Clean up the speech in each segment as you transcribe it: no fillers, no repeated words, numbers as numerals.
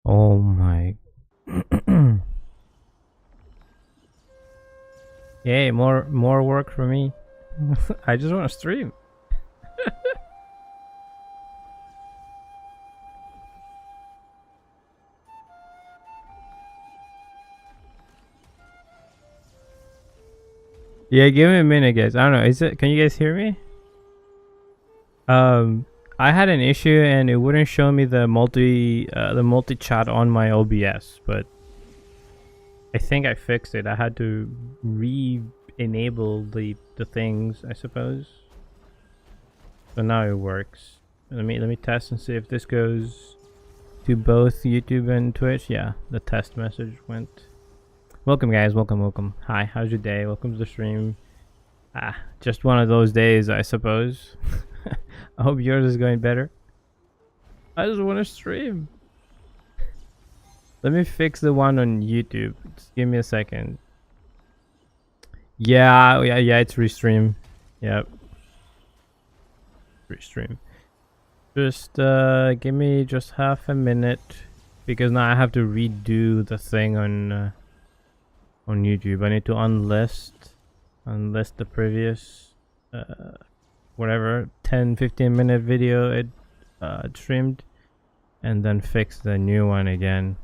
Oh my. Yay, more work for me. I just want to stream. Yeah, give me a minute, guys. I don't know. Can you guys hear me? I had an issue and it wouldn't show me the multi chat on my OBS, but I think I fixed it. I had to re-enable the things, I suppose. So now it works. Let me test and see if this goes to both YouTube and Twitch. Yeah, the test message went. Welcome, guys. Welcome. Hi, how's your day? Welcome to the stream. Just one of those days, I suppose. I hope yours is going better. I just want to stream. Let me fix the one on YouTube. Just give me a second. Yeah, it's restream. Yep. Restream. Just give me just half a minute because now I have to redo the thing on YouTube. I need to unlist the previous whatever 10-15 minute video it streamed and then fix the new one again.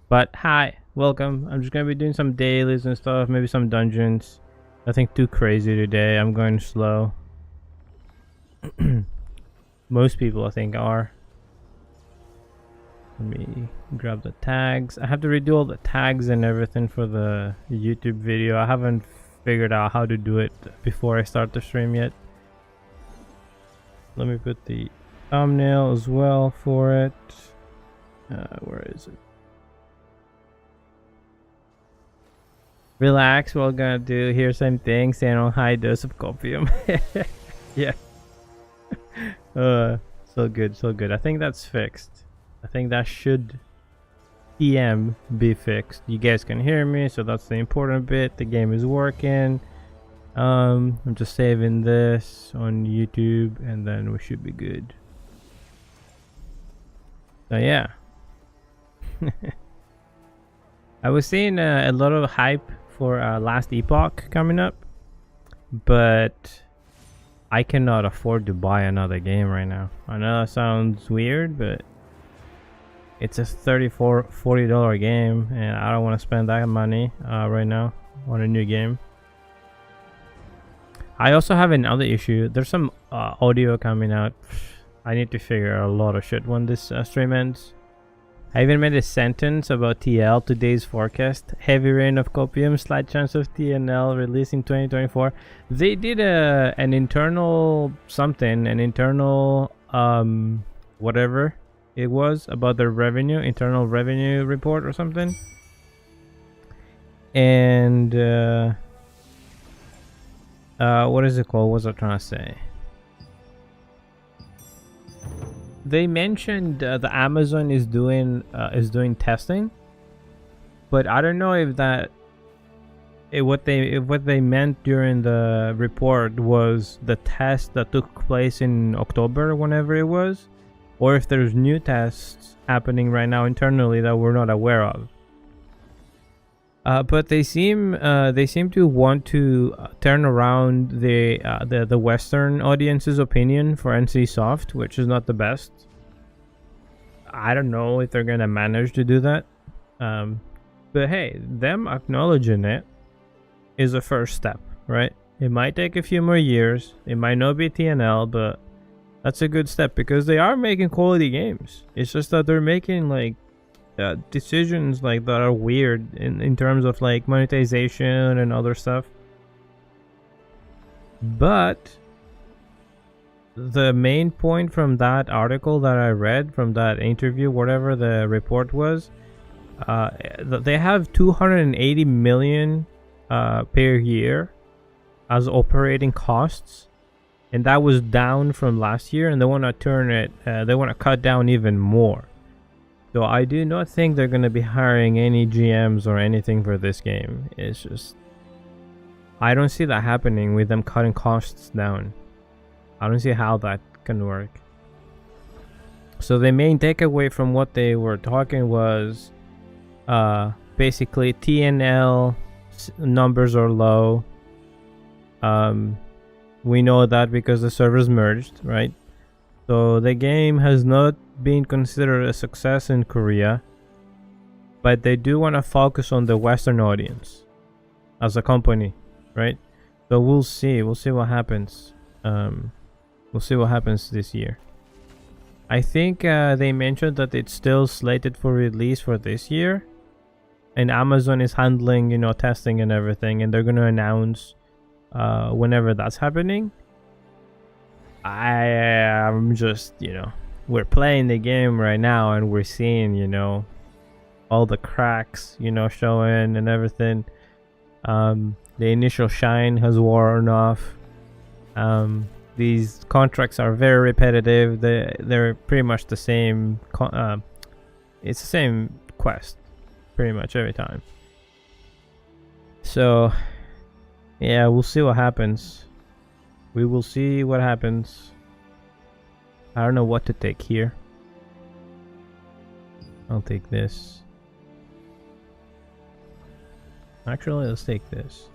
But hi, welcome. I'm just gonna be doing some dailies and stuff, maybe some dungeons. Nothing too crazy today. I'm going slow. Most people I think are. Let me grab the tags. I have to redo all the tags and everything for the YouTube video. I haven't figured out how to do it before I start the stream yet. Let me put the thumbnail as well for it. Where is it? Relax, what we're gonna do here, same thing, staying on high dose of copium. Yeah. So good. I think that's fixed. I think that should TM be fixed. You guys can hear me, so that's the important bit. The game is working. I'm just saving this on YouTube and then we should be good. So yeah. I was seeing a lot of hype for Last Epoch coming up, but I cannot afford to buy another game right now. I know that sounds weird, but it's a $40 game and I don't want to spend that money right now on a new game. I also have another issue. There's some audio coming out. I need to figure out a lot of shit when this stream ends. I even made a sentence about TL, today's forecast. Heavy rain of copium, slight chance of TNL release in 2024. They did an internal something, an internal whatever it was about their revenue, internal revenue report or something. And what is it called? What was I trying to say? They mentioned the Amazon is doing testing, but I don't know if what they meant during the report was the test that took place in October, whenever it was, or if there's new tests happening right now internally that we're not aware of. But they seem to want to turn around the Western audience's opinion for NCSoft, which is not the best. I don't know if they're gonna manage to do that. But hey, them acknowledging it is a first step, right? It might take a few more years. It might not be TNL, but that's a good step because they are making quality games. It's just that they're making like decisions like that are weird in terms of like monetization and other stuff. But the main point from that article that I read, from that interview, whatever the report was, they have 280 million per year as operating costs, and that was down from last year, and they want to turn it, they want to cut down even more. So I do not think they're going to be hiring any GMs or anything for this game. It's just, I don't see that happening with them cutting costs down. I don't see how that can work. So the main takeaway from what they were talking was basically TNL numbers are low. We know that because the servers merged, right? So the game has not been considered a success in Korea, but they do want to focus on the Western audience as a company, right? So we'll see what happens. We'll see what happens this year. I think they mentioned that it's still slated for release for this year, and Amazon is handling, you know, testing and everything, and they're gonna announce whenever that's happening. I'm just, you know, we're playing the game right now and we're seeing, you know, all the cracks, you know, showing and everything. The initial shine has worn off. These contracts are very repetitive. They're pretty much the same. It's the same quest, pretty much every time. So, yeah, we'll see what happens. We will see what happens. I don't know what to take here. I'll take this. Actually, let's take this.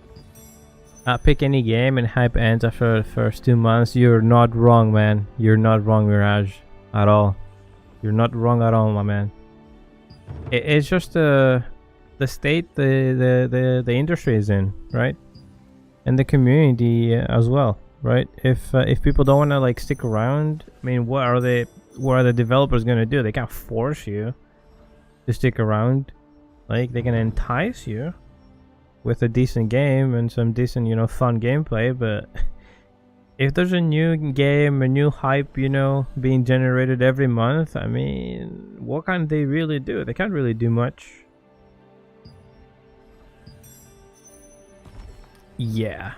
Pick any game and hype ends after the first 2 months. You're not wrong, man. You're not wrong, Mirage, at all. You're not wrong at all, my man. It's just the state the industry is in, right? And the community as well, right? If people don't want to like stick around, I mean, what are the developers gonna do? They can't force you to stick around. Like, they can entice you with a decent game and some decent, you know, fun gameplay, but if there's a new game, a new hype, you know, being generated every month, I mean, what can they really do? They can't really do much. Yeah.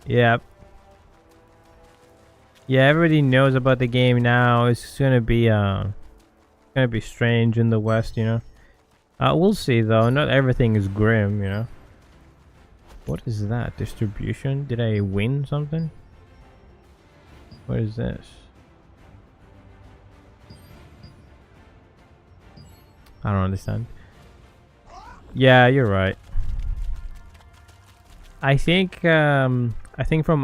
Yep. Yeah, everybody knows about the game now. It's gonna be strange in the West, you know. We'll see though. Not everything is grim, you know. What is that? Distribution? Did I win something? What is this? I don't understand. Yeah, you're right. I think from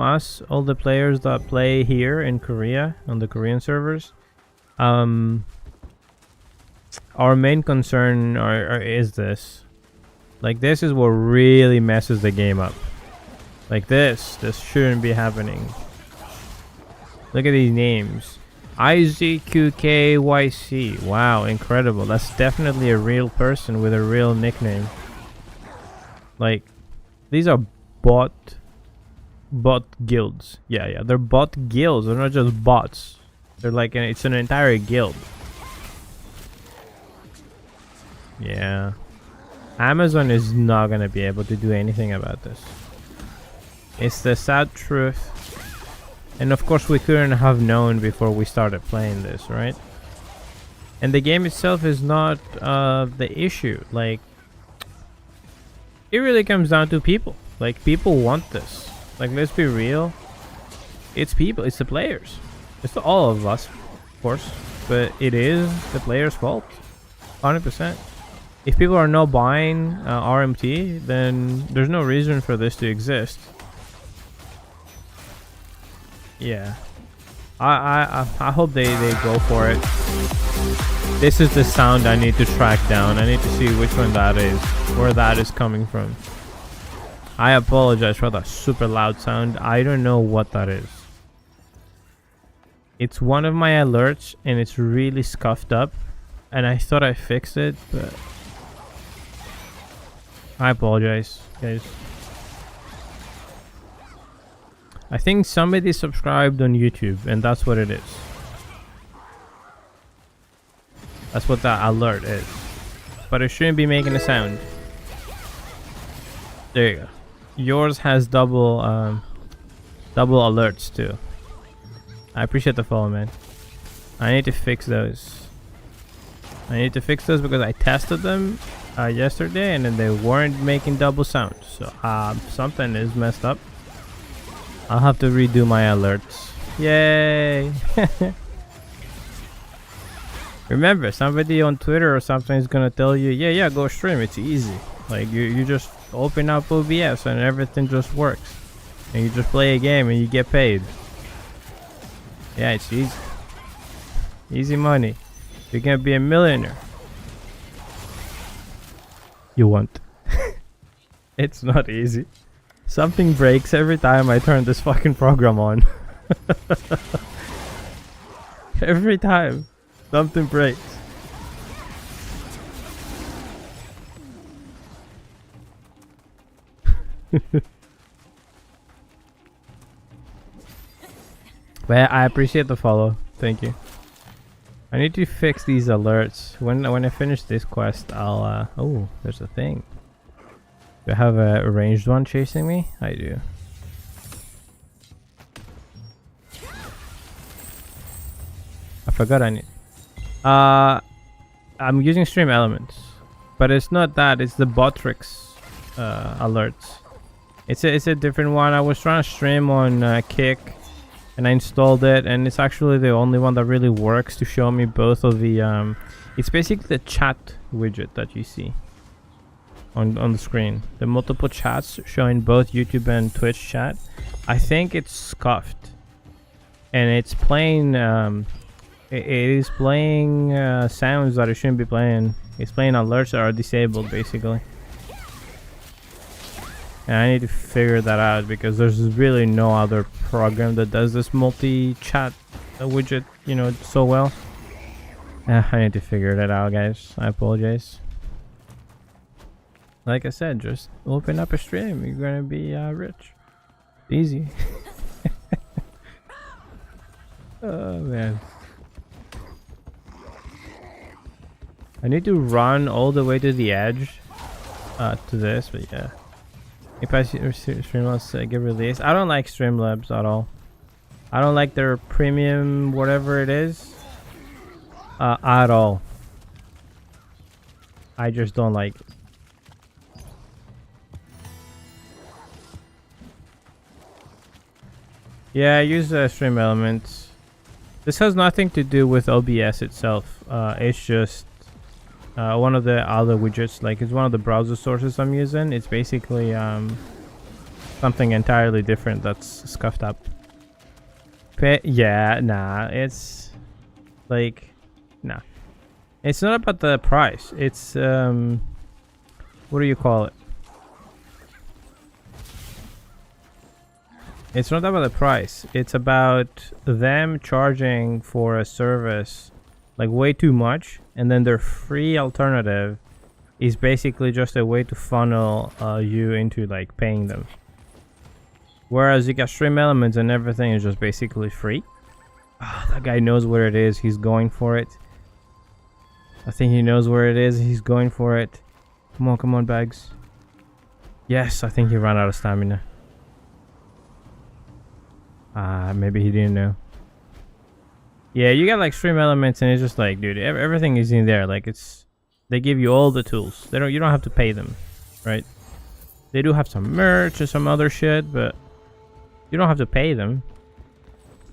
us, all the players that play here in Korea on the Korean servers, our main concern is this. Like, this is what really messes the game up. Like, this shouldn't be happening. Look at these names. IZQKYC. Wow, incredible. That's definitely a real person with a real nickname. Like, these are bot guilds. Yeah, they're bot guilds. They're not just bots. They're like it's an entire guild. Yeah, Amazon is not gonna be able to do anything about this. It's the sad truth. And of course we couldn't have known before we started playing this, right? And the game itself is not the issue. Like, it really comes down to people. Like, people want this. Like, let's be real. It's people. It's the players. It's all of us, of course. But it is the players' fault. 100%. If people are not buying RMT, then there's no reason for this to exist. Yeah. I hope they go for it. This is the sound I need to track down. I need to see which one that is. Where that is coming from. I apologize for that super loud sound. I don't know what that is. It's one of my alerts and it's really scuffed up. And I thought I fixed it, but I apologize, guys. I think somebody subscribed on YouTube and that's what it is. That's what that alert is. But it shouldn't be making a sound. There you go. Yours has double alerts too. I appreciate the follow, man. I need to fix those. I need to fix those because I tested them yesterday and then they weren't making double sound. So something is messed up. I'll have to redo my alerts. Yay! Remember, somebody on Twitter or something is gonna tell you, yeah, go stream. It's easy. Like you just open up OBS and everything just works, and you just play a game and you get paid. Yeah, it's easy. Easy money. You're gonna be a millionaire. You won't. It's not easy. Something breaks every time I turn this fucking program on. Every time something breaks. But I appreciate the follow. Thank you. I need to fix these alerts. When I finish this quest, I'll oh, there's a thing. Do I have a ranged one chasing me? I do. I forgot I need. I'm using Stream Elements, but it's not that. It's the Botrix alerts. It's a different one. I was trying to stream on Kick, and I installed it, and it's actually the only one that really works to show me both of the. It's basically the chat widget that you see on the screen. The multiple chats showing both YouTube and Twitch chat. I think it's scuffed, and it's playing. It is playing sounds that it shouldn't be playing. It's playing alerts that are disabled, basically. And I need to figure that out because there's really no other program that does this multi-chat widget, you know, so well. I need to figure that out, guys. I apologize. Like I said, just open up a stream. You're gonna be rich. Easy. Oh man. I need to run all the way to the edge to this, but yeah. If I see Streamlabs get released, I don't like Streamlabs at all. I don't like their premium whatever it is at all. I just don't like it. Yeah, I use Stream Elements. This has nothing to do with OBS itself. It's just one of the other widgets. Like, it's one of the browser sources I'm using. It's basically something entirely different that's scuffed up. Yeah, nah, it's like, nah. It's not about the price. It's what do you call it? It's not about the price. It's about them charging for a service like way too much, and then their free alternative is basically just a way to funnel you into like paying them. Whereas you got Stream Elements and everything is just basically free. Oh, that guy knows where it is. He's going for it. I think he knows where it is. He's going for it. Come on, Bags. Yes, I think he ran out of stamina. Maybe he didn't know. Yeah, you got like Stream Elements, and it's just like, dude, everything is in there. Like, it's, they give you all the tools. You don't have to pay them, right? They do have some merch and some other shit, but you don't have to pay them.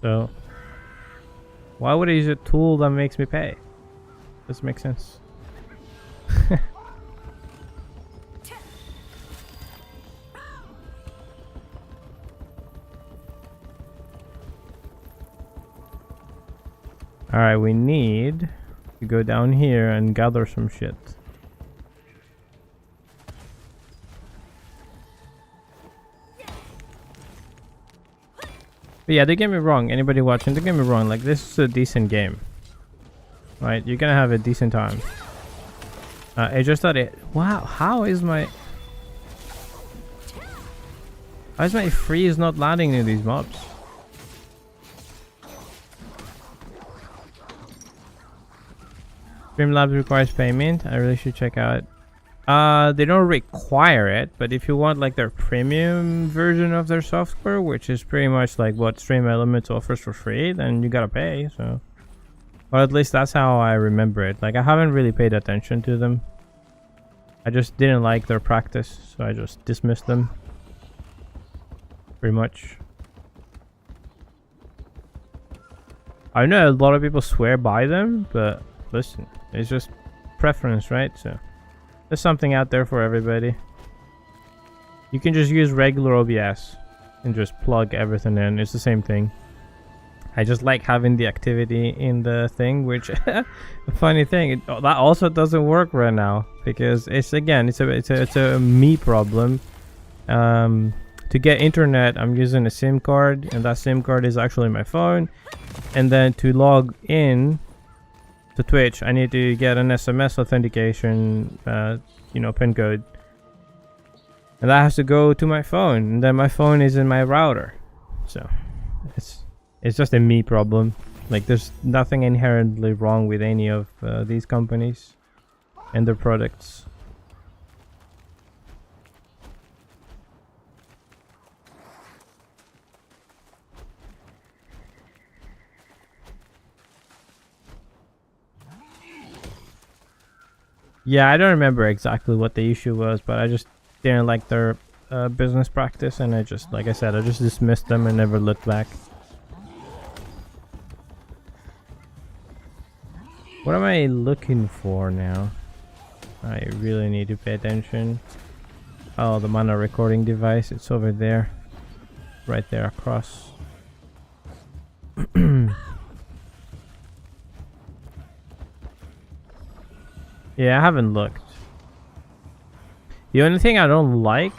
So why would I use a tool that makes me pay? Doesn't make sense. Alright, we need to go down here and gather some shit. But yeah, don't get me wrong, anybody watching, don't get me wrong, like, this is a decent game. Right, you're gonna have a decent time. It's just that it... Wow, how is my freeze not landing in these mobs? Streamlabs requires payment. I really should check out. They don't require it, but if you want like their premium version of their software, which is pretty much like what Stream Elements offers for free, then you gotta pay. So, or at least that's how I remember it. Like, I haven't really paid attention to them. I just didn't like their practice, so I just dismissed them. Pretty much. I know a lot of people swear by them, but listen, it's just preference, right? So there's something out there for everybody. You can just use regular OBS and just plug everything in. It's the same thing. I just like having the activity in the thing, which a funny thing, that also doesn't work right now because it's a me problem. To get internet, I'm using a SIM card, and that SIM card is actually my phone. And then to log in to Twitch, I need to get an SMS authentication, PIN code, and that has to go to my phone, and then my phone is in my router. So it's just a me problem. Like, there's nothing inherently wrong with any of these companies and their products. Yeah, I don't remember exactly what the issue was, but I just didn't like their business practice, and I just, like I said, I just dismissed them and never looked back. What am I looking for now? I really need to pay attention. Oh, the mono recording device, it's over there. Right there across. Yeah, I haven't looked. The only thing I don't like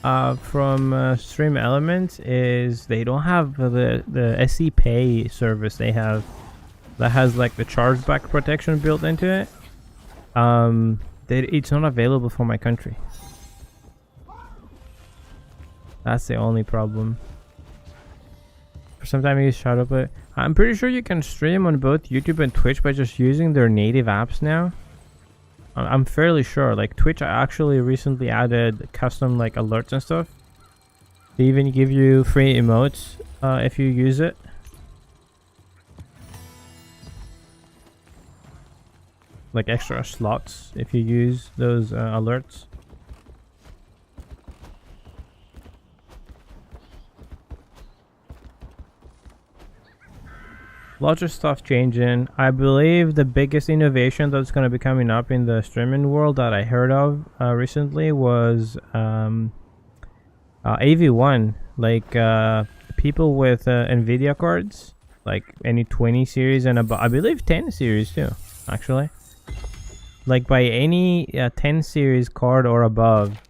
from Stream Elements is they don't have the SE Pay service they have that has like the chargeback protection built into it. It's not available for my country. That's the only problem. For some time I use Shadowplay. I'm pretty sure you can stream on both YouTube and Twitch by just using their native apps now. I'm fairly sure. Like Twitch actually recently added custom like alerts and stuff. They even give you free emotes if you use it. Like extra slots if you use those alerts. Lots of stuff changing. I believe the biggest innovation that's going to be coming up in the streaming world that I heard of recently was AV1. Like people with NVIDIA cards, like any 20 series and above. I believe 10 series too, actually. Like by any 10 series card or above,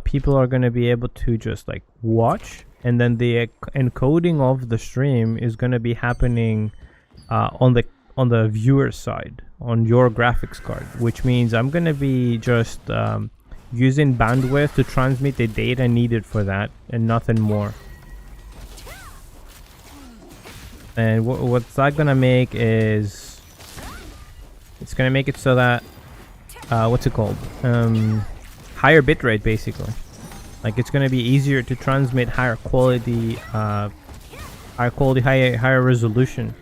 people are going to be able to just like watch. And then the encoding of the stream is going to be happening on the viewer side, on your graphics card, which means I'm going to be just using bandwidth to transmit the data needed for that and nothing more. And what's that going to make is it's going to make it so that what's it called? Higher bitrate, basically. Like it's gonna be easier to transmit higher quality, higher resolution.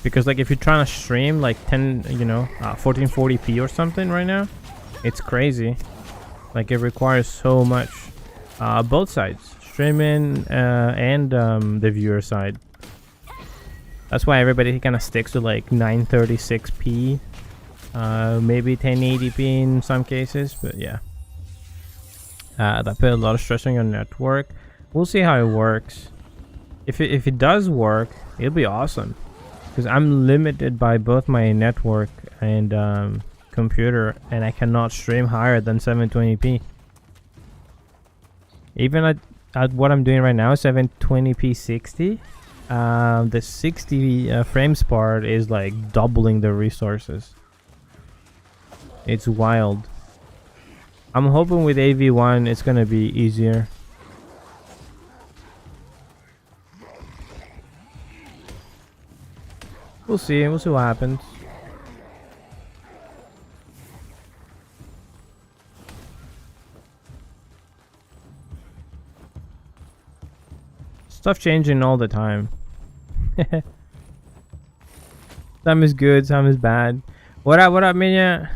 Because like if you're trying to stream like 1440p or something right now, it's crazy. Like it requires so much, both sides, streaming and the viewer side. That's why everybody kind of sticks to like 936p. Maybe 1080p in some cases, but yeah, that put a lot of stress on your network. We'll see how it works. If it does work, it'll be awesome, because I'm limited by both my network and computer, and I cannot stream higher than 720p. Even at what I'm doing right now, 720p 60, the 60 frames part is like doubling the resources. It's wild. I'm hoping with AV1 it's gonna be easier. We'll see what happens. Stuff changing all the time. Some is good, some is bad. What up, Minya?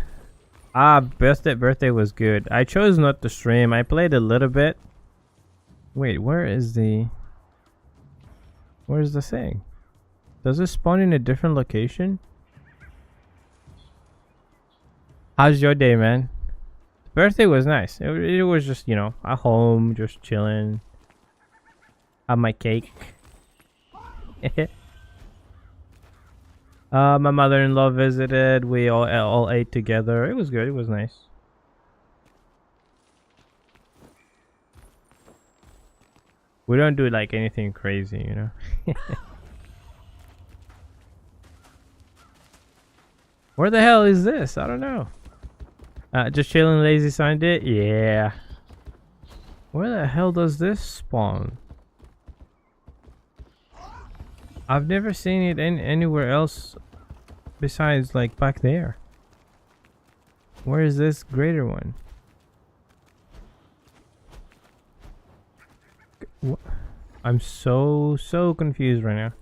Birthday was good. I chose not to stream. I played a little bit. Wait, where's the thing? Does it spawn in a different location? How's your day, man? The birthday was nice. It was just, you know, at home, just chilling. Have my cake. My mother-in-law visited. We all ate together. It was good. It was nice. We don't do like anything crazy, you know. Where the hell is this? I don't know. Just chilling, lazy signed it. Yeah. Where the hell does this spawn? I've never seen it anywhere else besides like back there. Where is this greater one? I'm so confused right now.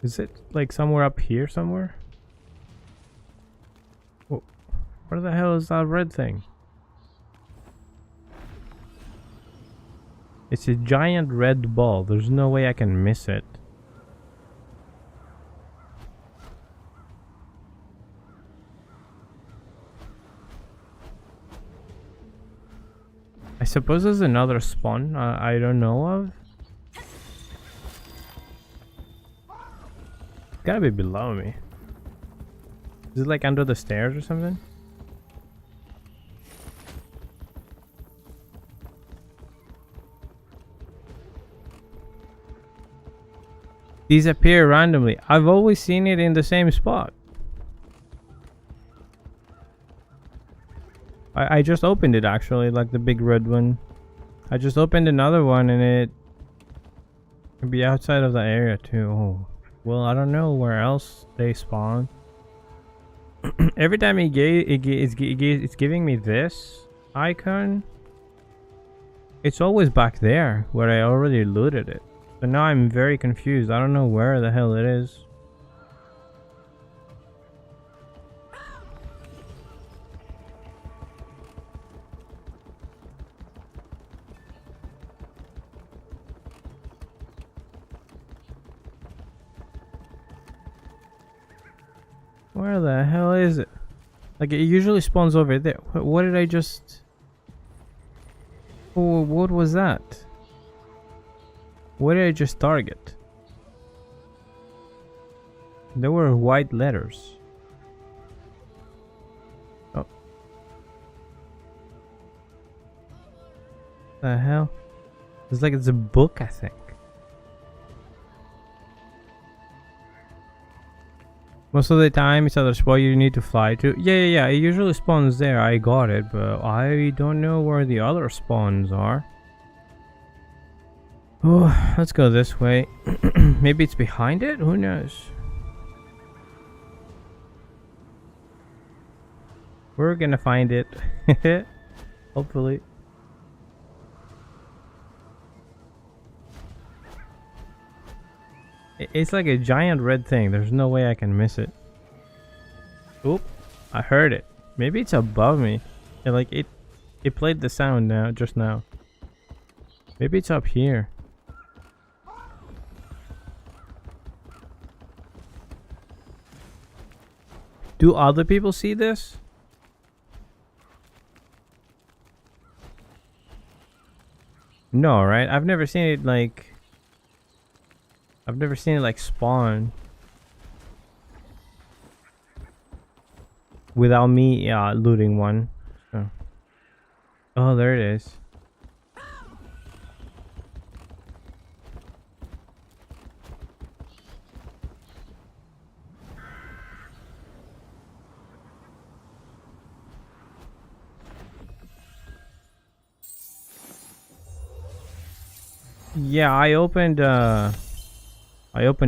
Is it like somewhere up here somewhere? Whoa. Where the hell is that red thing? It's a giant red ball. There's no way I can miss it. I suppose there's another spawn I don't know of. It's gotta be below me. Is it like under the stairs or something? These appear randomly. I've always seen it in the same spot. I just opened it actually, like the big red one. I just opened another one and it can be outside of the area too. Oh. Well, I don't know where else they spawn. Every time it's giving me this icon, it's always back there where I already looted it. But now I'm very confused. I don't know where the hell it is. Where the hell is it? Like, it usually spawns over there. What did I just... Oh, what was that? What did I just target? There were white letters. Oh. The hell? It's like it's a book, I think. Most of the time it's at a spot you need to fly to. Yeah. It usually spawns there. I got it, but I don't know where the other spawns are. Oh, let's go this way. Maybe it's behind it? Who knows? We're gonna find it. Hopefully. It's like a giant red thing. There's no way I can miss it. Oop. I heard it. Maybe it's above me. Yeah, like it played the sound now, just now. Maybe it's up here. Do other people see this? No, right? I've never seen it like... I've never seen it like spawn. Without me looting one. So. Oh, there it is. Yeah, I opened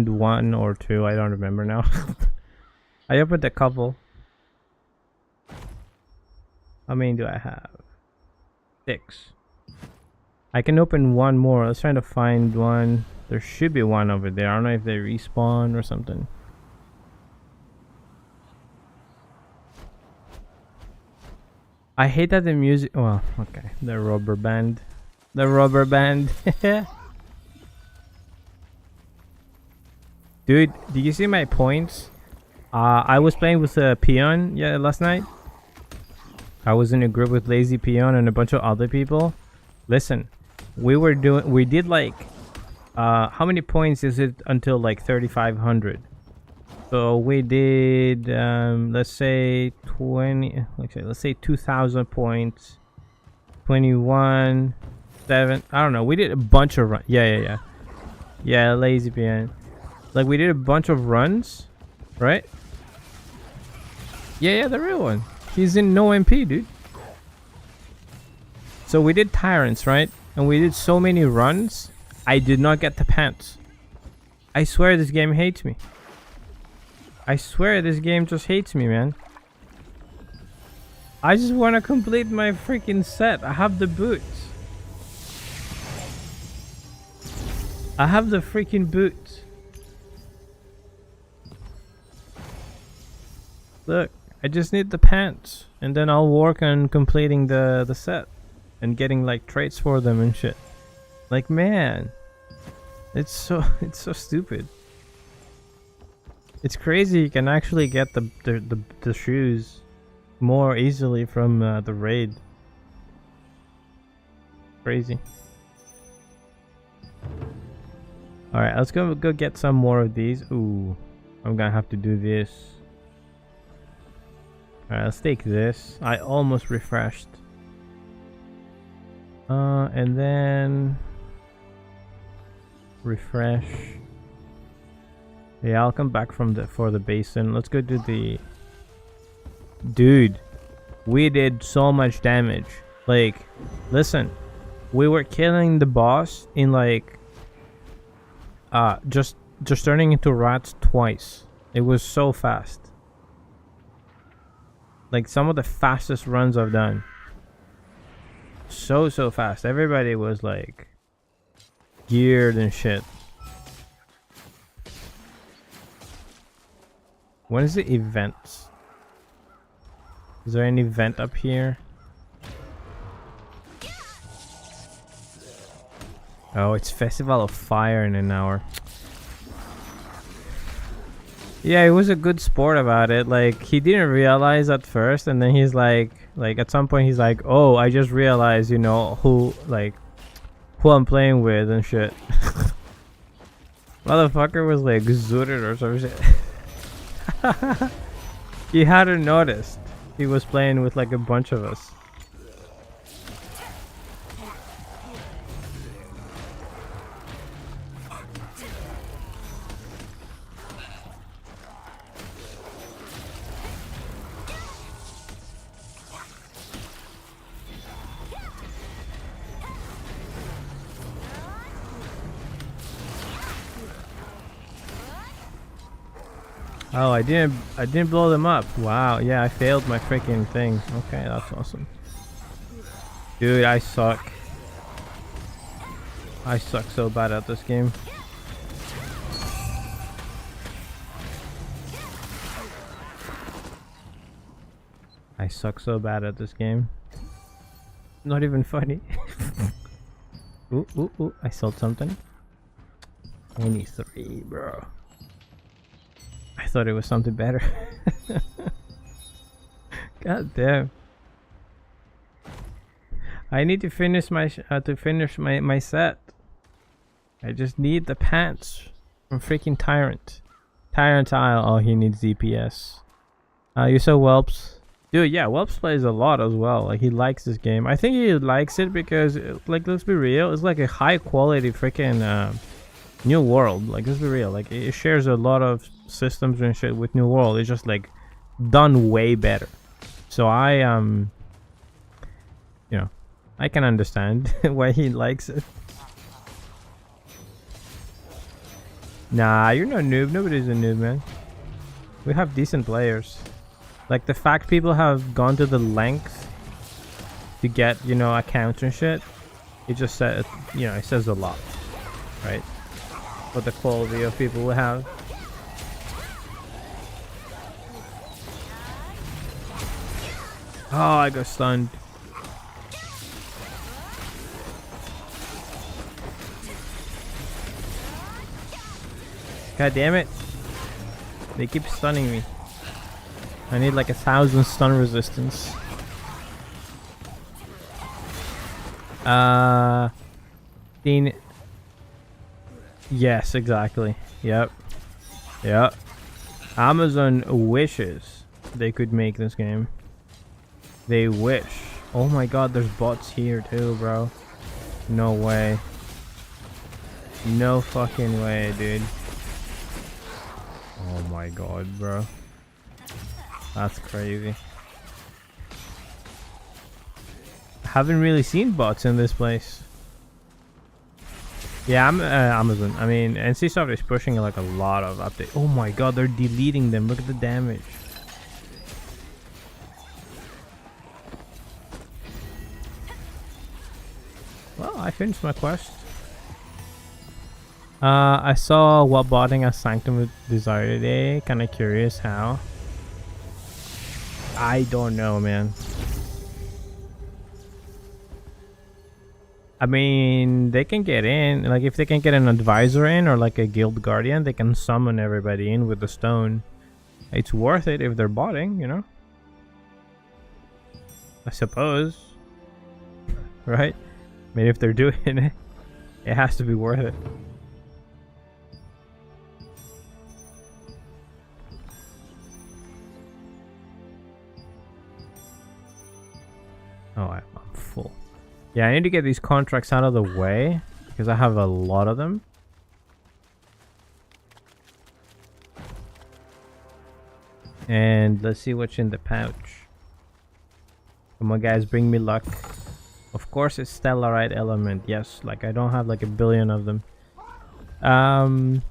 one or two, I don't remember now. I opened a couple. How many do I have? 6. I can open one more. Let's try to find one. There should be one over there. I don't know if they respawn or something. I hate that the music. Well, okay, the rubber band, the rubber band. Dude, did you see my points? I was playing with a Peon last night. I was in a group with Lazy Peon and a bunch of other people. Listen, we did like, how many points is it until like 3,500? So we did, let's say 20, okay, let's say 2,000 points, 21, 7, I don't know. We did a bunch of runs. Yeah, Lazy Peon. Like we did a bunch of runs, right? Yeah, the real one. He's in no MP, dude. So we did Tyrants, right? And we did so many runs, I did not get the pants. I swear this game hates me. I swear this game just hates me, man. I just want to complete my freaking set. I have the boots. I have the freaking boots. Look, I just need the pants. And then I'll work on completing the set. And getting like traits for them and shit. Like, man. It's so stupid. It's crazy you can actually get the shoes more easily from the raid. Crazy. Alright, let's go get some more of these. Ooh, I'm gonna have to do this. Alright, let's take this. I almost refreshed. And then refresh. Yeah, I'll come back for the basin. Let's go do the... Dude, we did so much damage. Like, listen, we were killing the boss in like just turning into rats twice. It was so fast. Like some of the fastest runs I've done. So fast. Everybody was like geared and shit. When is the event? Is there an event up here? Oh, it's Festival of Fire in an hour. Yeah, he was a good sport about it. Like, he didn't realize at first, and then he's like at some point he's like, oh, I just realized, you know, who I'm playing with and shit. Motherfucker was like zooted or some shit. He hadn't noticed. He was playing with like a bunch of us. Oh, I didn't blow them up. Wow, yeah, I failed my freaking thing. Okay, that's awesome. Dude, I suck. I suck so bad at this game. I suck so bad at this game. Not even funny. Ooh, I sold something. 23, bro. I thought it was something better. God damn. I need to finish my my set. I just need the pants from freaking Tyrant. Tyrant Isle. Oh, he needs DPS. You saw Whelps. Dude, yeah, Whelps plays a lot as well. Like, he likes this game. I think he likes it because, like, let's be real, it's like a high quality freaking New World. Like, let's be real, like, it shares a lot of systems and shit with New World. It's just like done way better. So I you know, I can understand why he likes it. Nah, you're no noob. Nobody's a noob, man. We have decent players. Like, the fact people have gone to the length to get, you know, accounts and shit, it just says, you know, it says a lot, right? What the quality of people we have. Oh, I got stunned. God damn it. They keep stunning me. I need like 1,000 stun resistance. Dean. Yes, exactly. Yep. Yep. Amazon wishes they could make this game. They wish. Oh my god, there's bots here too, bro. No way. No fucking way, dude. Oh my god, bro. That's crazy. I haven't really seen bots in this place. Yeah, I'm Amazon. I mean, NCSoft is pushing like a lot of updates. Oh my god, they're deleting them. Look at the damage. Well, I finished my quest. I saw what botting a Sanctum of Desire today. Kind of curious how. I don't know, man. I mean, they can get in. Like, if they can get an advisor in or like a guild guardian, they can summon everybody in with the stone. It's worth it if they're botting, you know? I suppose. Right? I mean, if they're doing it, it has to be worth it. Oh, I'm full. Yeah, I need to get these contracts out of the way because I have a lot of them. And let's see what's in the pouch. Come on, guys, bring me luck. Of course, it's Stellarite Element. Yes, like I don't have like a billion of them. The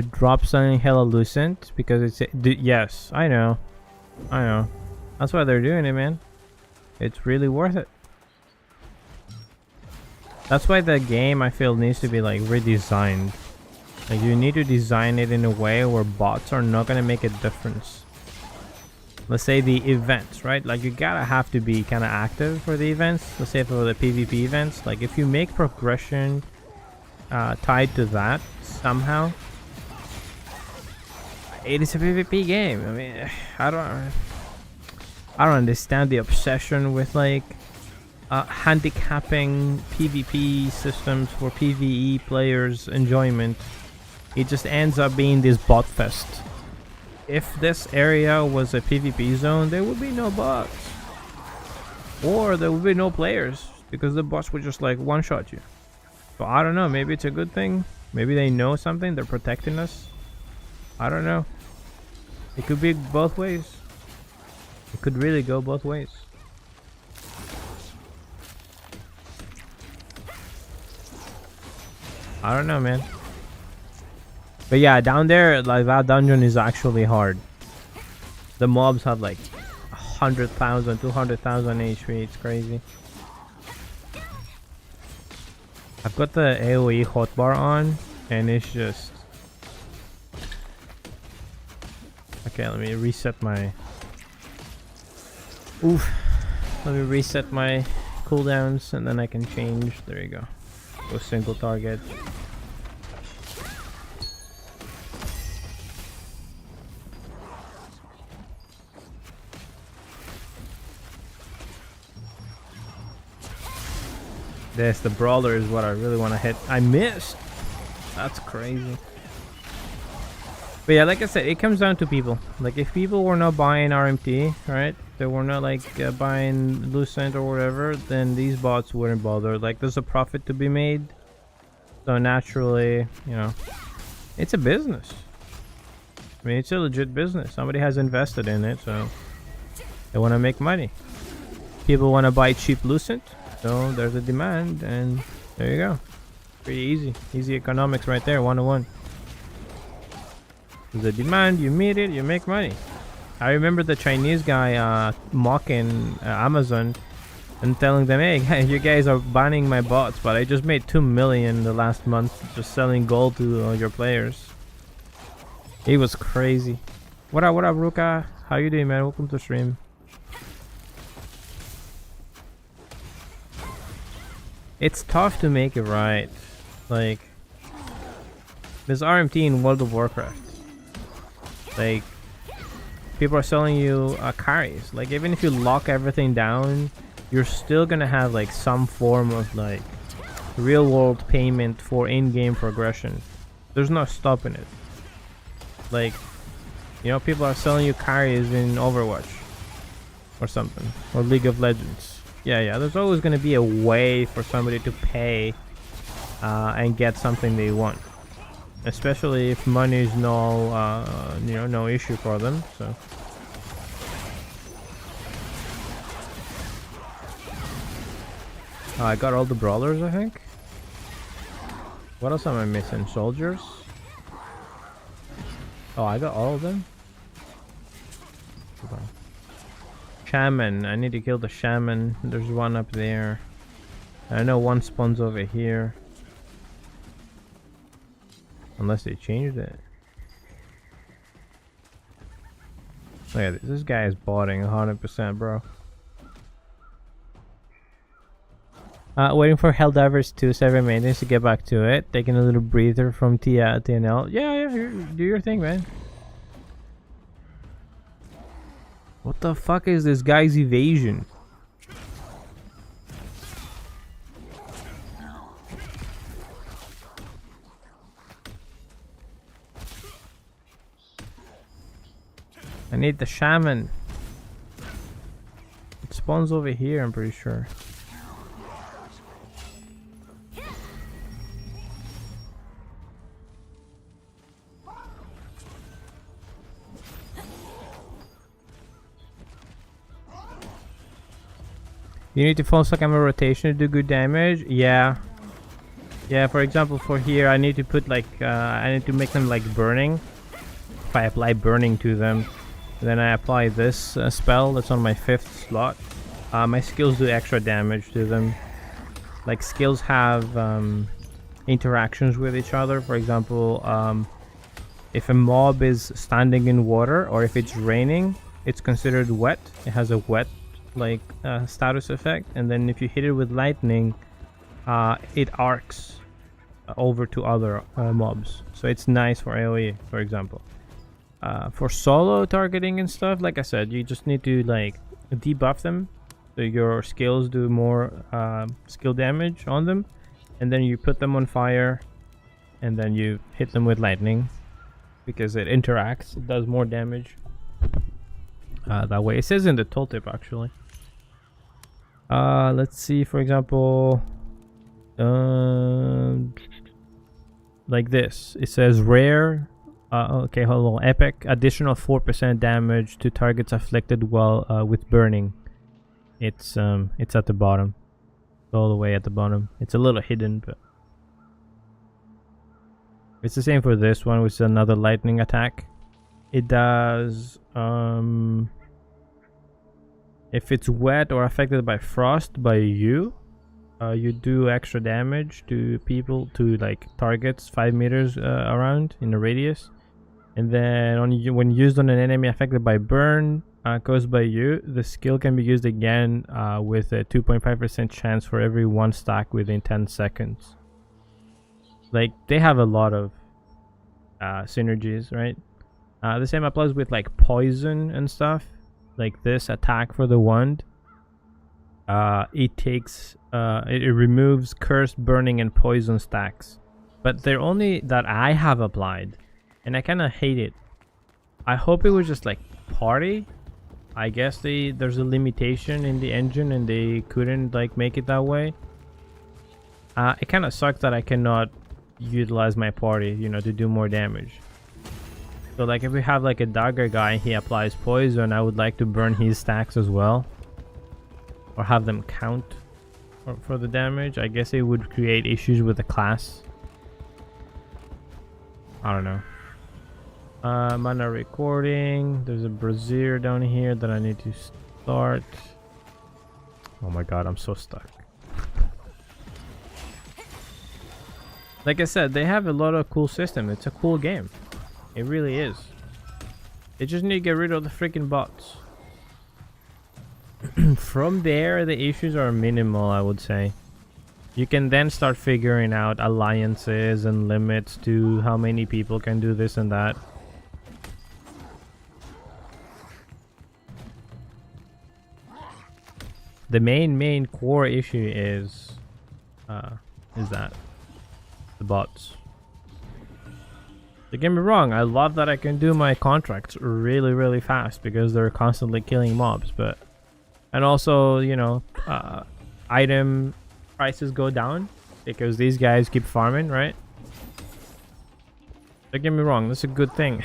drop something Hallucinant because it's yes, I know. That's why they're doing it, man. It's really worth it. That's why the game, I feel, needs to be like redesigned. Like, you need to design it in a way where bots are not gonna make a difference. Let's say the events, right? Like, you gotta have to be kind of active for the events. Let's say for the PvP events, like if you make progression tied to that somehow, it is a PvP game. I mean, I don't understand the obsession with like handicapping PvP systems for PvE players' enjoyment. It just ends up being this bot fest. If this area was a PvP zone, there would be no bots. Or there would be no players, because the bots would just like one-shot you. So I don't know, maybe it's a good thing. Maybe they know something, they're protecting us. I don't know. It could be both ways. It could really go both ways. I don't know, man. But yeah, down there, like that dungeon is actually hard. The mobs have like 100,000, 200,000 HP. It's crazy. I've got the AoE hotbar on, and it's just... Okay, let me reset my... Oof. Let me reset my cooldowns, and then I can change. There you go. Go single target. This, the brawler is what I really want to hit. I missed. That's crazy. But yeah, like I said, it comes down to people. Like, if people were not buying RMT, right? They were not like buying Lucent or whatever, then these bots wouldn't bother. Like, there's a profit to be made. So naturally, you know, it's a business. I mean, it's a legit business. Somebody has invested in it, so they want to make money. People want to buy cheap Lucent. So there's a demand, and there you go. Pretty easy. Easy economics right there, 1-to-1. There's a demand, you meet it, you make money. I remember the Chinese guy mocking Amazon and telling them, hey, you guys are banning my bots, but I just made 2 million the last month just selling gold to your players. It was crazy. What up, Ruka? How you doing, man? Welcome to stream. It's tough to make it right. Like, there's RMT in World of Warcraft. Like, people are selling you carries. Like, even if you lock everything down, you're still gonna have like some form of like real world payment for in-game progression. There's no stopping it. Like, you know, people are selling you carries in Overwatch or something, or League of Legends. Yeah, there's always gonna be a way for somebody to pay and get something they want, especially if money is no issue for them. So I got all the brawlers, I think. What else am I missing? Soldiers? Oh, I got all of them. Shaman. I need to kill the shaman. There's one up there. I know one spawns over here. Unless they changed it. Look at this. This guy is botting 100%, bro. Waiting for Helldivers 2 server maintenance to get back to it. Taking a little breather from TNL. Yeah, do your thing, man. What the fuck is this guy's evasion? I need the shaman. It spawns over here, I'm pretty sure. You need to follow some kind of rotation to do good damage. Yeah, for example, for here I need to put like I need to make them like burning. If I apply burning to them, then I apply this spell that's on my 5th slot. My skills do extra damage to them. Like, skills have interactions with each other. For example, if a mob is standing in water or if it's raining, it's considered wet. It has a wet like status effect, and then if you hit it with lightning, it arcs over to other mobs. So it's nice for AoE, for example. For solo targeting and stuff, like I said, you just need to like debuff them so your skills do more skill damage on them, and then you put them on fire and then you hit them with lightning because it interacts, it does more damage that way. It says in the tooltip actually. Let's see, for example, like this, it says rare. Okay, hold on. Epic, additional 4% damage to targets afflicted while with burning. It's at the bottom, all the way at the bottom. It's a little hidden, but it's the same for this one, which is another lightning attack. It does if it's wet or affected by frost by you, you do extra damage to people, to like targets 5 meters around in a radius. And then when used on an enemy affected by burn caused by you, the skill can be used again with a 2.5% chance for every 1 stack within 10 seconds. Like, they have a lot of synergies, right? The same applies with like poison and stuff. Like this attack for the wand, it removes cursed, burning, and poison stacks, but they're only that I have applied, and I kind of hate it. I hope it was just like party. I guess there's a limitation in the engine and they couldn't like make it that way. It kind of sucks that I cannot utilize my party, you know, to do more damage. So like if we have like a dagger guy and he applies poison, I would like to burn his stacks as well, or have them count for the damage. I guess it would create issues with the class. I don't know. Mana recording. There's a brazier down here that I need to start. Oh my god, I'm so stuck. Like I said, they have a lot of cool system. It's a cool game. It really is. They just need to get rid of the freaking bots. From there, the issues are minimal, I would say. You can then start figuring out alliances and limits to how many people can do this and that. The main core issue is that the bots. Don't get me wrong, I love that I can do my contracts really fast because they're constantly killing mobs, but and also, you know, item prices go down because these guys keep farming, right? Don't get me wrong, that's a good thing.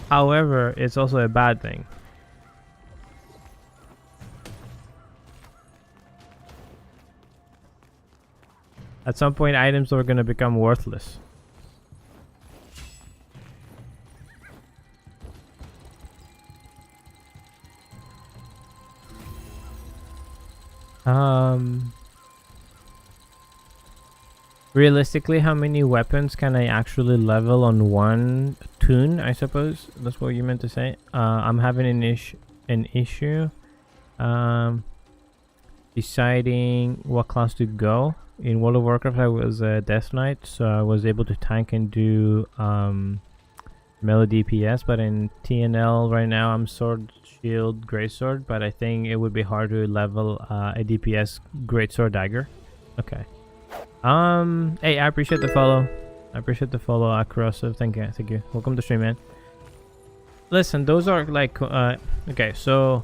However, it's also a bad thing. At some point, items are going to become worthless. Realistically, how many weapons can I actually level on one toon? I suppose that's what you meant to say. I'm having an issue deciding what class to go. In World of Warcraft, I was a Death Knight, so I was able to tank and do melee DPS. But in TNL right now, I'm Sword, Shield, Greatsword. But I think it would be hard to level a DPS Greatsword Dagger. Okay. Hey, I appreciate the follow. Acrossive. Thank you. Welcome to stream, man. Listen, those are like okay. So,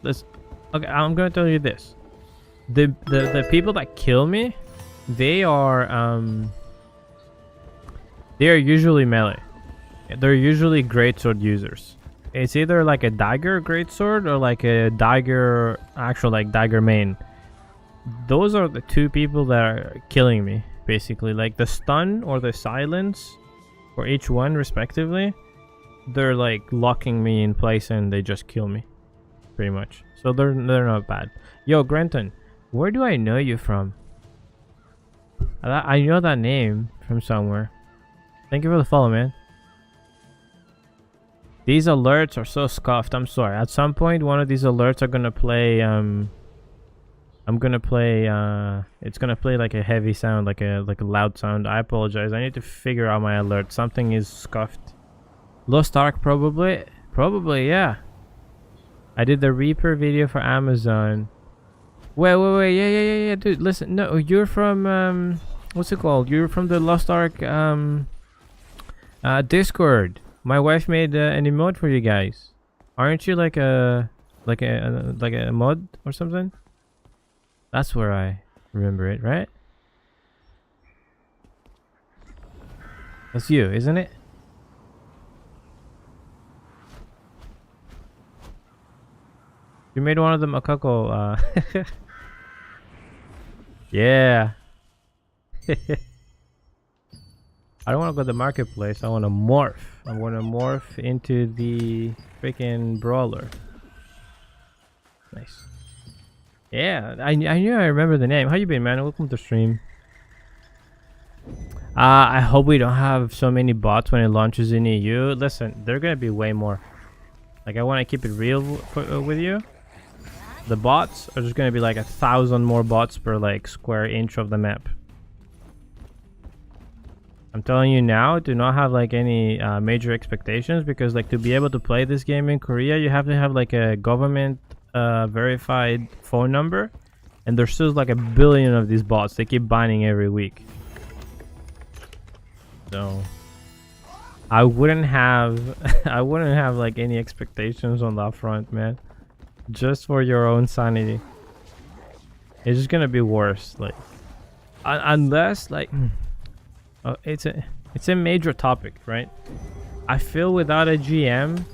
okay. I'm gonna tell you this. The people that kill me, they are usually melee. They're usually greatsword users. It's either like a dagger greatsword or like a dagger actual like dagger main. Those are the two people that are killing me basically. Like the stun or the silence for each one respectively, they're like locking me in place and they just kill me pretty much. So they're not bad. Yo, Grenton, where do I know you from? I know that name from somewhere. Thank you for the follow, man. These alerts are so scuffed. I'm sorry. At some point, one of these alerts are gonna play. It's gonna play like a heavy sound, like a loud sound. I apologize. I need to figure out my alert. Something is scuffed. Lost Ark, probably. Probably, yeah. I did the Reaper video for Amazon. Wait, yeah, dude, listen, no, you're from, what's it called? You're from the Lost Ark, Discord. My wife made an emote for you guys. Aren't you like a mod or something? That's where I remember it, right? That's you, isn't it? You made one of the Makako, yeah. I don't want to go to the marketplace. I want to morph. I want to morph into the freaking brawler. Nice. Yeah, I knew I remember the name. How you been, man? Welcome to stream. I hope we don't have so many bots when it launches in EU. Listen, they're gonna be way more. Like, I want to keep it real with you. The bots are just gonna be like 1,000 more bots per like square inch of the map. I'm telling you now, do not have like any major expectations, because like to be able to play this game in Korea, you have to have like a government verified phone number, and there's still like 1 billion of these bots. They keep banning every week. So I wouldn't have like any expectations on that front, man. Just for your own sanity. It's just gonna be worse, like unless like it's a major topic, right? I feel without a GM,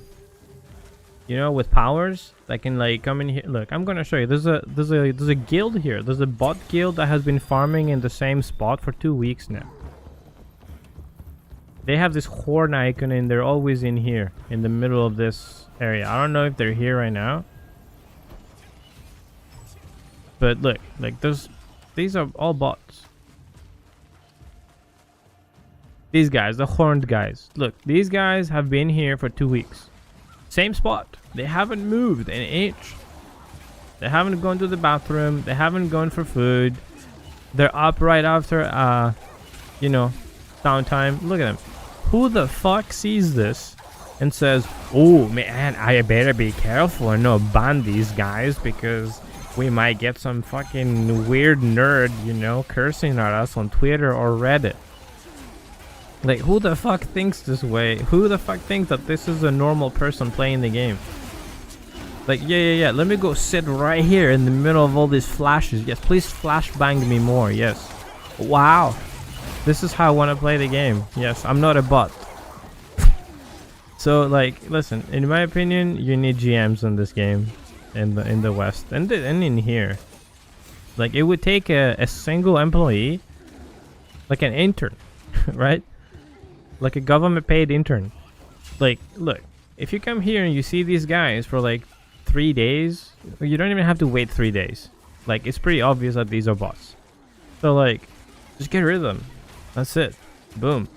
you know, with powers that can like come in here. Look, I'm gonna show you. There's a guild here. There's a bot guild that has been farming in the same spot for 2 weeks now. They have this horn icon and they're always in here in the middle of this area. I don't know if they're here right now, but look, like these are all bots. These guys, the horned guys, look, these guys have been here for 2 weeks. Same spot. They haven't moved an inch. They haven't gone to the bathroom. They haven't gone for food. They're up right after, you know, downtime. Look at them. Who the fuck sees this and says, oh man, I better be careful and not ban these guys because we might get some fucking weird nerd, you know, cursing at us on Twitter or Reddit. Like, who the fuck thinks this way? Who the fuck thinks that this is a normal person playing the game? Like, yeah, let me go sit right here in the middle of all these flashes. Yes, please flashbang me more. Yes. Wow. This is how I want to play the game. Yes, I'm not a bot. So, like, listen, in my opinion, you need GMs in this game. In the West. And in here. Like, it would take a single employee. Like an intern. Right? Like a government paid intern. Like, look. If you come here and you see these guys for like 3 days. You don't even have to wait 3 days. Like, it's pretty obvious that these are bots. So, like, just get rid of them. That's it. Boom.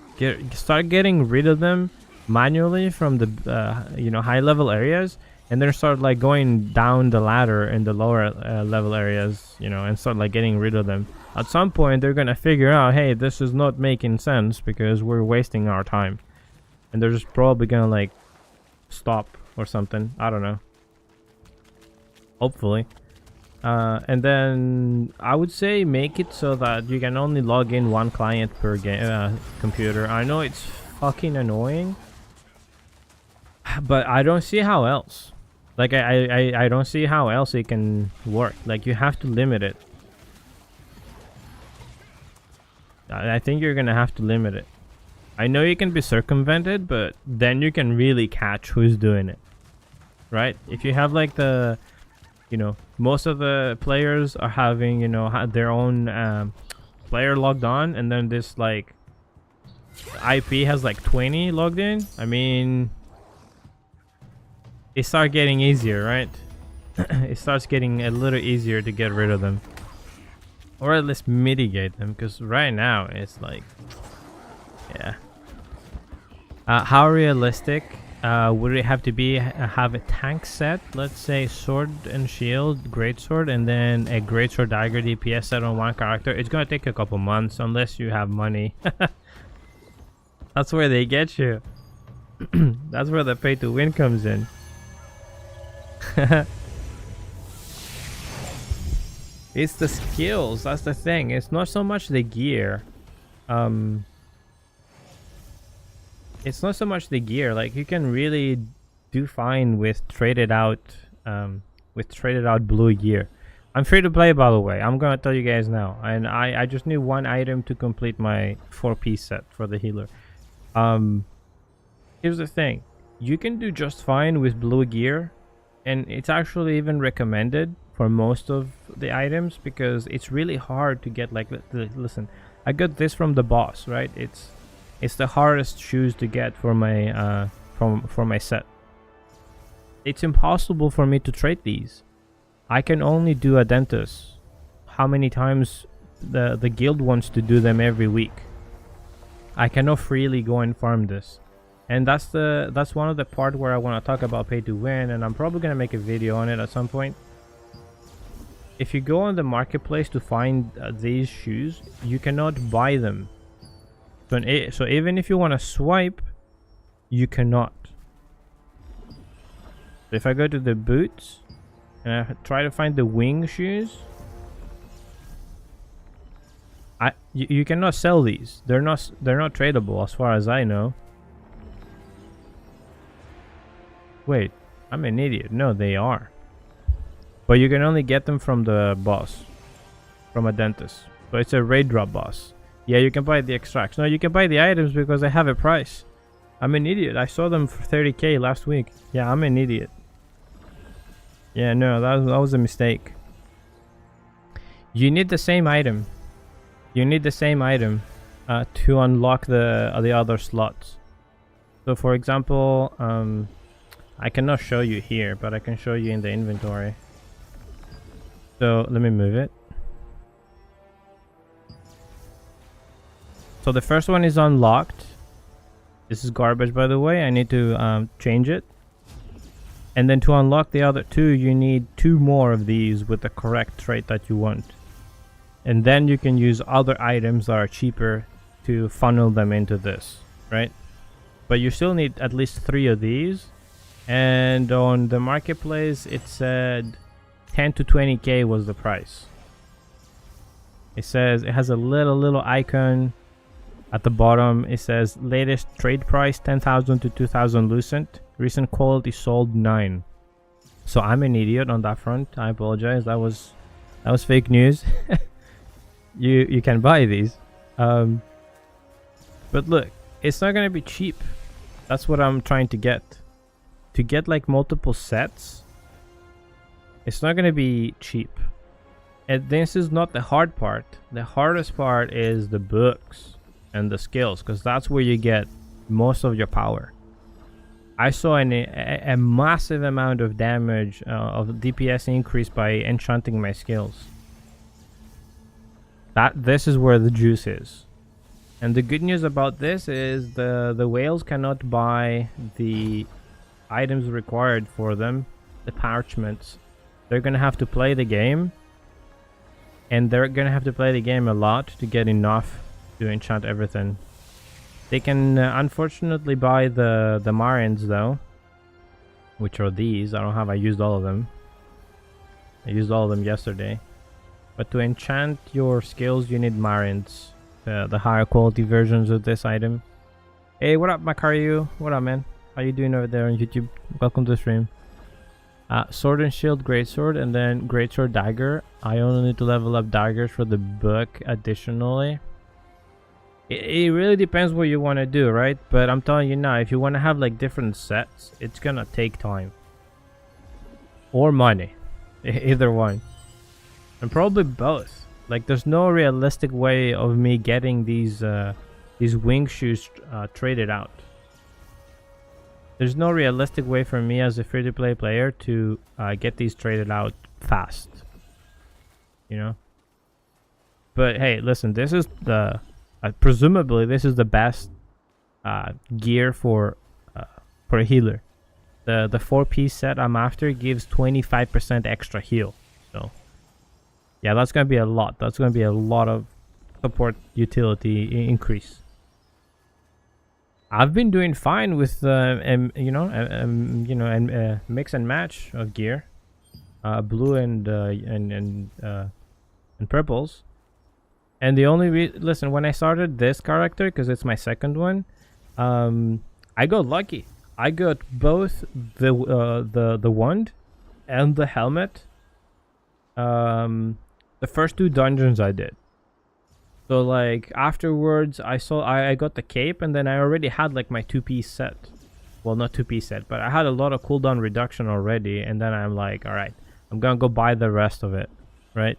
Start getting rid of them manually from the you know, high level areas, and then start like going down the ladder in the lower level areas, you know, and start like getting rid of them. At some point they're gonna figure out, hey, this is not making sense because we're wasting our time, and they're just probably gonna like stop or something. I don't know, hopefully. And then I would say make it so that you can only log in one client per computer. I know it's fucking annoying, but I don't see how else. Like, I don't see how else it can work. Like, you have to limit it. I think you're gonna have to limit it. I know you can be circumvented, but then you can really catch who's doing it, right? If you have like the, you know, most of the players are having, you know, their own player logged on, and then this like IP has like 20 logged in. I mean, it starts getting easier, right? It starts getting a little easier to get rid of them, or at least mitigate them, because right now it's like, yeah. How realistic would it have to be? Have a tank set, let's say sword and shield, greatsword, and then a greatsword dagger DPS set on one character. It's gonna take a couple months unless you have money. That's where they get you. That's where the pay to win comes in. It's the skills, that's the thing. It's not so much the gear. It's not so much the gear. Like, you can really do fine with traded out blue gear. I'm free to play, by the way. I'm gonna tell you guys now. And I just need one item to complete my 4-piece set for the healer. Here's the thing. You can do just fine with blue gear, and it's actually even recommended for most of the items, because it's really hard to get, like, listen, I got this from the boss, right? It's the hardest shoes to get for my for my set. It's impossible for me to trade these. I can only do Adentus. How many times the guild wants to do them every week. I cannot freely go and farm this. And that's one of the part where I want to talk about pay to win, and I'm probably gonna make a video on it at some point. If you go on the marketplace to find these shoes, you cannot buy them. So even if you want to swipe, you cannot. So if I go to the boots and I try to find the wing shoes, you cannot sell these. They're not tradable as far as I know. Wait, I'm an idiot. No, they are. But you can only get them from the boss, from Adentus. So it's a raid drop boss. Yeah, you can buy the extracts. No, you can buy the items because they have a price. I'm an idiot. I saw them for 30k last week. Yeah, I'm an idiot. Yeah, no, that was a mistake. You need the same item. You need the same item to unlock the other slots. So, for example, I cannot show you here, but I can show you in the inventory. So let me move it. So the first one is unlocked. This is garbage, by the way. I need to change it. And then to unlock the other two, you need 2 more of these with the correct trait that you want. and then you can use other items that are cheaper to funnel them into this, right? But you still need at least 3 of these, and on the marketplace it said 10 to 20k was the price. It says it has a little icon at the bottom. It says latest trade price 10,000 to 2,000 Lucent, recent quality sold 9. So I'm an idiot on that front. I apologize. That was fake news. You can buy these, but look, it's not gonna be cheap. That's what I'm trying to get. To get like multiple sets, it's not gonna be cheap. And this is not the hard part. The hardest part is the books and the skills, because that's where you get most of your power. I saw a massive amount of damage of DPS increase by enchanting my skills. This is where the juice is. And the good news about this is the whales cannot buy the items required for them, the parchments. They're gonna have to play the game, and they're gonna have to play the game a lot to get enough to enchant everything. They can unfortunately buy the Marins though, which are these. I used all of them. I used all of them yesterday. But to enchant your skills, you need Marins, the higher quality versions of this item. Hey, what up, Macario? What up, man? How you doing over there on YouTube? Welcome to the stream. Sword and shield, greatsword, and then greatsword dagger. I only need to level up daggers for the book additionally. It really depends what you want to do, right? But I'm telling you now, if you want to have like different sets, it's gonna take time or money, either one. And probably both. Like, there's no realistic way of me getting these wing shoes traded out. There's no realistic way for me as a free-to-play player to get these traded out fast. You know? But hey, listen, this is the... presumably, this is the best gear for a healer. The 4-piece set I'm after gives 25% extra heal. So... yeah, that's going to be a lot. That's going to be a lot of support utility increase. I've been doing fine with mix and match of gear, blue and purples. And the only listen, when I started this character, because it's my second one, I got lucky. I got both the wand and the helmet. The first 2 dungeons I did. So like afterwards I got the cape, and then I already had like my 2-piece set. Well, not 2-piece set, but I had a lot of cooldown reduction already, and then I'm like, all right, I'm gonna go buy the rest of it, right?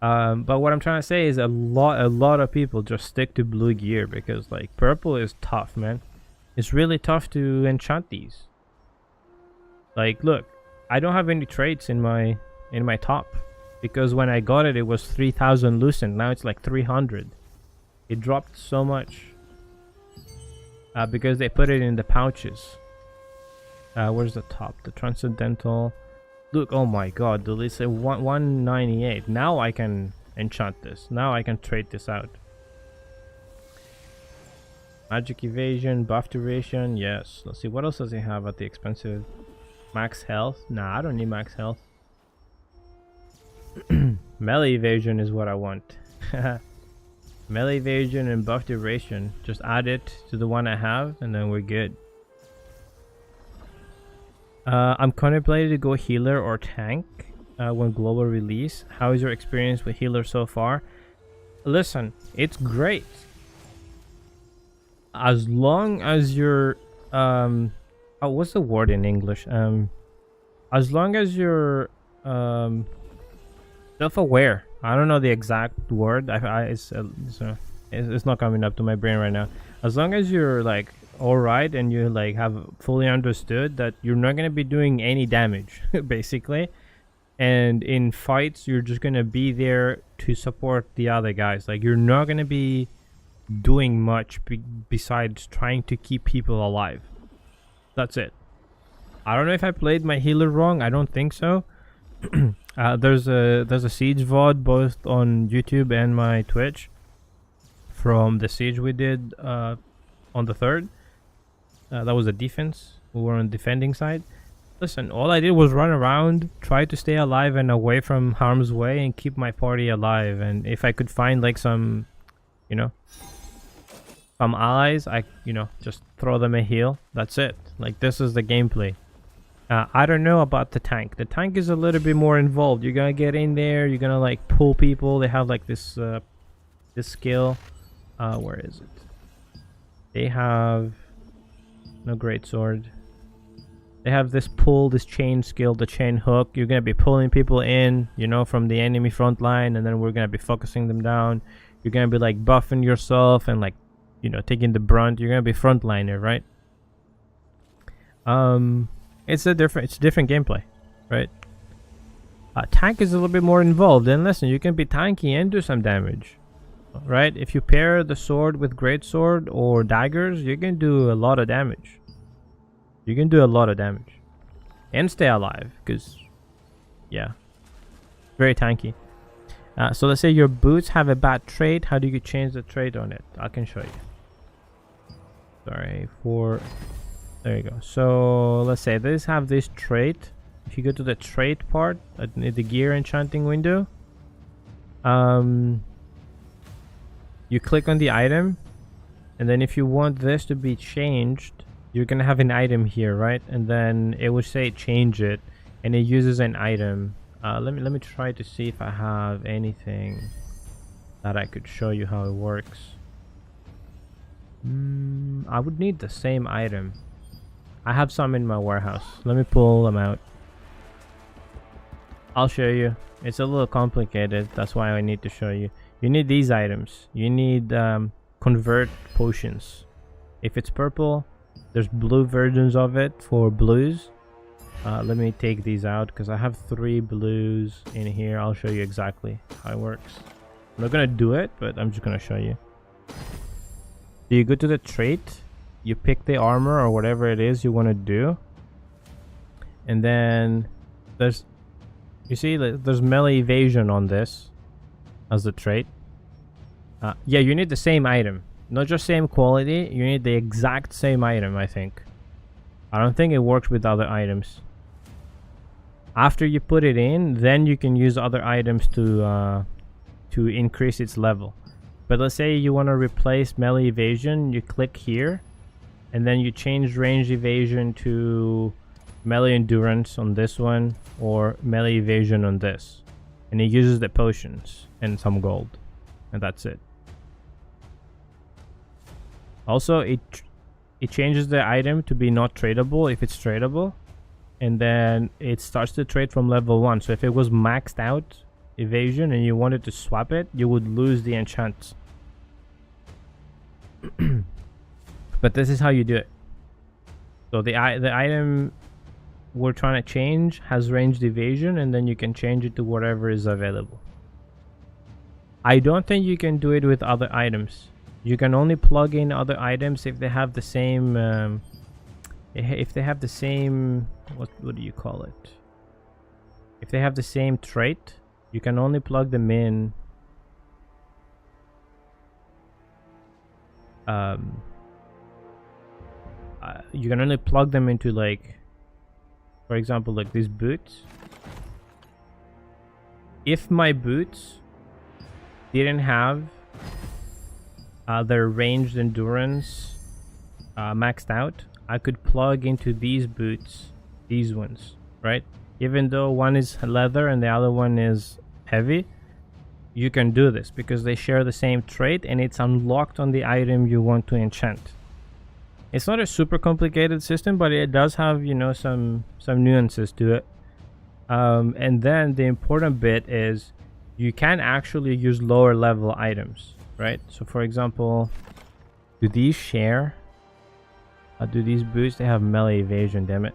But what I'm trying to say is a lot of people just stick to blue gear because like purple is tough, man. It's really tough to enchant these. Like, look, I don't have any traits in my top. Because when I got it, it was 3,000 Lucent. Now it's like 300. It dropped so much. Because they put it in the pouches. Where's the top? The Transcendental. Look, oh my god, dude, it's a 198. Now I can enchant this. Now I can trade this out. Magic evasion, buff duration, yes. Let's see, what else does he have at the expensive? Max health? Nah, I don't need max health. Melee evasion is what I want. Melee evasion and buff duration. Just add it to the one I have and then we're good. I'm contemplating to go healer or tank when global release. How is your experience with healer so far? Listen, it's great. As long as you're oh, what's the word in English? As long as you're self-aware. I don't know the exact word. It's not coming up to my brain right now. As long as you're like alright and you like have fully understood that you're not gonna be doing any damage basically, and in fights you're just gonna be there to support the other guys. Like, you're not gonna be doing much besides trying to keep people alive. That's it. I don't know if I played my healer wrong. I don't think so. There's a Siege VOD both on YouTube and my Twitch from the Siege we did on the 3rd. That was a defense. We were on defending side. Listen, all I did was run around, try to stay alive and away from harm's way and keep my party alive. And if I could find like some, you know, some allies, I, you know, just throw them a heal. That's it. Like, this is the gameplay. I don't know about the tank. The tank is a little bit more involved. You're gonna get in there. You're gonna like pull people. They have like this this skill. Where is it? They have no great sword. They have this pull, this chain skill, the chain hook. You're gonna be pulling people in, you know, from the enemy front line, and then we're gonna be focusing them down. You're gonna be like buffing yourself and like, you know, taking the brunt. You're gonna be frontliner, right? It's different gameplay, right? Tank is a little bit more involved. And listen, you can be tanky and do some damage, right? If you pair the sword with greatsword or daggers, you can do a lot of damage. You can do a lot of damage and stay alive, because yeah, very tanky. So let's say your boots have a bad trait. How do you change the trait on it? I can show you. Sorry for, there you go. So let's say these have this trait. If you go to the trait part at the gear enchanting window, you click on the item, and then if you want this to be changed, you're gonna have an item here, right? And then it will say change it, and it uses an item. Let me try to see if I have anything that I could show you how it works. I would need the same item. I have some in my warehouse. Let me pull them out. I'll show you. It's a little complicated. That's why I need to show you. You need these items. You need convert potions. If it's purple, there's blue versions of it for blues. Let me take these out because I have 3 blues in here. I'll show you exactly how it works. I'm not gonna do it, but I'm just gonna show you. So you go to the trait, you pick the armor or whatever it is you want to do, and then there's, you see, there's melee evasion on this as the trait. Yeah, you need the same item, not just same quality. You need the exact same item. I think. I don't think it works with other items. After you put it in, then you can use other items to increase its level. But let's say you want to replace melee evasion, you click here, and then you change range evasion to melee endurance on this one, or melee evasion on this, and it uses the potions and some gold, and that's it. Also, it changes the item to be not tradable if it's tradable, and then it starts to trade from level 1. So if it was maxed out evasion and you wanted to swap it, you would lose the enchant. But this is how you do it. So the item we're trying to change has ranged evasion, and then you can change it to whatever is available. I don't think you can do it with other items. You can only plug in other items if they have the same what do you call it? If they have the same trait, you can only plug them in. You can only plug them into, like, for example, like these boots. If my boots didn't have their ranged endurance maxed out, I could plug into these boots, these ones, right? Even though one is leather and the other one is heavy, you can do this because they share the same trait and it's unlocked on the item you want to enchant. It's not a super complicated system, but it does have, you know, some nuances to it. And then the important bit is you can actually use lower level items, right? So for example, do these share? Do these boots, they have melee evasion, damn it.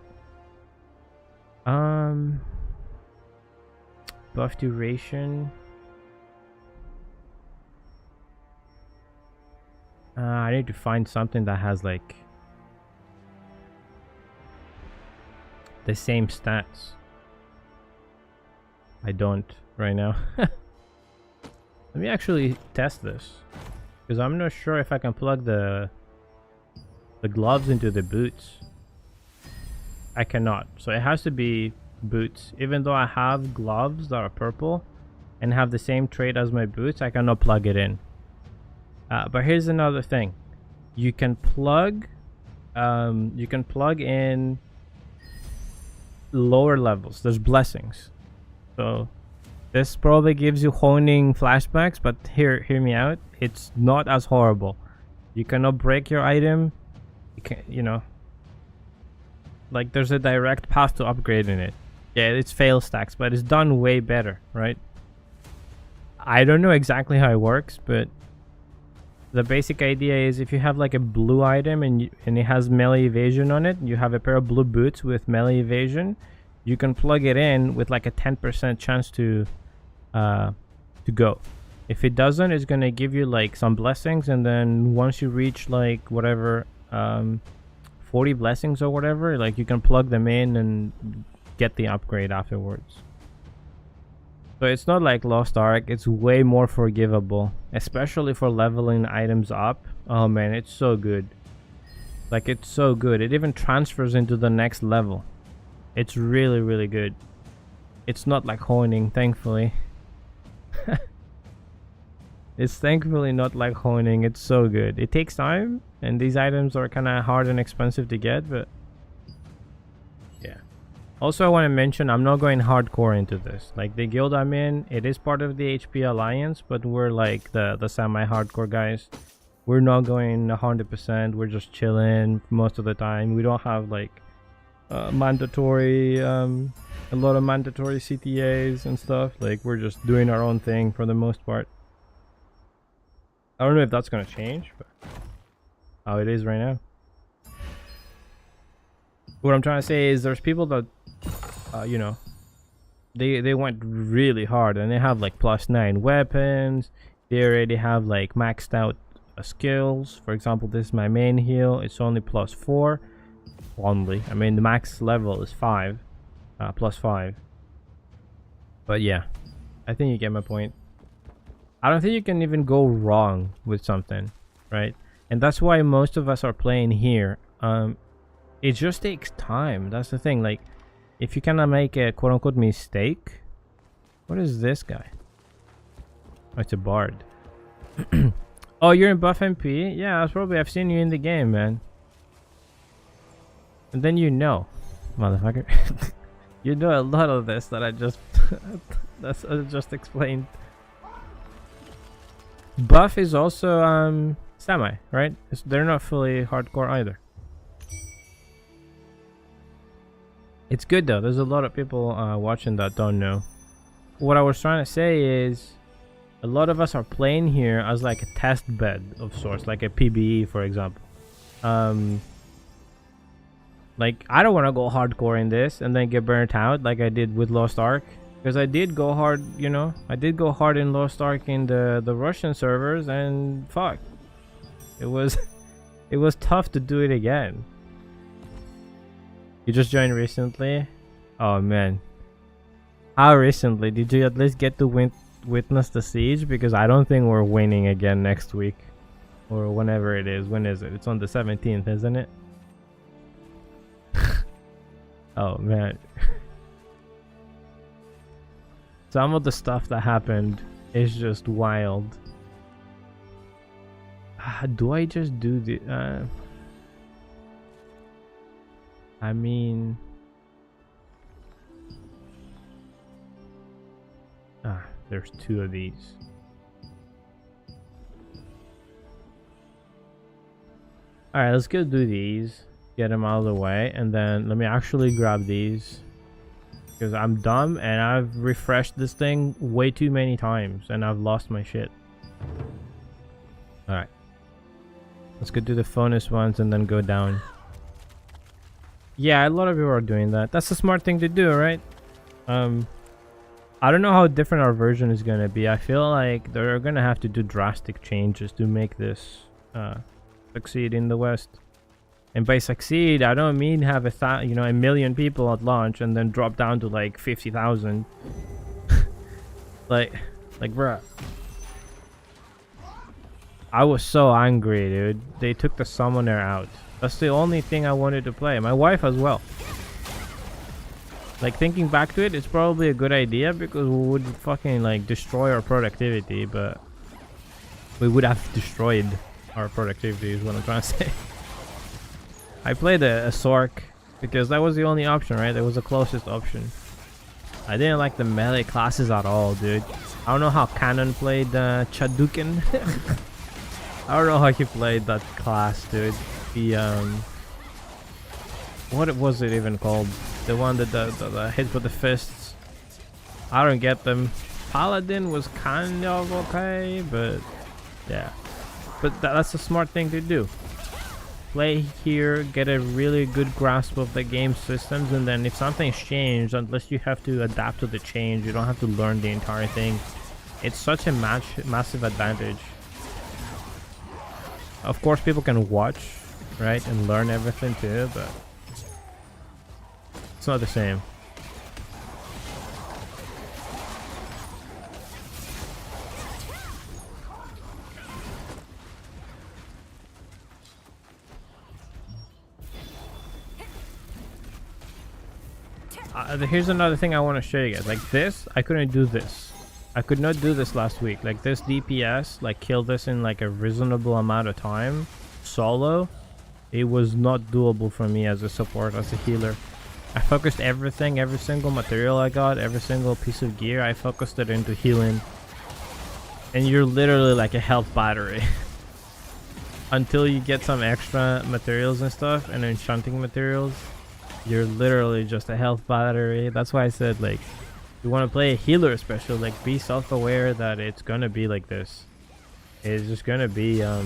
Buff duration. I need to find something that has like the same stats. I don't right now. Let me actually test this, because I'm not sure if I can plug the gloves into the boots. I cannot, so it has to be boots. Even though I have gloves that are purple and have the same trait as my boots, I cannot plug it in. But here's another thing: you can plug in lower levels. There's blessings, so this probably gives you honing flashbacks, but hear me out. It's not as horrible. You cannot break your item. You can, you know, like there's a direct path to upgrading it. Yeah, it's fail stacks, but it's done way better, right? I don't know exactly how it works, but the basic idea is if you have like a blue item and it has melee evasion on it, you have a pair of blue boots with melee evasion, you can plug it in with like a 10% chance to go. If it doesn't, it's gonna give you like some blessings, and then once you reach like whatever 40 blessings or whatever, like you can plug them in and get the upgrade afterwards. So it's not like Lost Ark. It's way more forgivable, especially for leveling items up. Oh man, it's so good. Like, it's so good. It even transfers into the next level. It's really, really good. It's not like honing, thankfully. It's thankfully not like honing. It's so good. It takes time, and these items are kind of hard and expensive to get, but yeah. Also, I want to mention, I'm not going hardcore into this. Like, the guild I'm in, it is part of the HP Alliance, but we're like the semi-hardcore guys. We're not going 100%. We're just chilling most of the time. We don't have like mandatory a lot of mandatory CTAs and stuff. Like, we're just doing our own thing for the most part. I don't know if that's gonna change, but how it is right now. What I'm trying to say is there's people that you know, they went really hard and they have like +9 weapons. They already have like maxed out skills. For example, this is my main heal. It's only +4 only. I mean, the max level is 5 +5. But yeah, I think you get my point. I don't think you can even go wrong with something, right? And that's why most of us are playing here. It just takes time. That's the thing. Like, if you cannot make a quote-unquote mistake. What is this guy? Oh, it's a bard. Oh, you're in Buff MP? Yeah, that's probably, I've seen you in the game, man. And then you know, motherfucker. You know a lot of this that I just that's I just explained. Buff is also semi, right? They're not fully hardcore either. It's good though. There's a lot of people watching that don't know. What I was trying to say is, a lot of us are playing here as like a test bed of sorts, like a PBE, for example. Like, I don't want to go hardcore in this and then get burnt out like I did with Lost Ark. Because I did go hard, you know, I did go hard in Lost Ark in the Russian servers, and fuck, it was tough to do it again. You just joined recently? Oh man, how recently? Did you at least get to witness the siege? Because I don't think we're winning again next week, or whenever it is. When is it? It's on the 17th, isn't it? Oh man. Some of the stuff that happened is just wild. Do I just do the I mean, there's 2 of these. Alright, let's go do these, get them out of the way, and then let me actually grab these. Because I'm dumb and I've refreshed this thing way too many times and I've lost my shit. Alright. Let's go do the bonus ones and then go down. Yeah, a lot of people are doing that. That's a smart thing to do, right? I don't know how different our version is going to be. I feel like they're going to have to do drastic changes to make this succeed in the West. And by succeed, I don't mean have a million people at launch and then drop down to like 50,000. Like, bruh. I was so angry, dude. They took the summoner out. That's the only thing I wanted to play. My wife as well. Like, thinking back to it, it's probably a good idea because we would fucking, like, destroy our productivity, but we would have destroyed our productivity is what I'm trying to say. I played a Sork because that was the only option, right? That was the closest option. I didn't like the melee classes at all, dude. I don't know how Canon played Chadukin. I don't know how he played that class, dude. The what was it even called? The one that the hit with the fists. I don't get them. Paladin was kind of okay, but yeah. But that's a smart thing to do. Play here, get a really good grasp of the game systems, and then if something's changed, unless you have to adapt to the change, you don't have to learn the entire thing. It's such a massive advantage. Of course, people can watch, right, and learn everything too, but it's not the same. Here's another thing I want to show you guys. Like this, I couldn't do this. I could not do this last week. Like this DPS, like kill this in like a reasonable amount of time solo. It was not doable for me as a support, as a healer. I focused everything, every single material I got, every single piece of gear, I focused it into healing. And you're literally like a health battery. Until you get some extra materials and stuff, and enchanting materials, you're literally just a health battery. That's why I said, like, you want to play a healer special, like, be self-aware that it's gonna be like this. It's just gonna be you're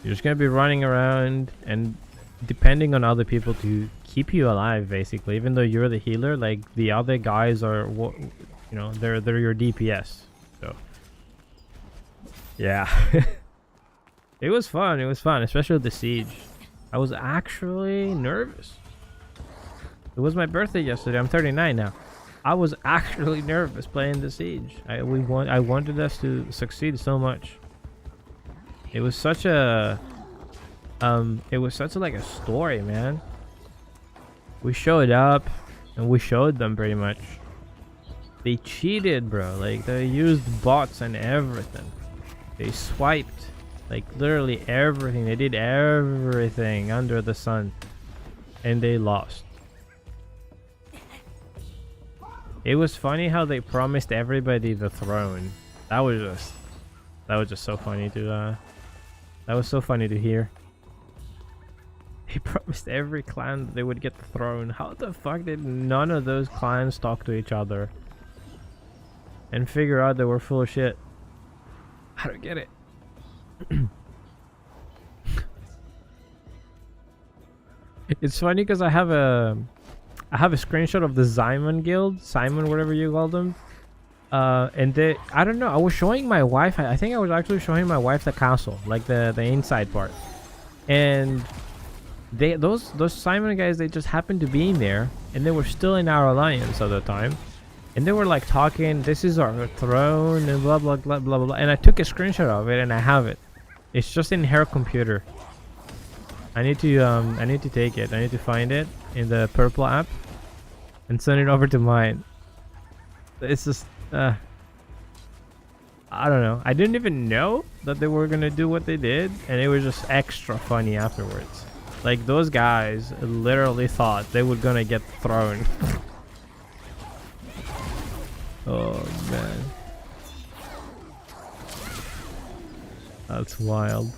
just gonna be running around and depending on other people to keep you alive, basically. Even though you're the healer, like the other guys are what, you know, they're your DPS. So yeah. It was fun, especially the siege. I was actually nervous. It was my birthday yesterday. I'm 39 now. I was actually nervous playing the siege. I wanted us to succeed so much. It was such a like a story, man. We showed up and we showed them pretty much. They cheated, bro. Like they used bots and everything. They swiped like literally everything. They did everything under the sun and they lost. It was funny how they promised everybody the throne. That was just so funny to that was so funny to hear. They promised every clan that they would get the throne. How the fuck did none of those clans talk to each other and figure out they were full of shit? I don't get it. It's funny because I have a screenshot of the Simon guild, Simon, whatever you call them. And they, I don't know, I was showing my wife, I think I was actually showing my wife the castle, like the inside part. And they, those Simon guys, they just happened to be in there and they were still in our alliance at the time. And they were like talking, this is our throne and blah, blah, blah, blah, blah. And I took a screenshot of it and I have it. It's just in her computer. I need to take it. I need to find it in the purple app and send it over to mine. It's just, I don't know. I didn't even know that they were gonna do what they did, and it was just extra funny afterwards. Like those guys literally thought they were gonna get thrown. Oh man, that's wild.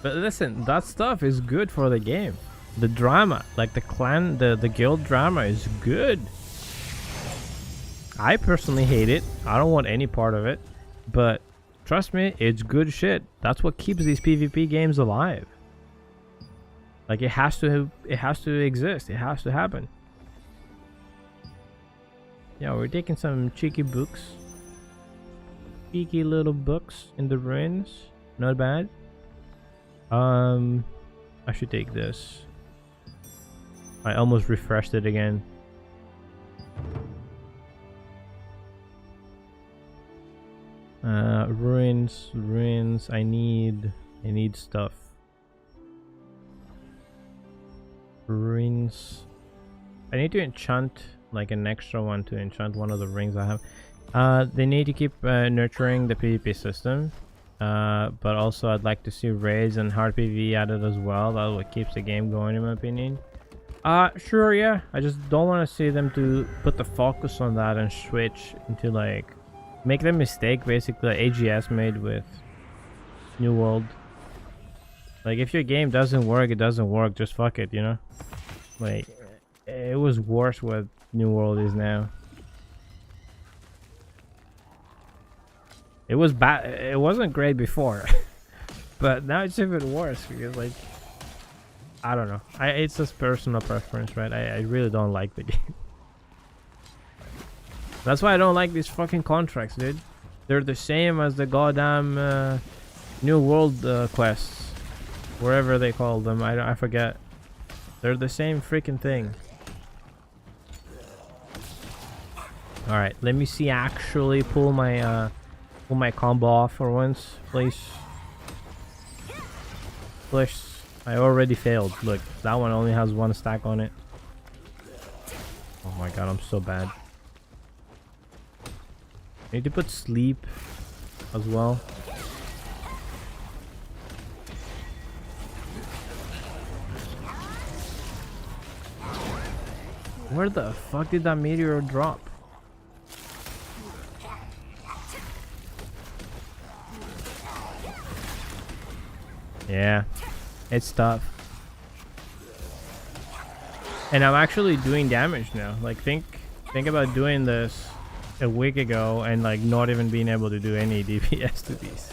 But listen, that stuff is good for the game. The drama, like the clan, the guild drama is good. I personally hate it. I don't want any part of it. But trust me, it's good shit. That's what keeps these PvP games alive. Like it has to exist. It has to happen. Yeah, we're taking some cheeky books. Cheeky little books in the ruins. Not bad. I should take this. I almost refreshed it again. Ruins. I need stuff. Ruins. I need to enchant like an extra one to enchant one of the rings I have. They need to keep nurturing the PvP system. But also I'd like to see raids and hard PvE added as well. That's what keeps the game going in my opinion. Sure, yeah. I just don't want to see them to put the focus on that and switch into like make the mistake basically that AGS made with New World. Like if your game doesn't work, it doesn't work. Just fuck it, you know. Like it was worse what New World is now. It was bad. It wasn't great before, but now it's even worse because like I don't know. It's just personal preference, right? I really don't like the game. That's why I don't like these fucking contracts, dude. They're the same as the goddamn New World quests, wherever they call them. I forget. They're the same freaking thing. All right, let me see. Actually, pull my combo off for once, please. Please. I already failed. Look, that one only has one stack on it. Oh my god, I'm so bad. I need to put sleep as well. Where the fuck did that meteor drop? Yeah. It's tough. And I'm actually doing damage now. Like think about doing this a week ago and like not even being able to do any DPS to these.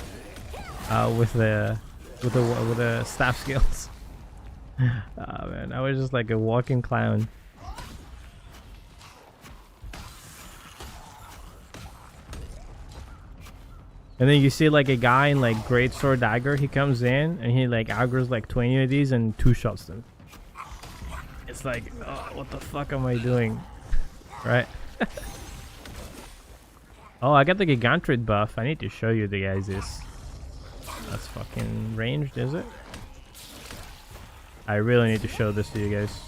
With the staff skills. Oh man, I was just like a walking clown. And then you see like a guy in like Great Sword Dagger, he comes in and he like aggro's like 20 of these and 2-shots them. It's like, oh, what the fuck am I doing? Right? Oh, I got the Gigantrid buff. I need to show you the guys this. That's fucking ranged, is it? I really need to show this to you guys.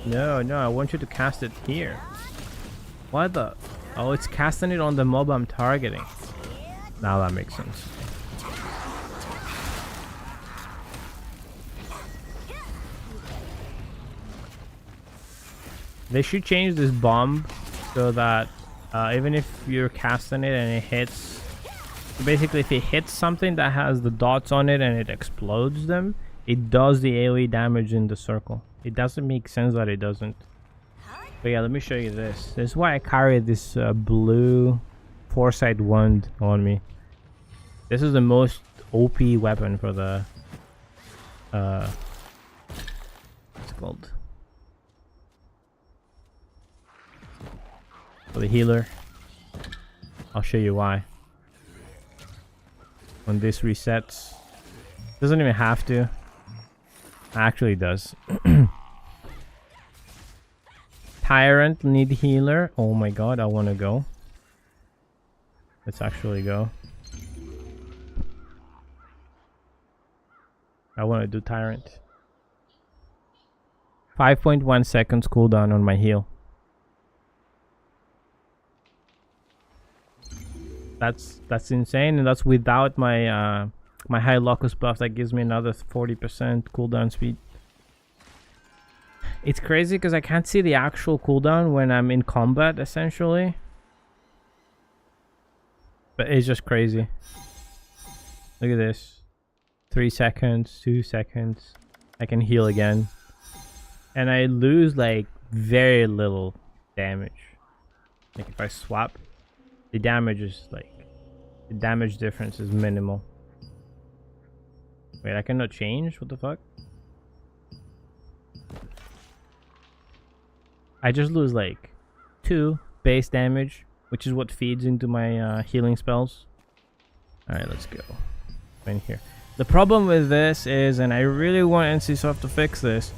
No, I want you to cast it here. What the? Oh, it's casting it on the mob I'm targeting. Now that makes sense. They should change this bomb so that even if you're casting it and it hits... Basically, if it hits something that has the dots on it and it explodes them, it does the AoE damage in the circle. It doesn't make sense that it doesn't. But yeah, let me show you this. This is why I carry this blue Foresight wand on me. This is the most OP weapon for the... what's it called? For the healer. I'll show you why. When this resets. Doesn't even have to. Actually does. Tyrant need healer. Oh my god, I want to go. Let's actually go. I want to do Tyrant. 5.1 seconds cooldown on my heal. That's insane, and that's without my my high locus buff that gives me another 40% cooldown speed. It's crazy because I can't see the actual cooldown when I'm in combat, essentially. But it's just crazy. Look at this. 3 seconds, 2 seconds. I can heal again. And I lose like very little damage. Like if I swap, the damage is like... the damage difference is minimal. Wait, I cannot change? What the fuck? I just lose like 2 base damage, which is what feeds into my healing spells. Alright, let's go. In here. The problem with this is, and I really want NCSoft to fix this,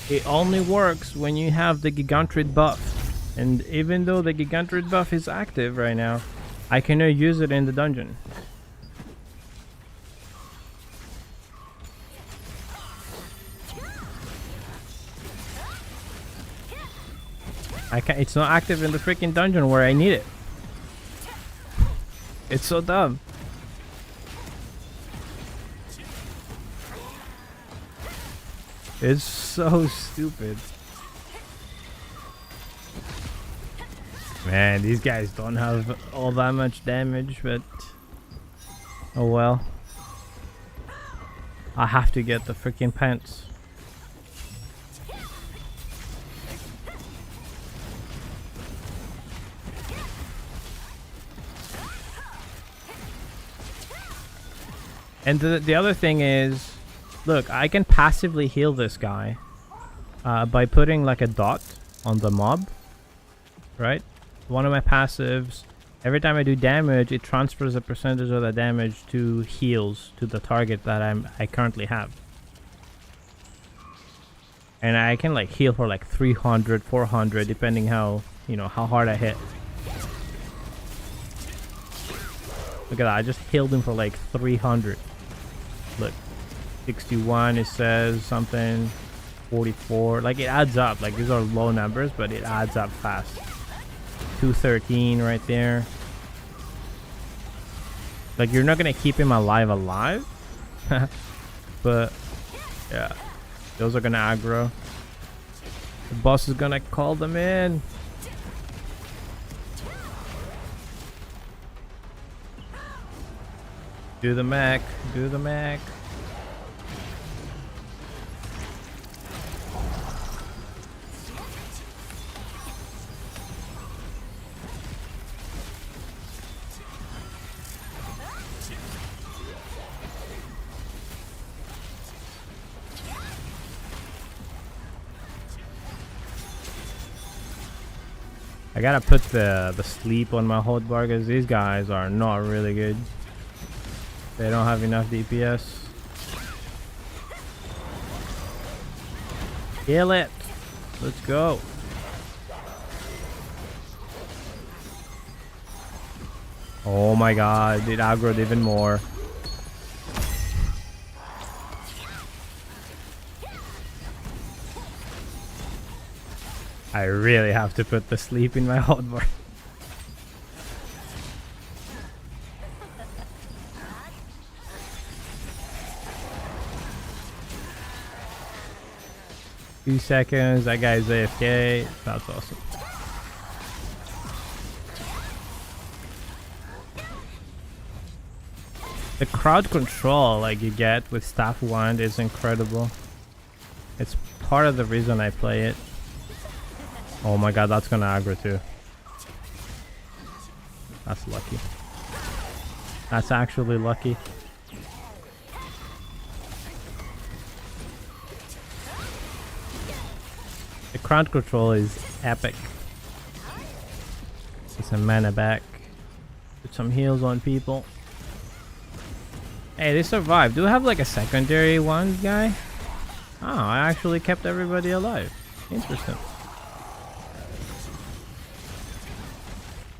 it only works when you have the Gigantrid buff. And even though the Gigantrid buff is active right now, I cannot use it in the dungeon. It's not active in the freaking dungeon where I need it. It's so dumb. It's so stupid. Man, these guys don't have all that much damage, but oh well. I have to get the freaking pants. And the other thing is, look, I can passively heal this guy by putting like a dot on the mob, right? One of my passives, every time I do damage, it transfers a percentage of the damage to heals to the target that I currently have. And I can like heal for like 300, 400, depending how, you know, how hard I hit. Look at that, I just healed him for like 300. Look, 61 it says something, 44, like it adds up. Like these are low numbers, but it adds up fast. 213 right there. Like you're not gonna keep him alive, but yeah, those are gonna aggro. The boss is gonna call them in. Do the mech, do the mech. I gotta put the sleep on my hotbar because these guys are not really good. They don't have enough DPS. Kill it. Let's go. Oh my god, it aggroed even more. I really have to put the sleep in my hotbar. Few seconds, that guy's AFK. That's awesome. The crowd control like you get with Staff Wand is incredible. It's part of the reason I play it. Oh my god, that's gonna aggro too. That's lucky. That's actually lucky. The crowd control is epic. Get some mana back. Put some heals on people. Hey, they survived. Do we have like a secondary one guy? Oh, I actually kept everybody alive. Interesting.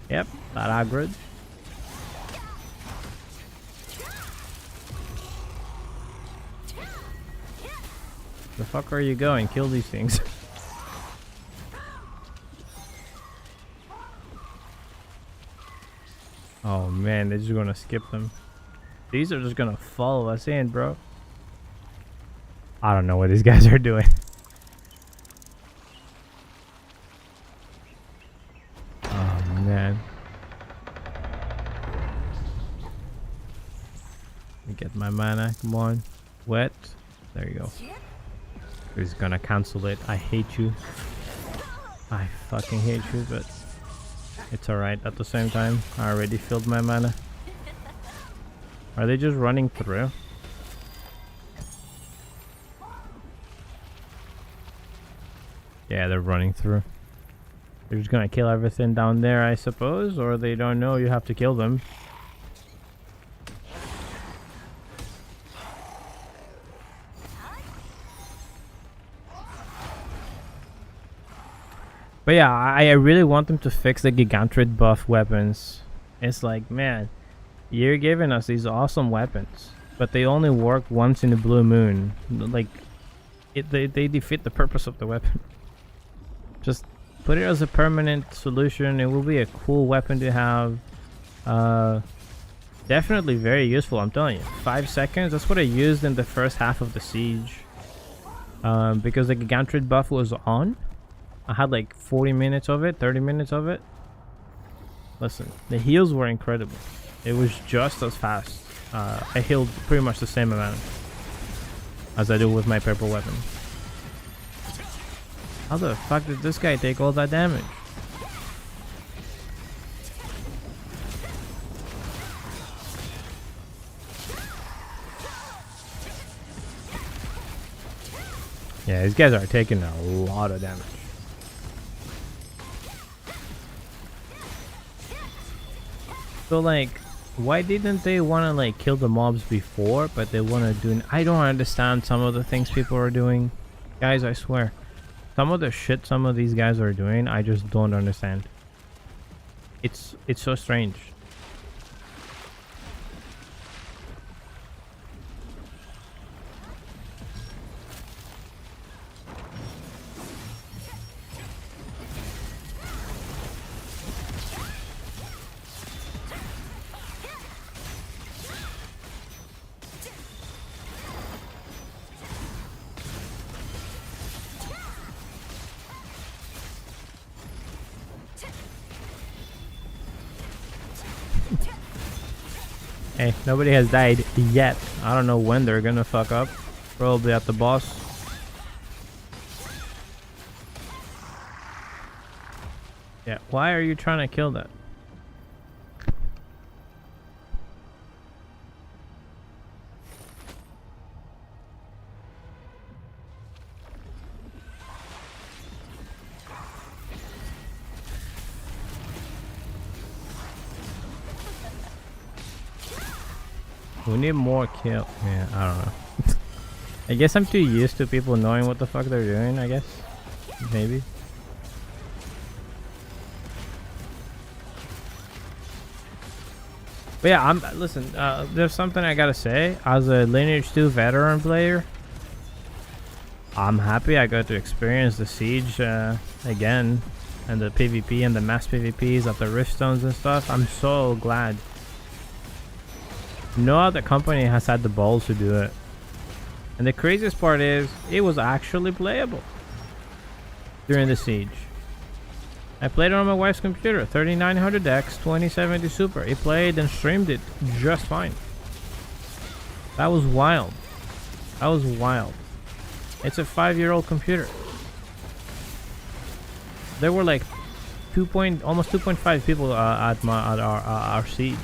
Yep, that aggroed. The fuck are you going? Kill these things. Oh man, they're just gonna skip them. These are just gonna follow us in, bro. I don't know what these guys are doing. Oh man. Let me get my mana. Come on. Wet. There you go. He's gonna cancel it. I hate you. I fucking hate you, but it's alright at the same time. I already filled my mana. Are they just running through? Yeah, they're running through. They're just gonna kill everything down there, I suppose, or they don't know you have to kill them. But yeah, I really want them to fix the Gigantrid buff weapons. It's like, man, you're giving us these awesome weapons, but they only work once in a blue moon. Like, they defeat the purpose of the weapon. Just put it as a permanent solution. It will be a cool weapon to have. Definitely very useful, I'm telling you. 5 seconds, that's what I used in the first half of the siege. Because the Gigantrid buff was on. I had like 40 minutes of it, 30 minutes of it. Listen, the heals were incredible. It was just as fast. I healed pretty much the same amount as I do with my purple weapon. How the fuck did this guy take all that damage? Yeah, these guys are taking a lot of damage. So like, why didn't they want to like kill the mobs before, but they want to do... I don't understand some of the things people are doing. Guys, I swear. Some of the shit some of these guys are doing, I just don't understand. It's so strange. Hey, nobody has died yet. I don't know when they're gonna fuck up. Probably at the boss. Yeah, why are you trying to kill that? We need more kill. Yeah, I don't know. I guess I'm too used to people knowing what the fuck they're doing, I guess. Maybe. But yeah, listen, there's something I gotta say. As a Lineage 2 veteran player, I'm happy I got to experience the siege again. And the PvP and the mass PvPs at the Riftstones and stuff. I'm so glad. No other company has had the balls to do it. And the craziest part is, it was actually playable during the siege. I played it on my wife's computer, 3900X, 2070 Super. It played and streamed it just fine. That was wild. That was wild. It's a 5-year-old computer. There were like almost 2.5 people at our siege.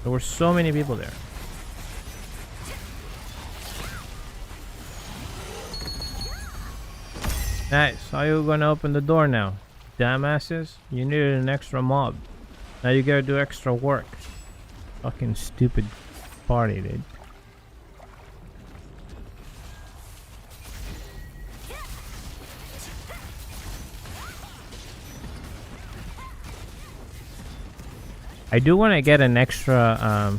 There were so many people there. Nice. How you gonna open the door now? Dumbasses? You needed an extra mob. Now you gotta do extra work. Fucking stupid party, dude. I do want to get an extra,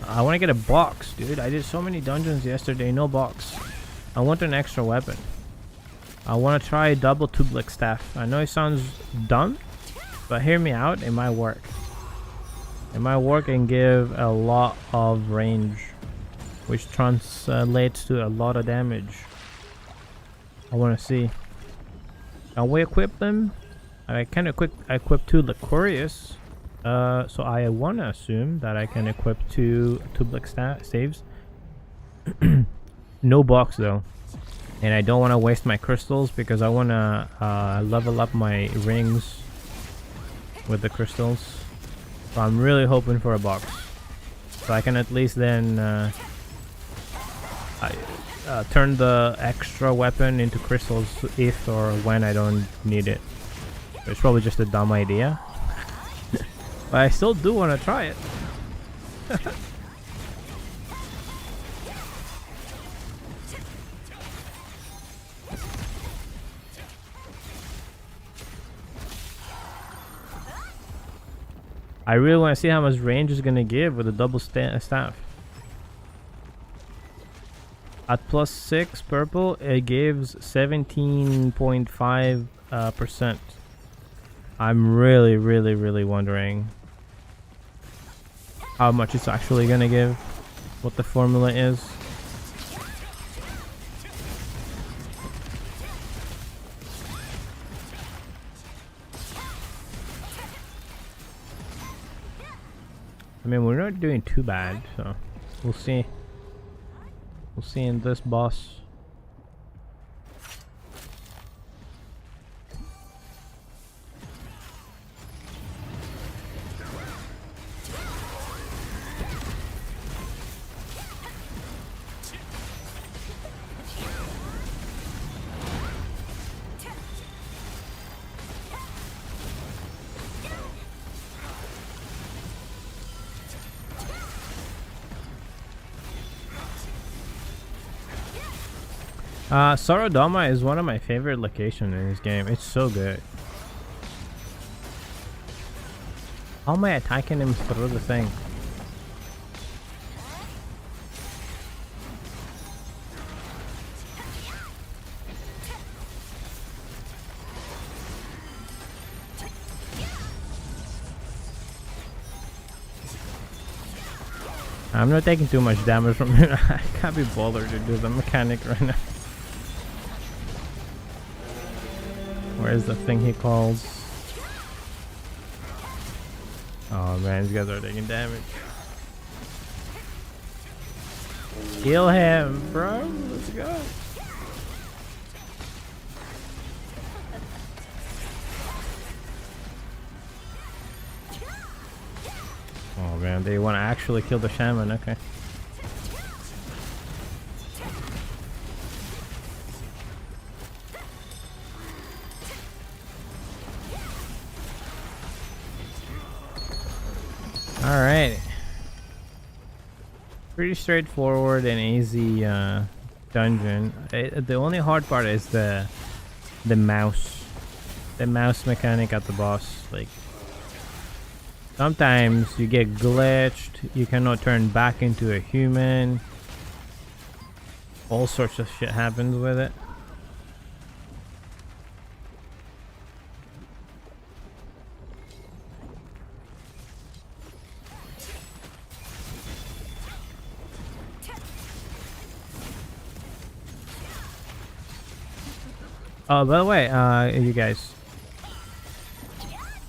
I want to get a box, dude. I did so many dungeons yesterday, no box. I want an extra weapon. I want to try a double Tubelik staff. I know it sounds dumb, but hear me out, it might work. It might work and give a lot of range, which translates to a lot of damage. I want to see. Can we equip them? I can equip two Licorius. So I want to assume that I can equip two Tubelik saves. No box though. And I don't want to waste my crystals because I want to level up my rings with the crystals. So I'm really hoping for a box. So I can at least then turn the extra weapon into crystals if or when I don't need it. It's probably just a dumb idea. But I still do want to try it. I really want to see how much range is going to give with a double staff. At +6 purple, it gives 17.5%. I'm really wondering how much it's actually going to give, what the formula is. I mean, we're not doing too bad, so we'll see. We'll see in this boss. Sarodama is one of my favorite locations in this game. It's so good. How am I attacking him through the thing? I'm not taking too much damage from him. I can't be bothered to do the mechanic right now. Where's the thing he calls? Oh man, these guys are taking damage. Kill him, bro. Let's go. Oh man, they want to actually kill the shaman. Okay. Alright. Pretty straightforward and easy dungeon. The only hard part is the mouse. The mouse mechanic at the boss. Like, sometimes you get glitched, you cannot turn back into a human. All sorts of shit happens with it. Oh, by the way, you guys,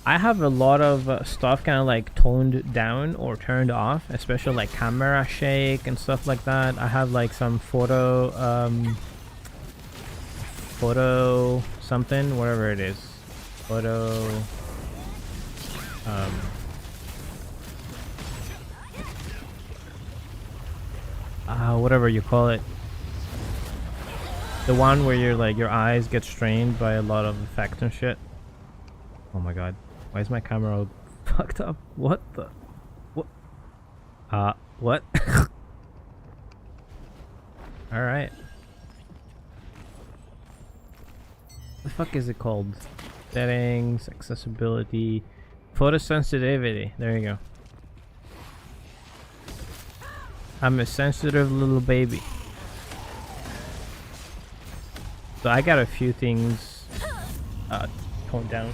I have a lot of stuff kind of like toned down or turned off, especially like camera shake and stuff like that. I have like some photo something, whatever it is, whatever you call it. The one where you're like your eyes get strained by a lot of effects and shit. Oh my god. Why is my camera all fucked up? What the? What? What? Alright. The fuck is it called? Settings, accessibility, photosensitivity. There you go. I'm a sensitive little baby. So I got a few things toned down.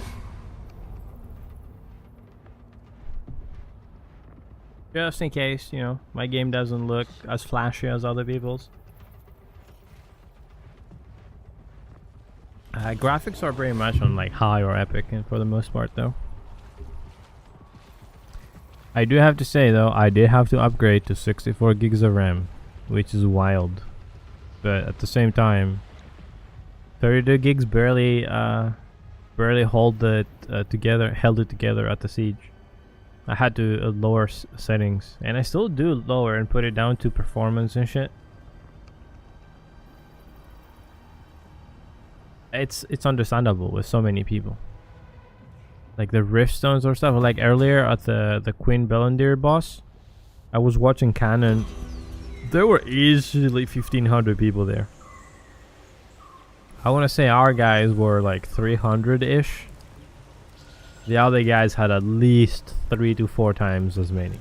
Just in case, you know, my game doesn't look as flashy as other people's. Graphics are pretty much on like high or epic for the most part though. I do have to say though, I did have to upgrade to 64 gigs of RAM, which is wild. But at the same time, 32 gigs barely held it together at the siege. I had to lower settings, and I still do lower and put it down to performance and shit. It's understandable with so many people. like the rift stones or stuff. Like earlier at the Queen Belendir boss, I was watching Canon. There were easily 1,500 people there. I want to say our guys were like 300-ish. The other guys had at least 3 to 4 times as many.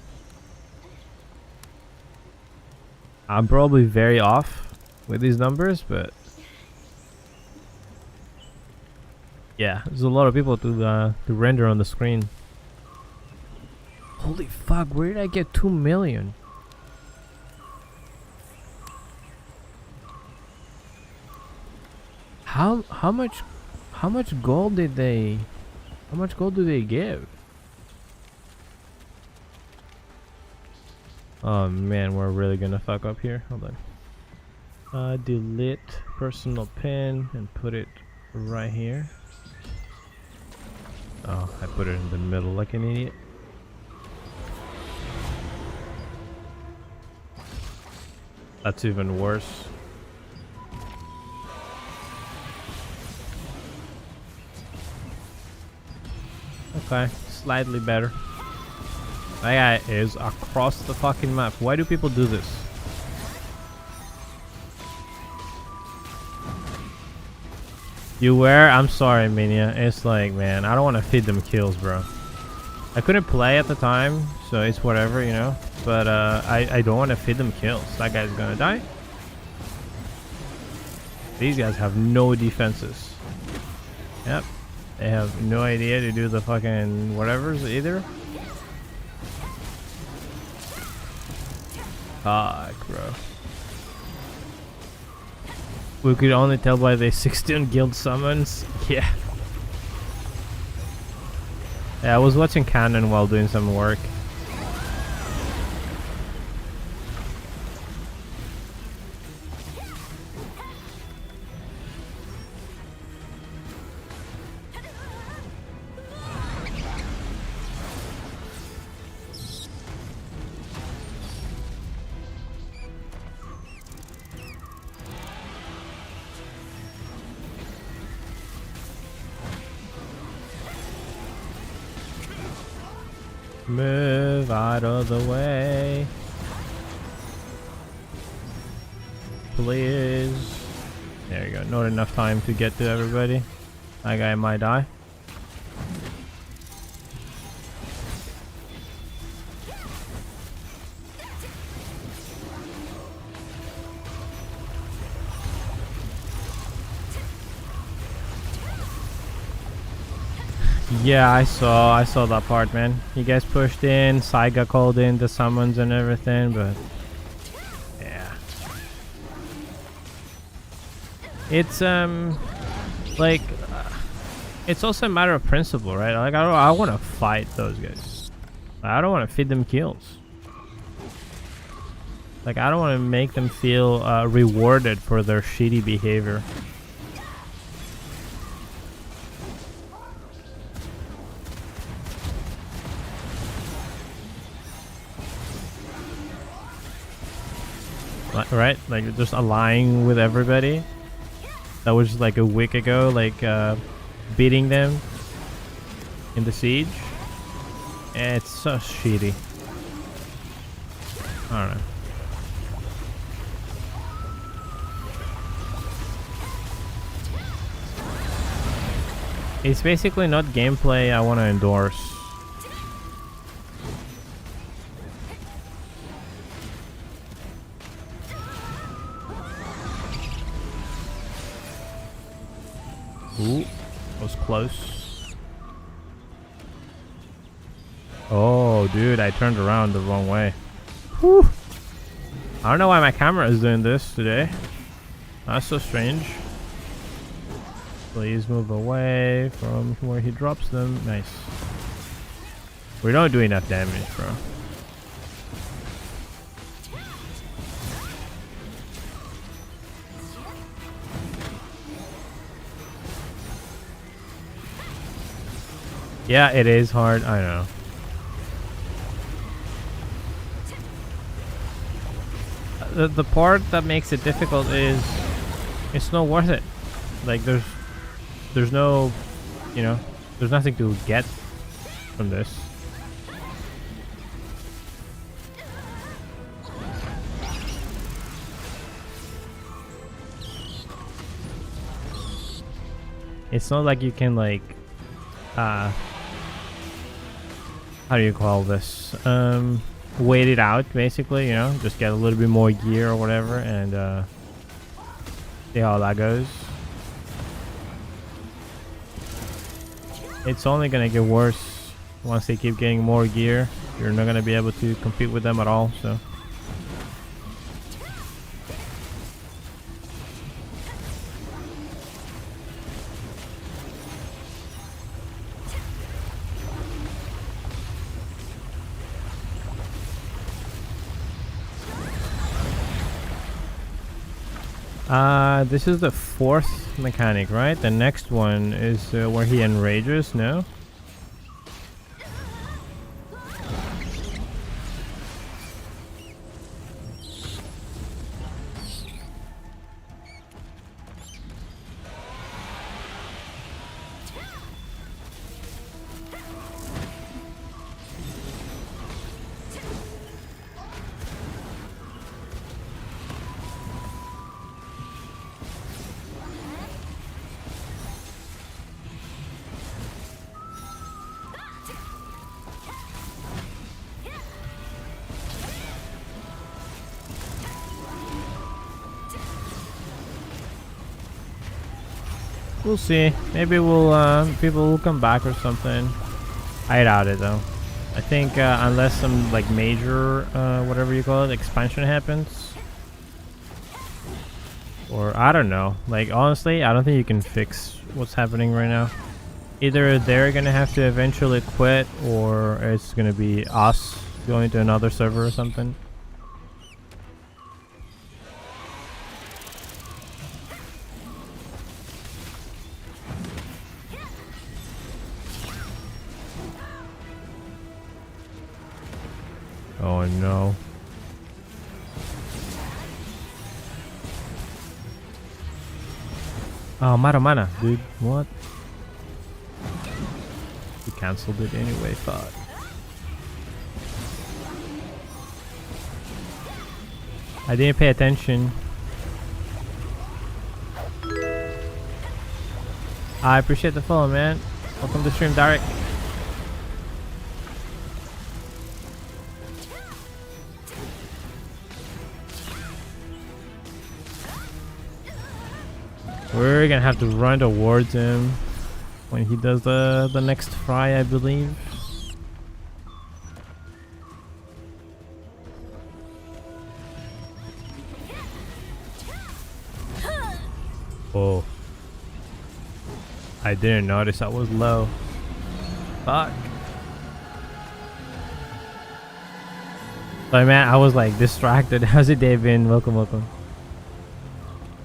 I'm probably very off with these numbers, but yeah, there's a lot of people to render on the screen. Holy fuck, where did I get 2 million? How much gold did they, how much gold do they give? Oh man, we're really gonna fuck up here. Hold on. Delete personal pin and put it right here. Oh, I put it in the middle like an idiot. That's even worse. Okay, slightly better. That guy is across the fucking map. Why do people do this? You were? I'm sorry, Minia. It's like, man, I don't want to feed them kills, bro. I couldn't play at the time, so it's whatever, you know. But I don't want to feed them kills. That guy's gonna die. These guys have no defenses. Yep. They have no idea to do the fucking whatevers either. Fuck, bro. We could only tell by the 16 guild summons. Yeah. Yeah, I was watching Canon while doing some work. Move out of the way, please. There you go. Not enough time to get to everybody. That guy might die. Yeah, I saw that part, man. You guys pushed in, Saiga called in the summons and everything, but yeah. It's like it's also a matter of principle, right? Like I want to fight those guys. I don't want to feed them kills. Like I don't want to make them feel rewarded for their shitty behavior. Right, like just aligning with everybody. That was like a week ago, like beating them in the siege. It's so shitty. I don't know. It's basically not gameplay I want to endorse. Ooh, was close. Oh, dude, I turned around the wrong way. Whew. I don't know why my camera is doing this today. That's so strange. Please move away from where he drops them. Nice. We don't do enough damage, bro. Yeah, it is hard. I know. The part that makes it difficult is it's not worth it. Like there's no, you know, there's nothing to get from this. It's not like you can like how do you call this? Wait it out basically, you know, just get a little bit more gear or whatever and see how that goes. It's only gonna get worse once they keep getting more gear. You're not gonna be able to compete with them at all, so. This is the 4th mechanic, right? The next one is where he enrages, no? We'll see. Maybe we'll people will come back or something. I doubt it though. I think unless some like major whatever you call it expansion happens, or I don't know. Like honestly, I don't think you can fix what's happening right now. Either they're gonna have to eventually quit, or it's gonna be us going to another server or something. Oh no. Oh, mana, dude. What? He cancelled it anyway, thought. I didn't pay attention. I appreciate the follow, man. Welcome to stream, Derek. We're gonna have to run towards him when he does the next fry, I believe. Oh. I didn't notice I was low. Fuck. Sorry man, I was like distracted. How's your day been? Welcome, welcome.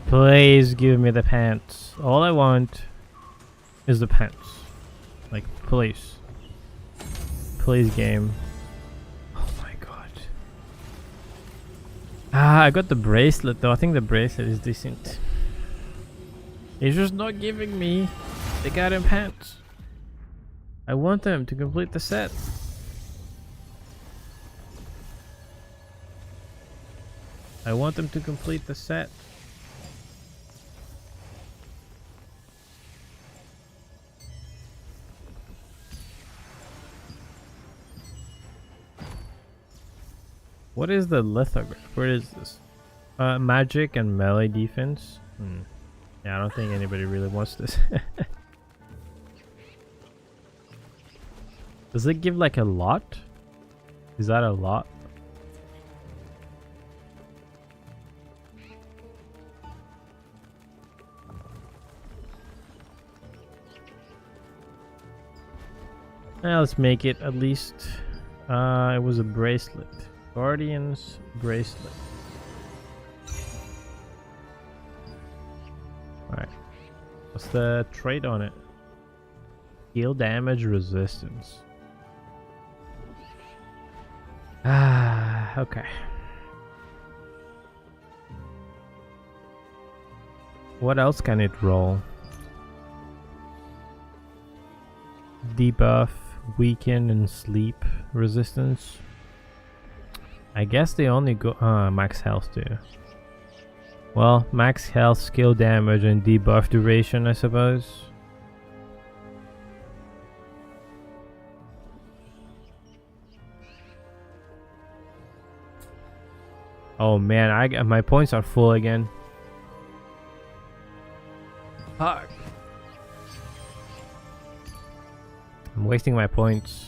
Please give me the pants. All I want is the pants. Like, please. Please, game. Oh my god. Ah, I got the bracelet though. I think the bracelet is decent. He's just not giving me the goddamn pants. I want them to complete the set. I want them to complete the set. What is the lithograph? Where is this? Magic and melee defense. Yeah, I don't think anybody really wants this. Does it give like a lot? Is that a lot? Let's make it at least. It was a bracelet. Guardian's bracelet. Alright. What's the trait on it? Heal damage resistance. Okay. What else can it roll? Debuff, weaken and sleep resistance. I guess they only go max health too. Well, max health, skill damage, and debuff duration, I suppose. Oh man, my points are full again. Fuck. I'm wasting my points.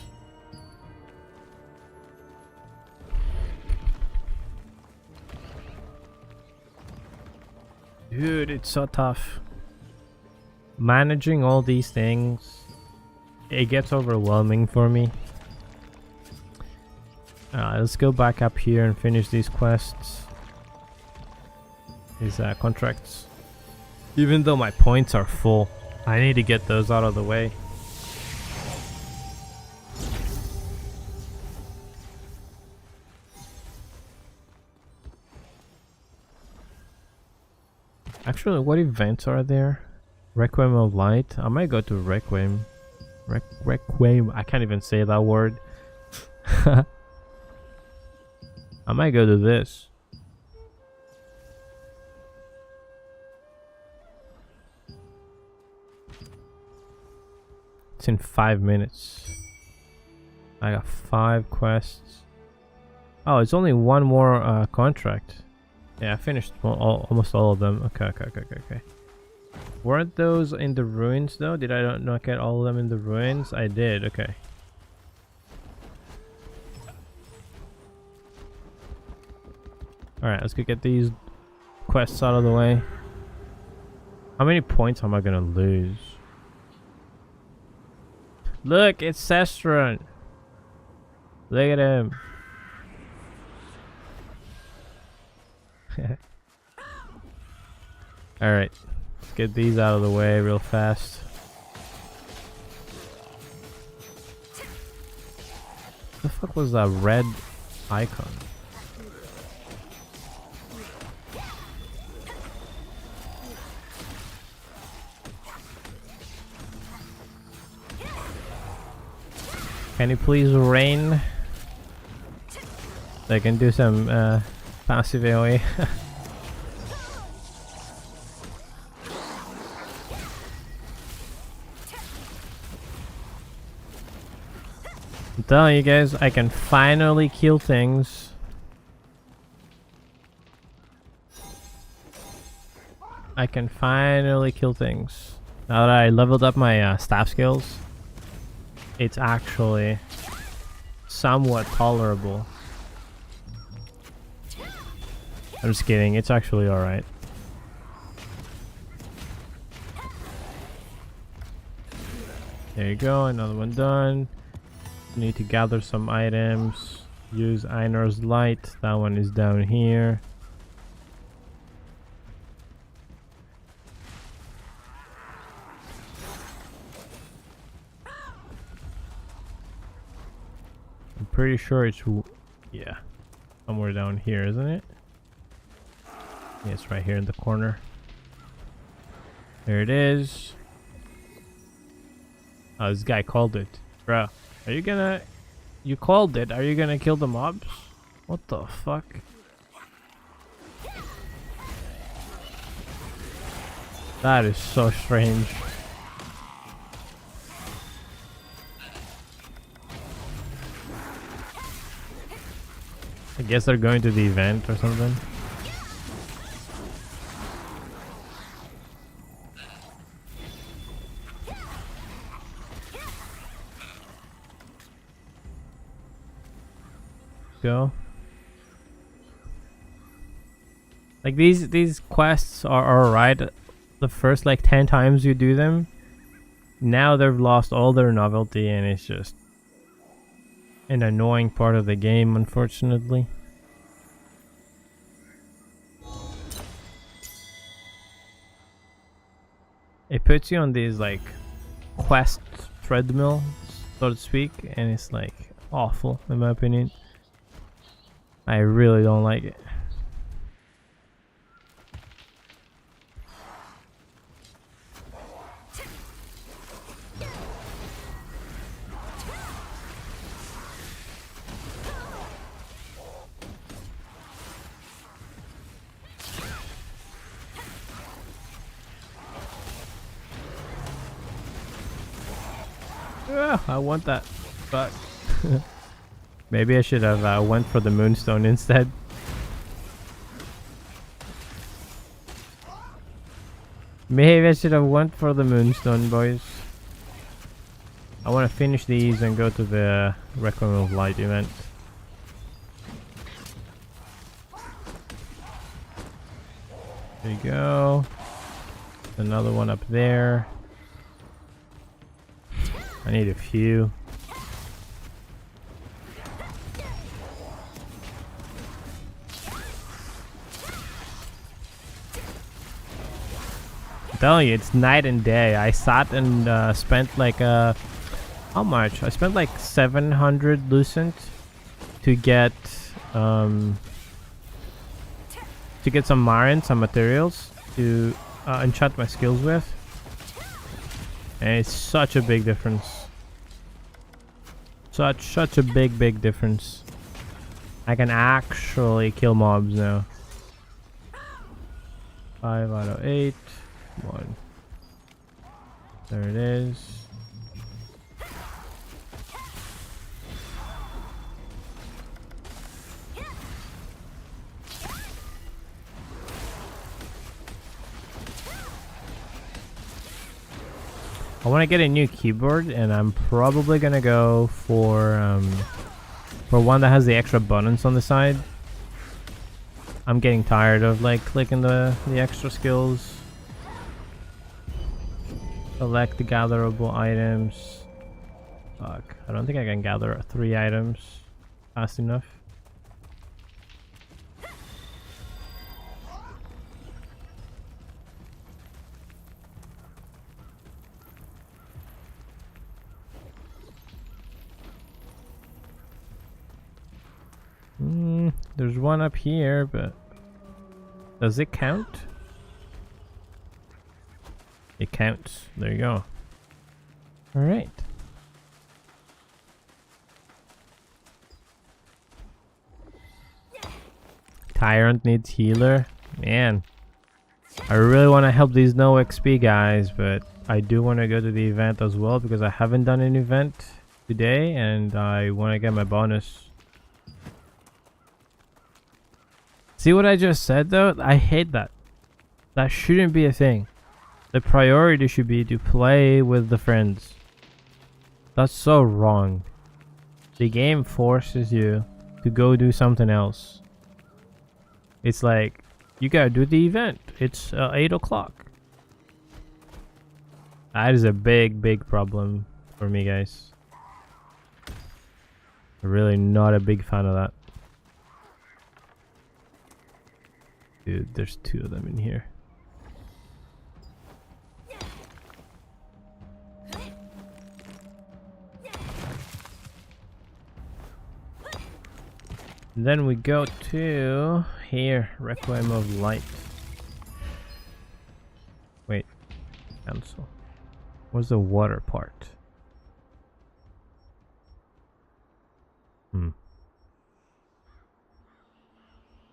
Dude, it's so tough. Managing all these things, it gets overwhelming for me. Let's go back up here and finish these quests. These contracts. Even though my points are full, I need to get those out of the way. Actually, what events are there? Requiem of Light. I might go to Requiem. Requiem. I can't even say that word. I might go to this. It's in 5 minutes. I got 5 quests. Oh, it's only one more contract. Yeah, I finished almost all of them. Okay. Weren't those in the ruins though? Did I not get all of them in the ruins? I did, okay. Alright, let's go get these quests out of the way. How many points am I gonna lose? Look, it's Cestron. Look at him. Alright, let's get these out of the way real fast. What the fuck was that red icon? Can you please rain? They can do some passive AoE. I'm telling you guys, I can finally kill things. I can finally kill things. Now that I leveled up my staff skills, it's actually somewhat tolerable. I'm just kidding, it's actually alright. There you go, another one done. Need to gather some items. Use Einar's Light. That one is down here. I'm pretty sure it's... yeah. Somewhere down here, isn't it? Yeah, it's right here in the corner. There it is. Oh, this guy called it. Bro. Are you gonna... you called it. Are you gonna kill the mobs? What the fuck? That is so strange. I guess they're going to the event or something. Go. Like these quests are alright the first like 10 times you do them. Now they've lost all their novelty and it's just an annoying part of the game, unfortunately. It puts you on these like quest treadmill, so to speak, and it's like awful in my opinion. I really don't like it. I want that. Fuck. Maybe I should have went for the moonstone instead. Maybe I should have went for the moonstone, boys. I want to finish these and go to the Requiem of Light event. There you go. Another one up there. I need a few. I'm telling you, it's night and day. I sat and spent like how much? I spent like 700 Lucent to get some Marin, some materials to enchant my skills with. And it's such a big difference. Such a big difference. I can actually kill mobs now. 5 out of 8. Come on. There it is. I want to get a new keyboard, and I'm probably gonna go for one that has the extra buttons on the side. I'm getting tired of like clicking the extra skills. Select the gatherable items. Fuck, I don't think I can gather 3 items fast enough. There's one up here, but does it count? It counts. There you go. All right. Tyrant needs healer. Man, I really want to help these no XP guys, but I do want to go to the event as well because I haven't done an event today, and I want to get my bonus. See what I just said though? I hate that. That shouldn't be a thing. The priority should be to play with the friends. That's so wrong. The game forces you to go do something else. It's like, you gotta do the event. It's 8 o'clock. That is a big problem for me, guys. I'm really not a big fan of that. Dude, there's 2 of them in here. And then we go to here, Requiem of Light. Wait, cancel. What's the water part?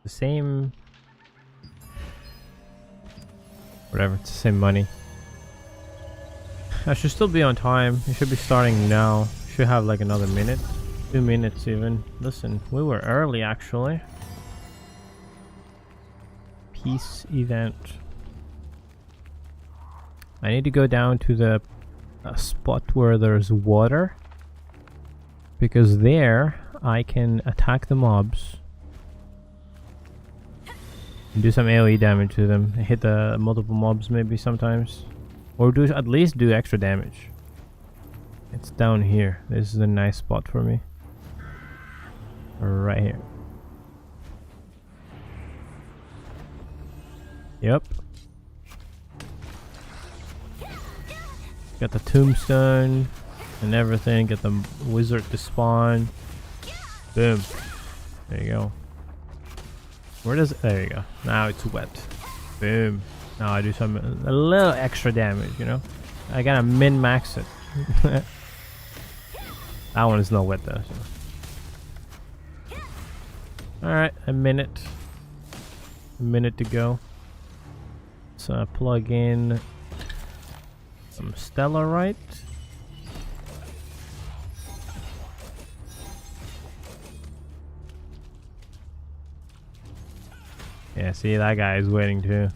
The same. Whatever, it's the same money. I should still be on time. It should be starting now. Should have like another minute. 2 minutes even. Listen, we were early actually. Peace event. I need to go down to the spot where there's water. Because there I can attack the mobs. And do some AoE damage to them. Hit the multiple mobs maybe sometimes. Or do at least do extra damage. It's down here. This is a nice spot for me. Right here. Yep. Got the tombstone and everything. Get the wizard to spawn. Boom. There you go. Where does it? There you go. Now it's wet. Boom. Now I do a little extra damage, you know? I gotta min-max it. That one is not wet though. So. Alright, a minute. A minute to go. So plug in some Stellarite. Yeah, see, that guy is waiting too.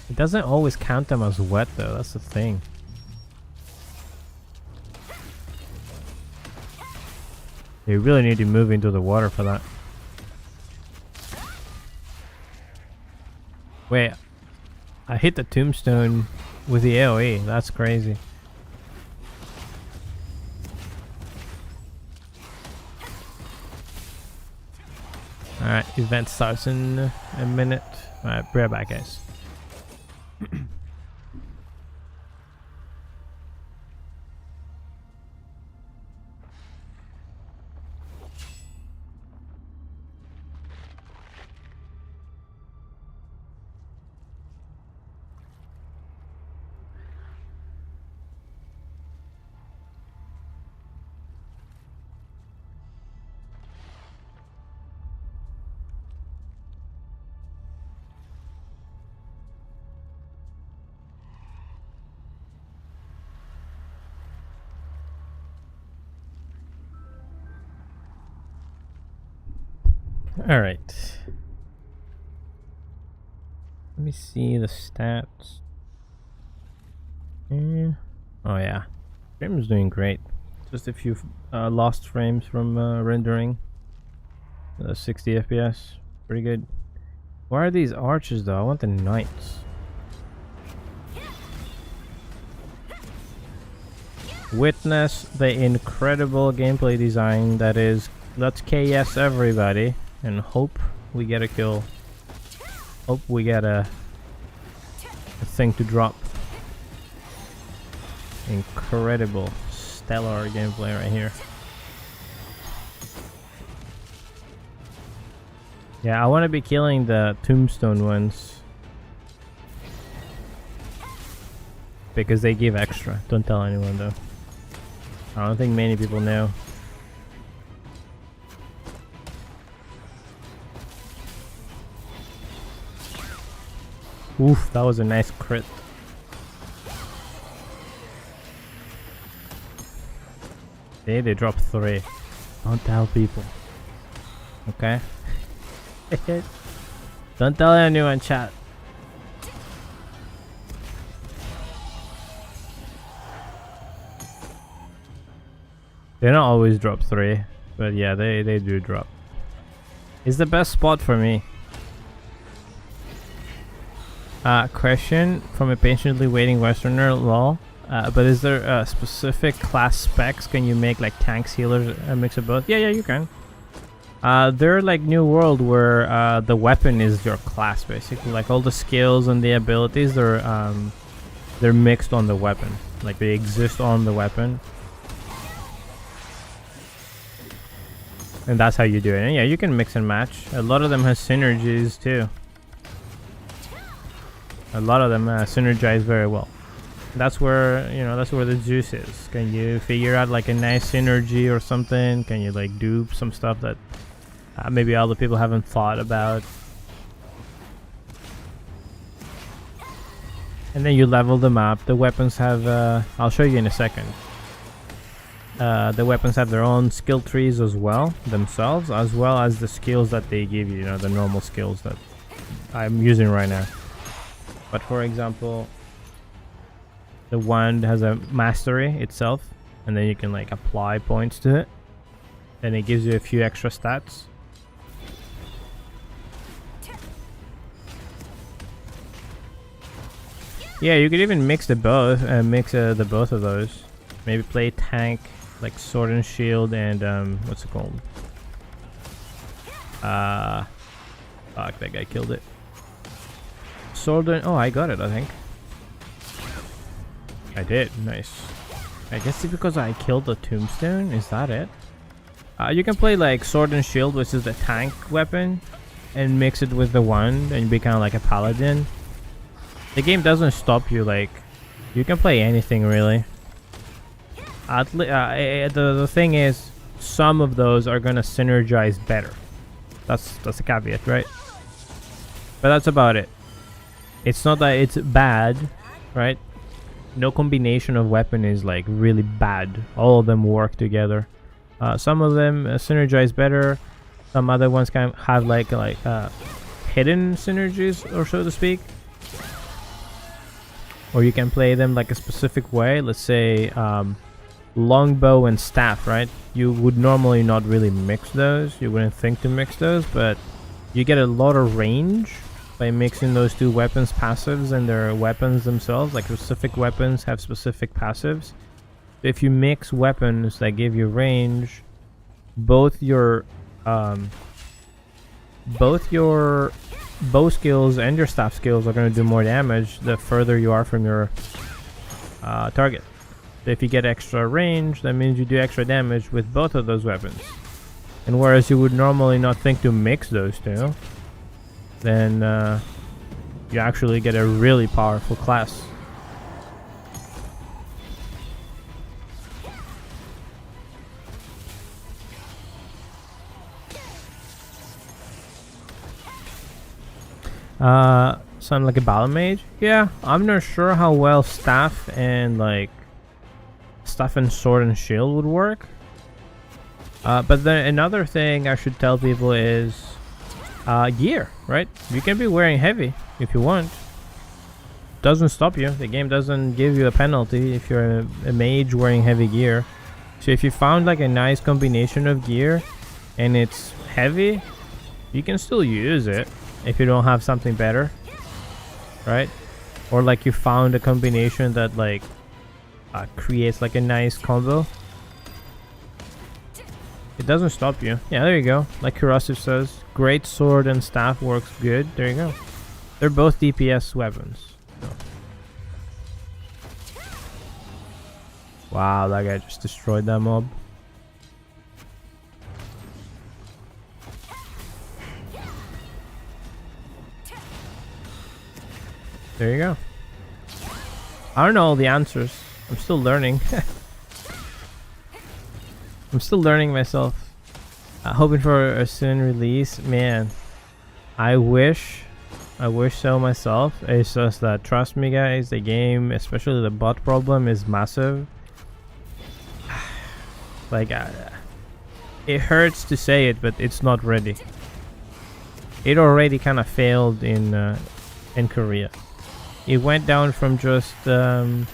It doesn't always count them as wet though, that's the thing. You really need to move into the water for that. Wait, I hit the tombstone with the AoE, that's crazy. Alright, event starts in a minute. Alright, be right back, guys. All right. Let me see the stats. Oh yeah, frame is doing great. Just a few lost frames from rendering. 60 FPS, pretty good. Why are these archers though? I want the knights. Witness the incredible gameplay design that is. Let's KS everybody and hope we get a kill. Hope we get a thing to drop. Incredible, stellar gameplay right here. Yeah, I want to be killing the tombstone ones because they give extra. Don't tell anyone though. I don't think many people know. Oof, that was a nice crit. Okay, they dropped 3. Don't tell people. Okay? Don't tell anyone, chat. They don't always drop 3, but yeah, they do drop. It's the best spot for me. Question from a patiently waiting Westerner, lol. But is there a specific class specs? Can you make like tanks, healers, a mix of both? Yeah, you can. They're like New World where the weapon is your class basically. Like all the skills and the abilities, they're mixed on the weapon. Like they exist on the weapon. And that's how you do it. And yeah, you can mix and match. A lot of them has synergies too. A lot of them synergize very well. That's where, you know, that's where the juice is. Can you figure out like a nice synergy or something? Can you like do some stuff that maybe other people haven't thought about? And then you level them up. The weapons have, I'll show you in a second. The weapons have their own skill trees as well, themselves, as well as the skills that they give you, you know, the normal skills that I'm using right now. But for example, the wand has a mastery itself, and then you can like apply points to it, and it gives you a few extra stats. Yeah, you could even mix the both, the both of those. Maybe play tank, like sword and shield, and what's it called? Fuck, that guy killed it. Sword and, oh, I got it, I think. I did, nice. I guess it's because I killed the tombstone, is that it? You can play like sword and shield, which is the tank weapon, and mix it with the wand and be kind of like a paladin. The game doesn't stop you, like, you can play anything really. The thing is, some of those are gonna synergize better. That's a caveat, right? But that's about it. It's not that it's bad, right? No combination of weapon is like really bad. All of them work together. Some of them synergize better. Some other ones kind of have like hidden synergies, or so to speak. Or you can play them like a specific way. Let's say longbow and staff, right? You would normally not really mix those. You wouldn't think to mix those, but you get a lot of range by mixing those two weapons passives and their weapons themselves. Like specific weapons have specific passives. If you mix weapons that give you range, both your bow skills and your staff skills are going to do more damage the further you are from your target. If you get extra range, that means you do extra damage with both of those weapons. And whereas you would normally not think to mix those two, then you actually get a really powerful class. Sound like a battle mage? Yeah, I'm not sure how well staff and sword and shield would work. But then another thing I should tell people is gear, right? You can be wearing heavy if you want. Doesn't stop you. The game doesn't give you a penalty if you're a mage wearing heavy gear. So if you found like a nice combination of gear and it's heavy, you can still use it if you don't have something better, right? Or like you found a combination that like creates like a nice combo. It doesn't stop you. Yeah, there you go. Like Kurasiv says, great sword and staff works good. There you go. They're both DPS weapons. So. Wow, that guy just destroyed that mob. There you go. I don't know all the answers. I'm still learning. I'm still learning myself. Hoping for a soon release. Man, I wish so myself. It's just that, trust me guys, the game, especially the bot problem, is massive. Like, it hurts to say it, but it's not ready. It already kind of failed in Korea. It went down from just 11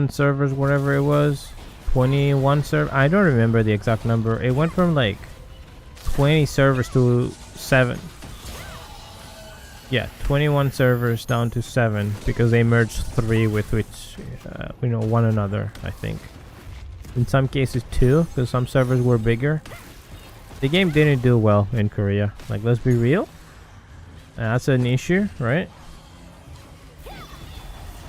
servers, whatever it was, 21 servers. I don't remember the exact number. It went from like 20 servers to 7. Yeah, 21 servers down to 7 because they merged 3 with which, one another, I think. In some cases 2, because some servers were bigger. The game didn't do well in Korea. Like, let's be real. That's an issue, right?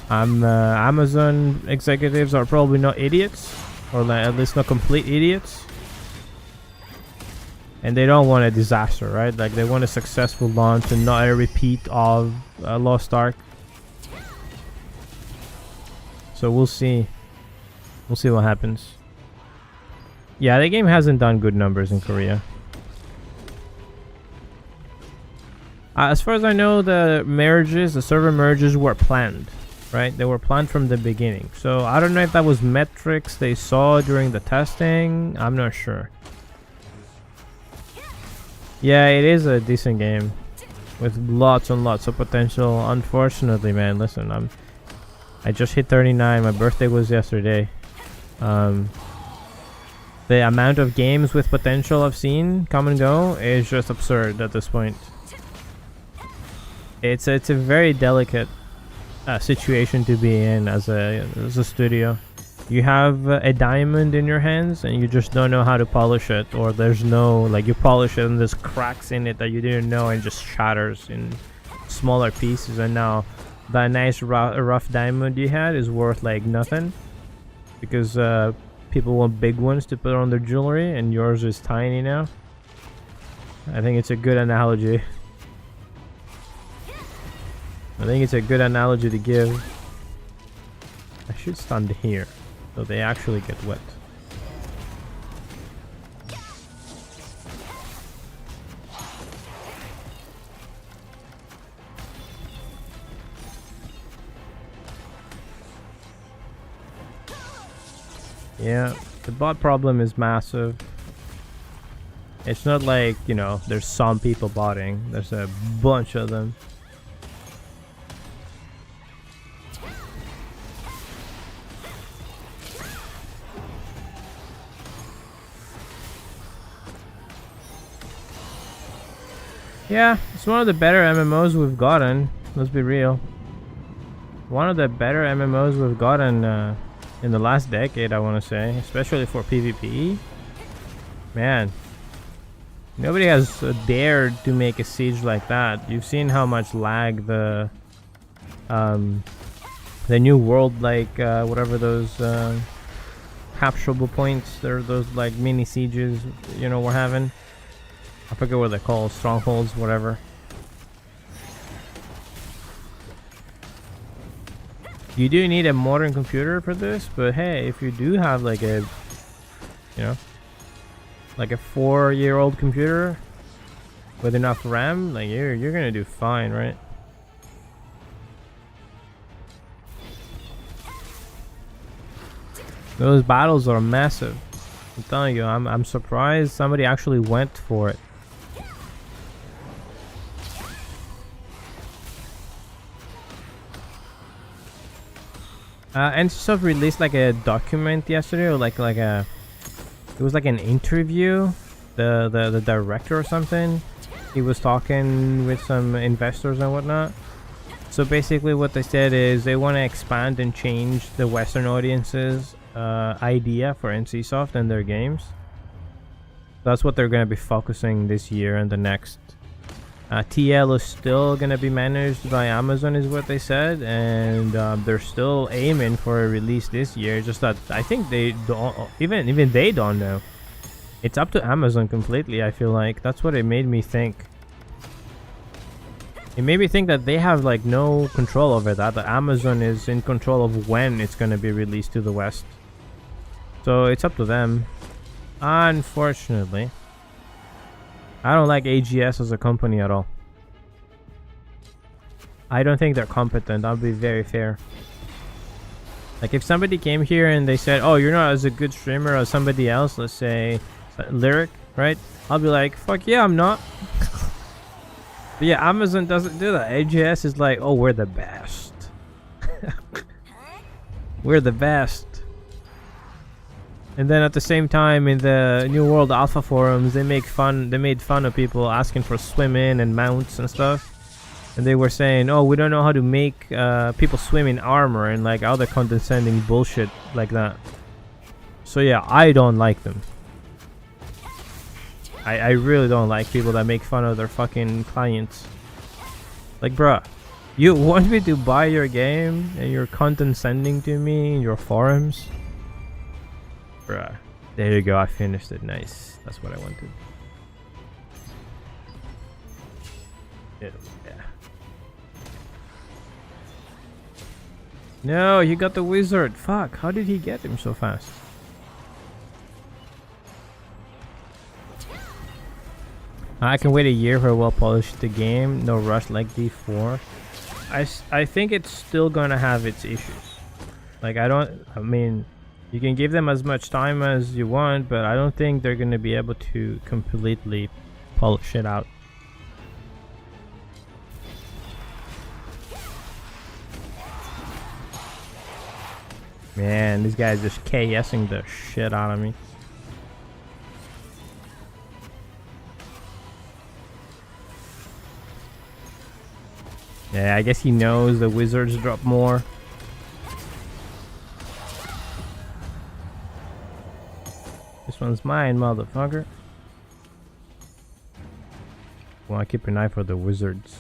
Amazon executives are probably not idiots, or like at least not complete idiots, and they don't want a disaster, right? Like, they want a successful launch and not a repeat of Lost Ark. So we'll see what happens. Yeah, the game hasn't done good numbers in Korea. As far as I know, the server merges were planned. Right, they were planned from the beginning. So I don't know if that was metrics they saw during the testing. I'm not sure. Yeah, it is a decent game with lots and lots of potential. Unfortunately, man, listen, I just hit 39. My birthday was yesterday. The amount of games with potential I've seen come and go is just absurd at this point. It's a very delicate situation to be in as a studio. You have a diamond in your hands and you just don't know how to polish it, or there's no, like, you polish it and there's cracks in it that you didn't know and just shatters in smaller pieces, and now that nice rough diamond you had is worth like nothing because people want big ones to put on their jewelry and yours is tiny now. I think it's a good analogy. I think it's a good analogy to give. I should stand here so they actually get wet. Yeah, The bot problem is massive. It's not like, you know, there's some people botting. There's a bunch of them. Yeah, it's one of the better MMOs we've gotten. Let's be real. One of the better MMOs we've gotten in the last decade, I want to say. Especially for PvP. Man. Nobody has dared to make a siege like that. You've seen how much lag the new world, like whatever those capturable points, they're those like mini sieges, you know, we're having. I forget what they're called, strongholds, whatever. You do need a modern computer for this, but hey, if you do have like a, you know, like a 4-year-old computer with enough RAM, like you're gonna do fine, right? Those battles are massive. I'm telling you, I'm surprised somebody actually went for it. NCSoft released like a document yesterday, or like a, it was like an interview. The director or something, he was talking with some investors and whatnot. So basically what they said is they want to expand and change the Western audience's idea for NCSoft and their games. That's what they're going to be focusing this year and the next. TL is still going to be managed by Amazon is what they said, and they're still aiming for a release this year. Just that I think they don't, even they don't know. It's up to Amazon completely, I feel like. That's what it made me think. It made me think that they have like no control over that Amazon is in control of when it's going to be released to the West. So it's up to them. Unfortunately. I don't like AGS as a company at all. I don't think they're competent. I'll be very fair. Like if somebody came here and they said, oh, you're not as a good streamer as somebody else, let's say Lyric, right? I'll be like, fuck yeah, I'm not. But yeah, Amazon doesn't do that. AGS is like, oh, we're the best. We're the best. And then at the same time, in the New World Alpha forums, they made fun of people asking for swim in and mounts and stuff. And they were saying, oh, we don't know how to make people swim in armor and like other condescending bullshit like that. So yeah, I don't like them. I really don't like people that make fun of their fucking clients. Like, bruh, you want me to buy your game and you're condescending to me in your forums? Bruh. There you go, I finished it. Nice. That's what I wanted. Yeah. No, you got the wizard. Fuck, how did he get him so fast? I can wait a year for a well-polished game. No rush like D4. I think it's still gonna have its issues. Like, I mean, you can give them as much time as you want, but I don't think they're gonna be able to completely polish it out. Man, these guys just KSing the shit out of me. Yeah, I guess he knows the wizards drop more. This one's mine, motherfucker. Well, I keep an eye for the wizards.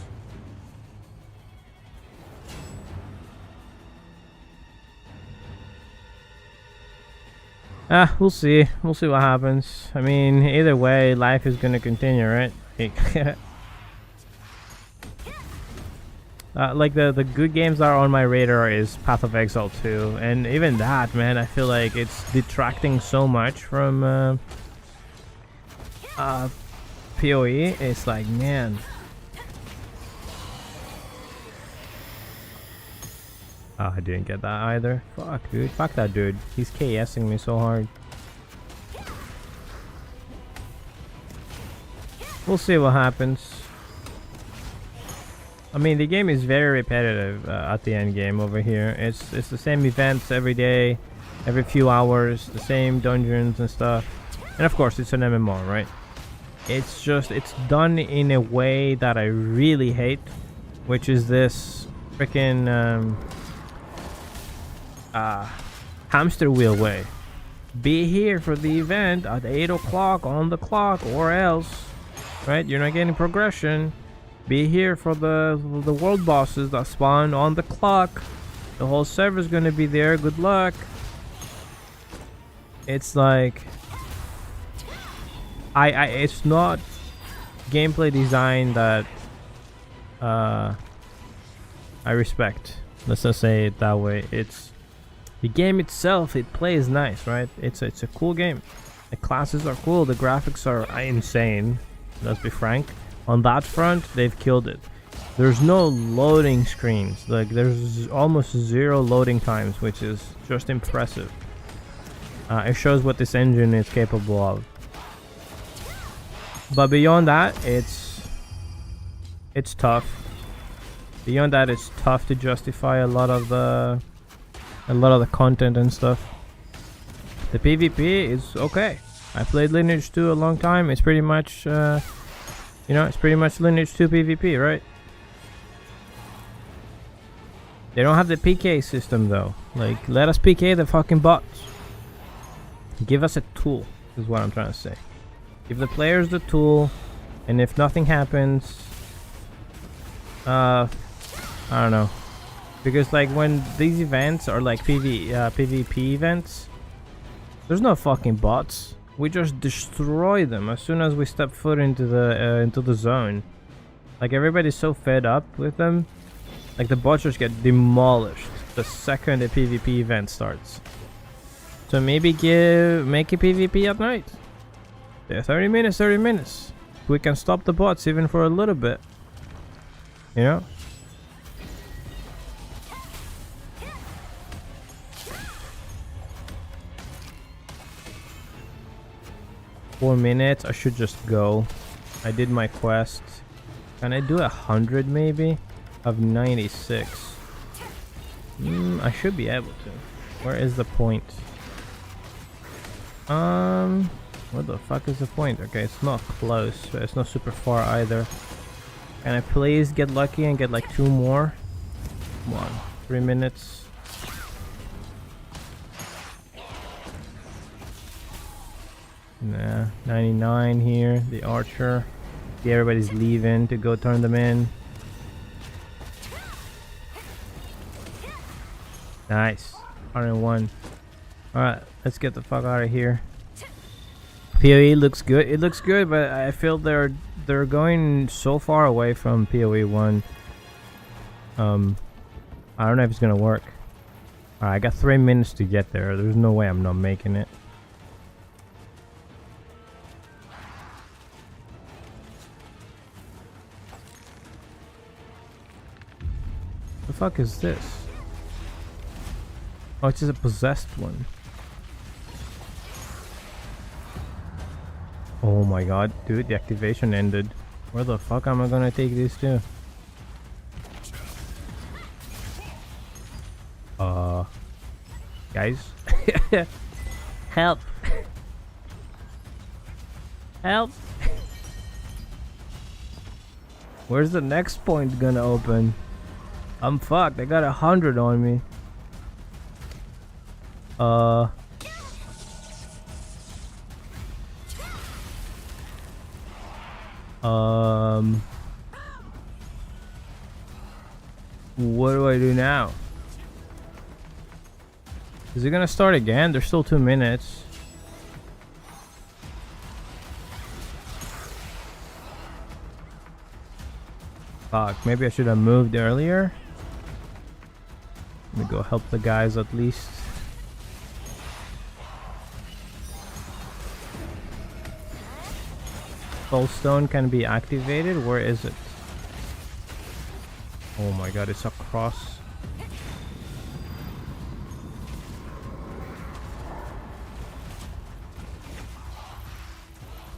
We'll see. We'll see what happens. I mean, either way, life is gonna continue, right? Like the good games that are on my radar is Path of Exile 2, and even that, man, I feel like it's detracting so much from PoE. It's like, man. Oh, I didn't get that either. Fuck, dude. Fuck that dude. He's KSing me so hard. We'll see what happens. I mean, the game is very repetitive at the end game over here. It's the same events every day, every few hours, the same dungeons and stuff. And of course, it's an MMO, right? It's just, it's done in a way that I really hate, which is this freaking hamster wheel way. Be here for the event at 8 o'clock on the clock, or else, right? You're not getting progression. Be here for the world bosses that spawn on the clock. The whole server's gonna be there. Good luck. It's like, it's not gameplay design that I respect. Let's just say it that way. It's the game itself. It plays nice, right? It's a cool game. The classes are cool. The graphics are insane. Let's be frank. On that front, they've killed it. There's no loading screens. Like, there's almost zero loading times, which is just impressive. It shows what this engine is capable of. But beyond that, it's tough. Beyond that, it's tough to justify a lot of the content and stuff. The PvP is okay. I played Lineage 2 a long time. It's pretty much, you know, it's pretty much Lineage 2 PvP, right? They don't have the PK system though. Like, let us PK the fucking bots. Give us a tool, is what I'm trying to say. Give the players the tool, and if nothing happens, I don't know. Because like when these events are like PvP events, there's no fucking bots. We just destroy them as soon as we step foot into the zone. Like, everybody's so fed up with them. Like, the bots just get demolished the second the PvP event starts. So maybe make a PvP at night. Yeah, 30 minutes, 30 minutes. We can stop the bots even for a little bit. You know? Four minutes. I should just go. I did my quest. Can I do 100 maybe? Of 96. I should be able to. Where is the point? What the fuck is the point? Okay, it's not close, but it's not super far either. Can I please get lucky and get like 2 more? Come on, 3 minutes. Nah, 99 here. The archer. See, everybody's leaving to go turn them in. Nice. 101. Alright, let's get the fuck out of here. PoE looks good. It looks good, but I feel they're going so far away from PoE 1. I don't know if it's gonna work. Alright, I got 3 minutes to get there. There's no way I'm not making it. The fuck is this? Oh, it's just a possessed one. Oh my god, dude, the activation ended. Where the fuck am I gonna take this to? Guys? Help! Help! Where's the next point gonna open? I'm fucked, I got 100 on me. What do I do now? Is it gonna start again? There's still 2 minutes. Fuck, maybe I should have moved earlier. Let me go help the guys at least. Soulstone can be activated. Where is it? Oh my god, it's across.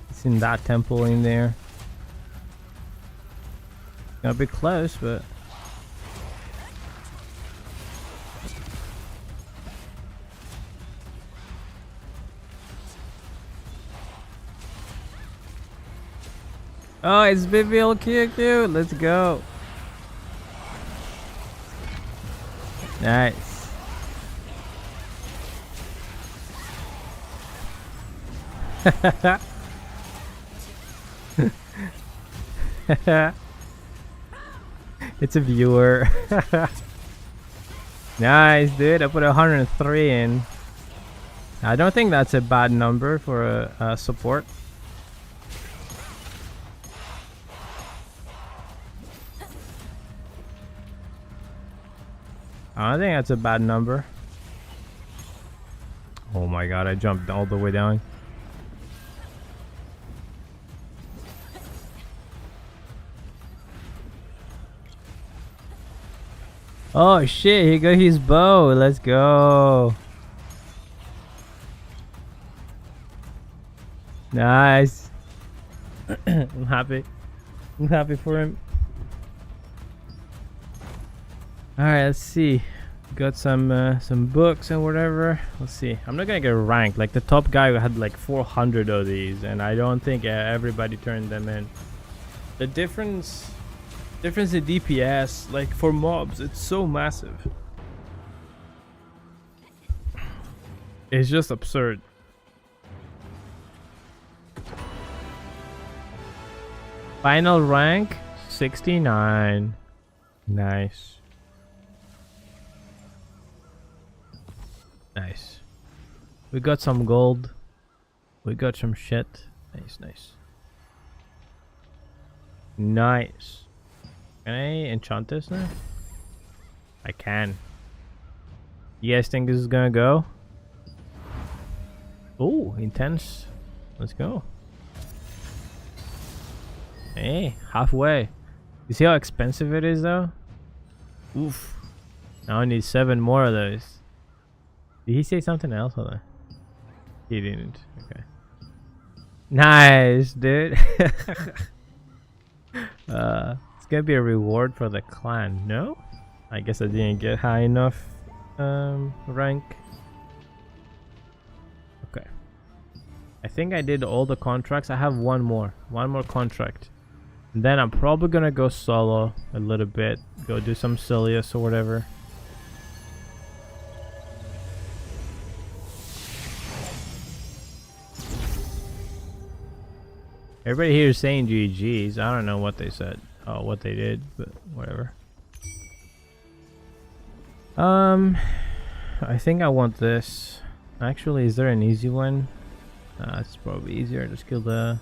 It's in that temple in there. Gonna be close, but oh, it's BBLQQ. Let's go. Nice. It's a viewer. Nice, dude. I put 103 in. I don't think that's a bad number for a support. I don't think that's a bad number. Oh my god, I jumped all the way down. Oh shit, he got his bow. Let's go. Nice. I'm happy. I'm happy for him. Alright, let's see. Got some books and whatever. Let's see. I'm not gonna get ranked. Like the top guy had like 400 of these, and I don't think everybody turned them in. The difference in DPS, like for mobs, it's so massive. It's just absurd. Final rank 69. Nice. Nice. We got some gold. We got some shit. Nice, nice. Nice. Can I enchant this now? I can. You guys think this is gonna go? Oh, intense. Let's go. Hey, halfway. You see how expensive it is though? Oof. Now I need 7 more of those. Did he say something else? Hold on. He didn't. Okay. Nice, dude. It's gonna be a reward for the clan. No? I guess I didn't get high enough rank. Okay. I think I did all the contracts. I have one more contract. And then I'm probably gonna go solo a little bit. Go do some Silius or whatever. Everybody here is saying GG's. I don't know what they said. Oh, what they did, but whatever. I think I want this. Actually, is there an easy one? It's probably easier. Just kill the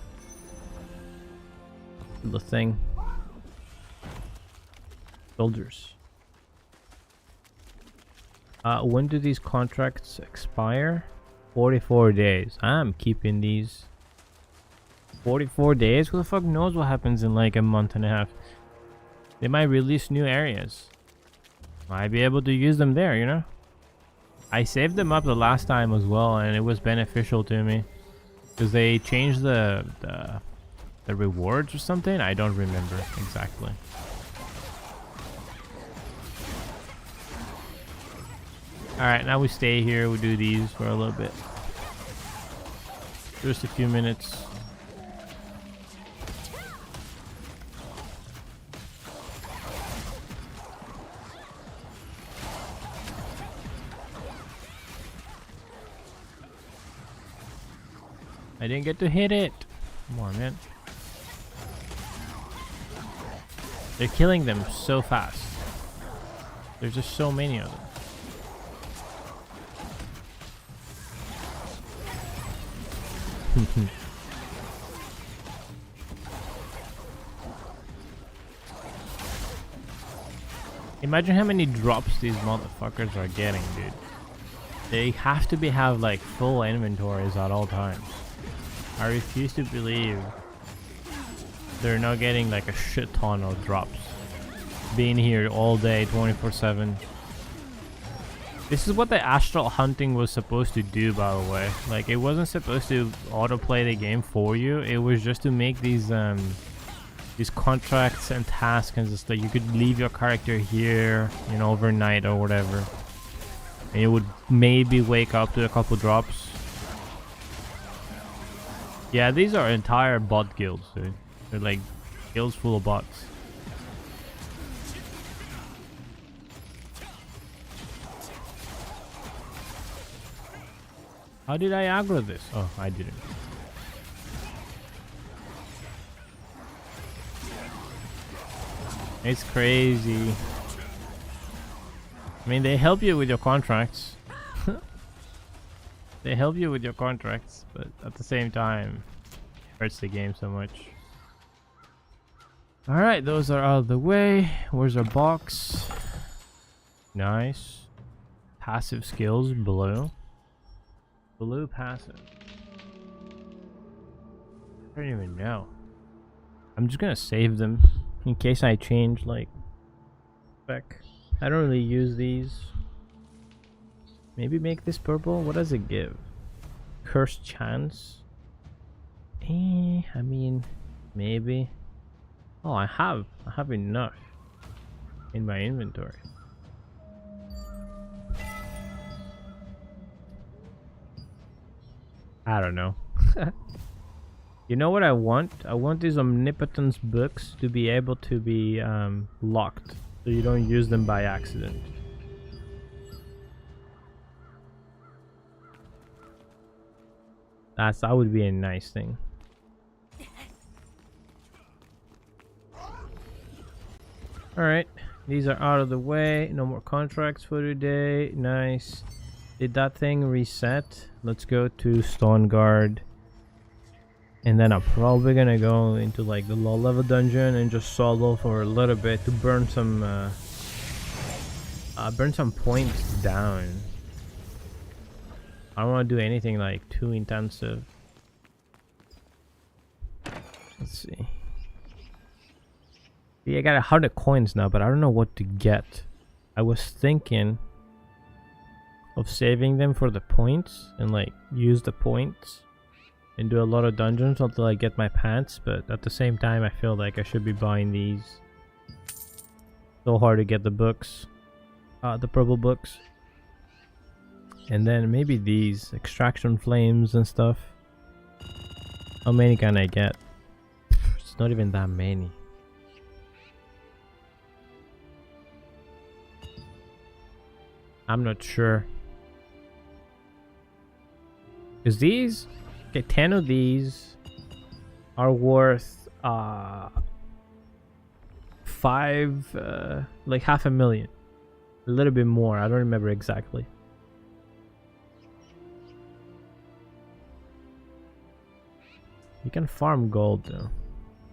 thing. Soldiers. When do these contracts expire? 44 days. I'm keeping these. 44 days? Who the fuck knows what happens in like a month and a half? They might release new areas. Might be able to use them there, you know? I saved them up the last time as well, and it was beneficial to me. Because they changed the rewards or something? I don't remember exactly. Alright, now we stay here. We do these for a little bit. Just a few minutes. I didn't get to hit it. Come on, man. They're killing them so fast. There's just so many of them. Imagine how many drops these motherfuckers are getting, dude. They have to have like full inventories at all times. I refuse to believe they're not getting like a shit ton of drops. Being here all day, 24/7. This is what the astral hunting was supposed to do, by the way. Like, it wasn't supposed to autoplay the game for you. It was just to make these these contracts and tasks and just like you could leave your character here, you know, overnight or whatever, and you would maybe wake up to a couple drops. Yeah, these are entire bot guilds, dude. They're like guilds full of bots. How did I aggro this? Oh, I didn't. It's crazy. I mean, they help you with your contracts. They help you with your contracts, but at the same time, it hurts the game so much. Alright, those are out of the way. Where's our box? Nice. Passive skills, blue. Blue passive. I don't even know. I'm just gonna save them in case I change like spec. I don't really use these. Maybe make this purple. What does it give? Cursed chance. I mean, maybe. Oh, I have enough in my inventory. I don't know. You know what I want? I want these omnipotence books to be able to be locked, so you don't use them by accident. That would be a nice thing. Alright, these are out of the way. No more contracts for today. Nice. Did that thing reset? Let's go to Stoneguard. And then I'm probably gonna go into like the low level dungeon and just solo for a little bit to burn some points down. I don't want to do anything like too intensive. Let's see. Yeah, I got 100 coins now, but I don't know what to get. I was thinking of saving them for the points and like use the points and do a lot of dungeons until I get my pants, but at the same time I feel like I should be buying these. So hard to get the books, the purple books. And then maybe these extraction flames and stuff. How many can I get? It's not even that many. I'm not sure. Because these, okay, 10 of these are worth like half a million. A little bit more, I don't remember exactly. You can farm gold though.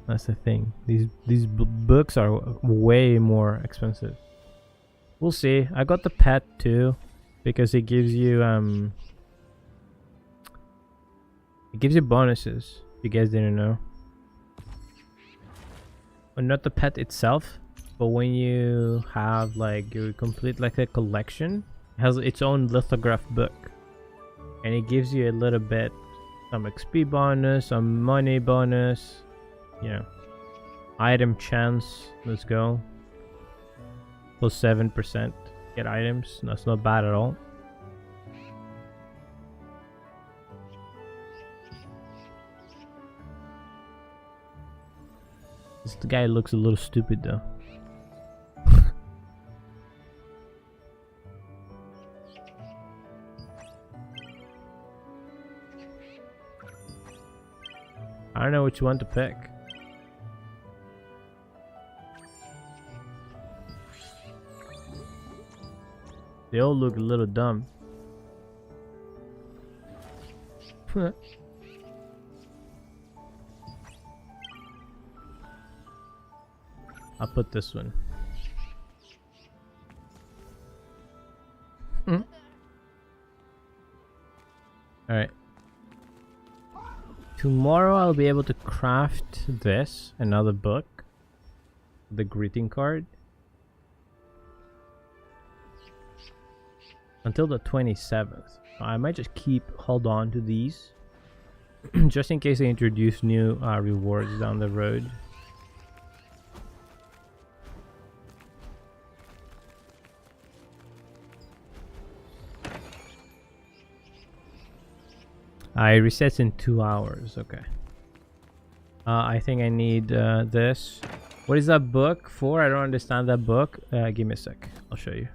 That's the thing. These books are way more expensive. We'll see. I got the pet too because it gives you bonuses. If you guys didn't know. Well, not the pet itself, but when you have like you complete like a collection, it has its own lithograph book, and it gives you a little bit. Some XP bonus, some money bonus, you know, item chance. Let's go. Plus 7% get items. That's not bad at all. This guy looks a little stupid though. I don't know which one to pick. They all look a little dumb. I'll put this one. Alright. Tomorrow I'll be able to craft this, another book, the greeting card, until the 27th. I might just hold on to these, just in case they introduce new rewards down the road. It resets in 2 hours. Okay. I think I need this. What is that book for? I don't understand that book. Give me a sec. I'll show you.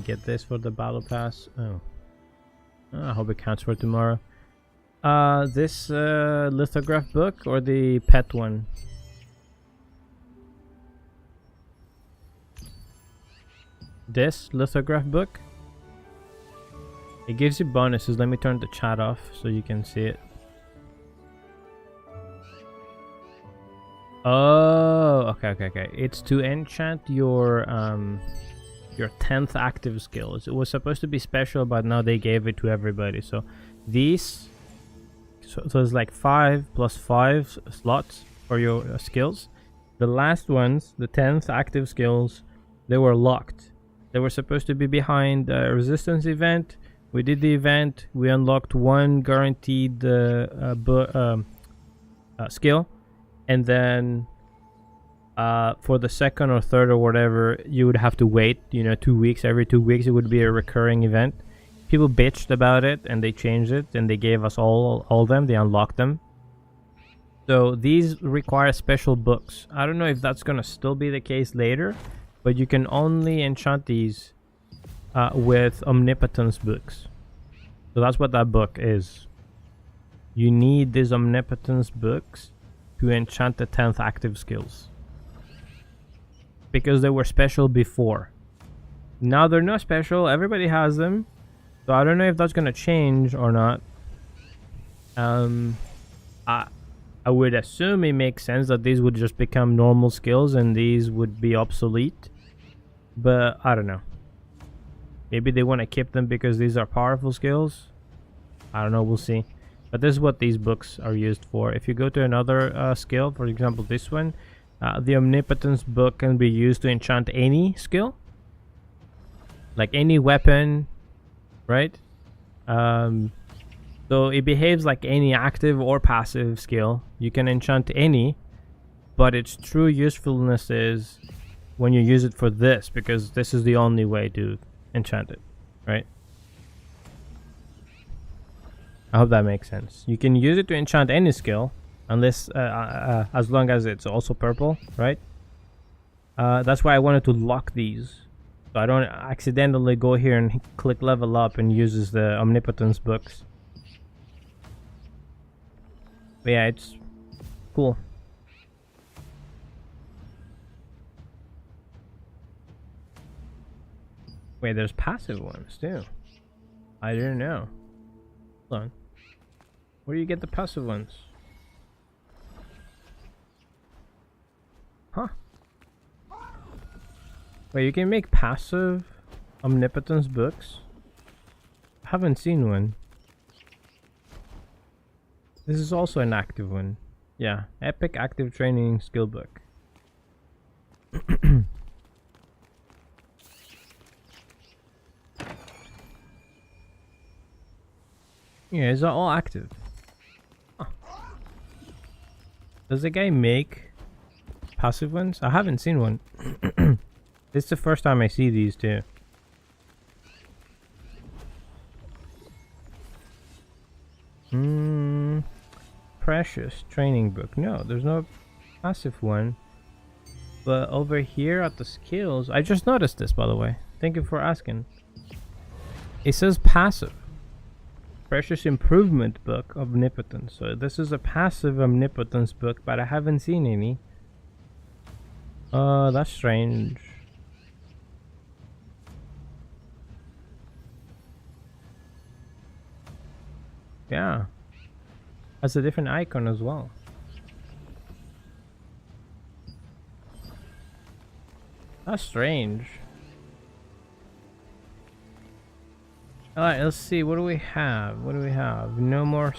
Get this for the battle pass. Oh. I hope it counts for tomorrow. This lithograph book or the pet one? This lithograph book. It gives you bonuses. Let me turn the chat off so you can see it. Oh, okay. It's to enchant your 10th active skills. It was supposed to be special, but now they gave it to everybody. So these, so there's like 5 plus 5 slots for your skills. The last ones, the 10th active skills, they were locked. They were supposed to be behind a resistance event. We did the event. We unlocked one guaranteed skill, and then for the second or third or whatever, you would have to wait. 2 weeks. Every 2 weeks, it would be a recurring event. People bitched about it, and they changed it, and they gave us all of them. They unlocked them. So these require special books. I don't know if that's gonna still be the case later. But you can only enchant these with Omnipotence books. So that's what that book is. You need these Omnipotence books to enchant the 10th active skills. Because they were special before. Now they're not special. Everybody has them. So I don't know if that's going to change or not. I would assume it makes sense that these would just become normal skills and these would be obsolete. But I don't know. Maybe they want to keep them because these are powerful skills. I don't know. We'll see. But this is what these books are used for. If you go to another skill, for example, this one, the Omnipotence book can be used to enchant any skill. Like any weapon, right? So it behaves like any active or passive skill. You can enchant any, but its true usefulness is when you use it for this, because this is the only way to enchant it, right? I hope that makes sense. You can use it to enchant any skill, unless as long as it's also purple, right? That's why I wanted to lock these, so I don't accidentally go here and click level up and uses the Omnipotence books. But yeah, it's cool. Wait, there's passive ones too. I didn't know. Hold on. Where do you get the passive ones? Huh. Wait, you can make passive Omnipotence books? I haven't seen one. This is also an active one. Yeah, Epic Active Training Skill Book. Yeah, it's all active. Huh. Does the guy make passive ones? I haven't seen one. This is the first time I see these too. Precious training book. No, there's no passive one. But over here at the skills, I just noticed this, by the way. Thank you for asking. It says passive. Precious Improvement Book of Omnipotence. So this is a passive Omnipotence book, but I haven't seen any. That's strange. Yeah. Has a different icon as well. That's strange. Alright, let's see. What do we have? No more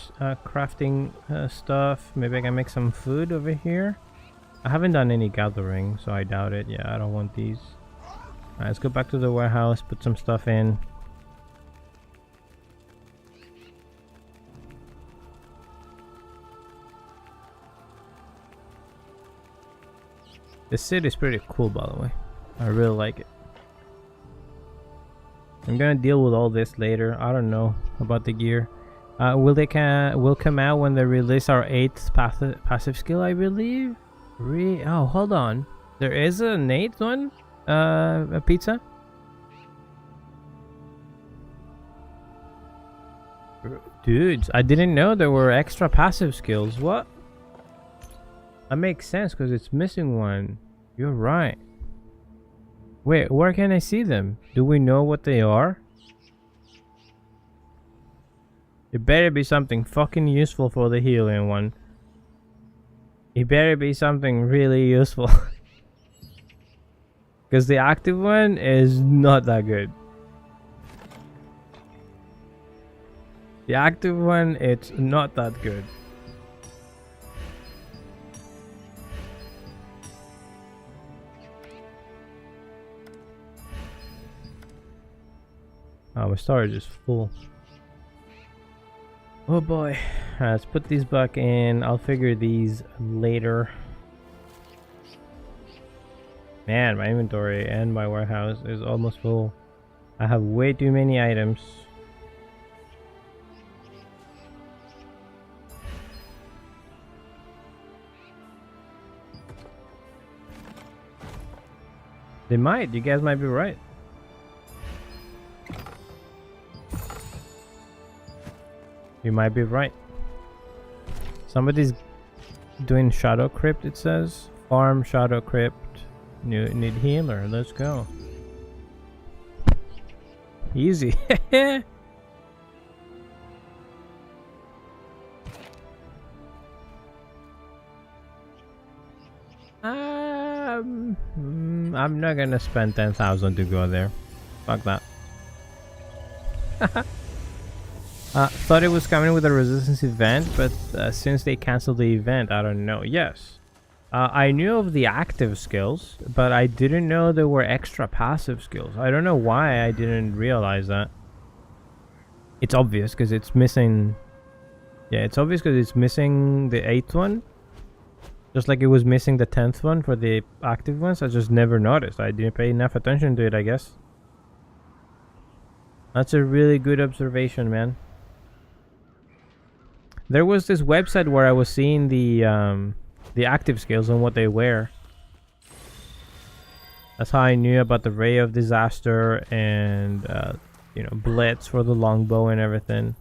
crafting stuff. Maybe I can make some food over here. I haven't done any gathering, so I doubt it. Yeah, I don't want these. Alright, let's go back to the warehouse, put some stuff in. The city is pretty cool, by the way. I really like it. I'm gonna deal with all this later. I don't know about the gear. Will come out when they release our 8th passive skill, I believe. Oh, hold on. There is an 8th one. A pizza. Dudes, I didn't know there were extra passive skills. What? That makes sense because it's missing one. You're right. Wait, where can I see them? Do we know what they are? It better be something fucking useful for the healing one. It better be something really useful. Because the active one is not that good. The active one, it's not that good. Oh, my storage is full. Oh boy. Let's put these back in. I'll figure these later. Man, my inventory and my warehouse is almost full. I have way too many items. They might. You guys might be right. You might be right. Somebody's doing Shadow Crypt, it says. Farm Shadow Crypt. Need healer. Let's go. Easy. I'm not gonna spend 10,000 to go there. Fuck that. Thought it was coming with a resistance event, but since they canceled the event, I don't know. Yes. I knew of the active skills, but I didn't know there were extra passive skills. I don't know why I didn't realize that. It's obvious because it's missing... Yeah, it's obvious because it's missing the 8th one. Just like it was missing the 10th one for the active ones. I just never noticed. I didn't pay enough attention to it, I guess. That's a really good observation, man. There was this website where I was seeing the active skills and what they wear. That's how I knew about the Ray of Disaster and you know, Blitz for the longbow and everything.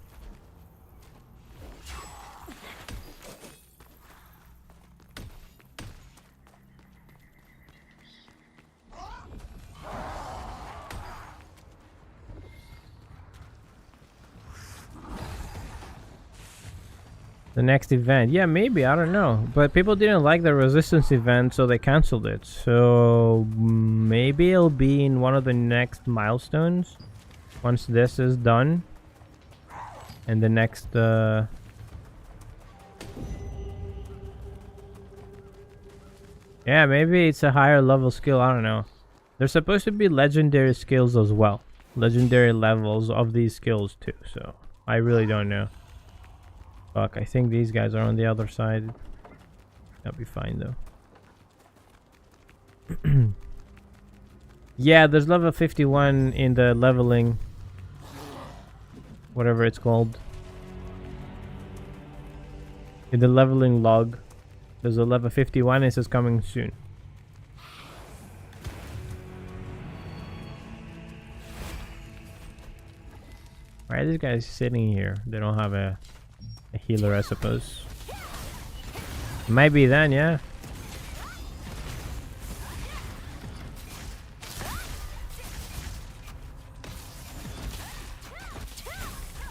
The next event, yeah, maybe, I don't know, but people didn't like the resistance event, so they canceled it. So maybe it'll be in one of the next milestones once this is done, and the next yeah, maybe it's a higher level skill. I don't know. There's supposed to be legendary skills as well, legendary levels of these skills too, so I really don't know. Fuck, I think these guys are on the other side. That'll be fine though. Yeah, there's level 51 in the leveling. Whatever it's called. In the leveling log. There's a level 51 and it says coming soon. Why are these guys sitting here? They don't have a healer, I suppose. Might be then, yeah.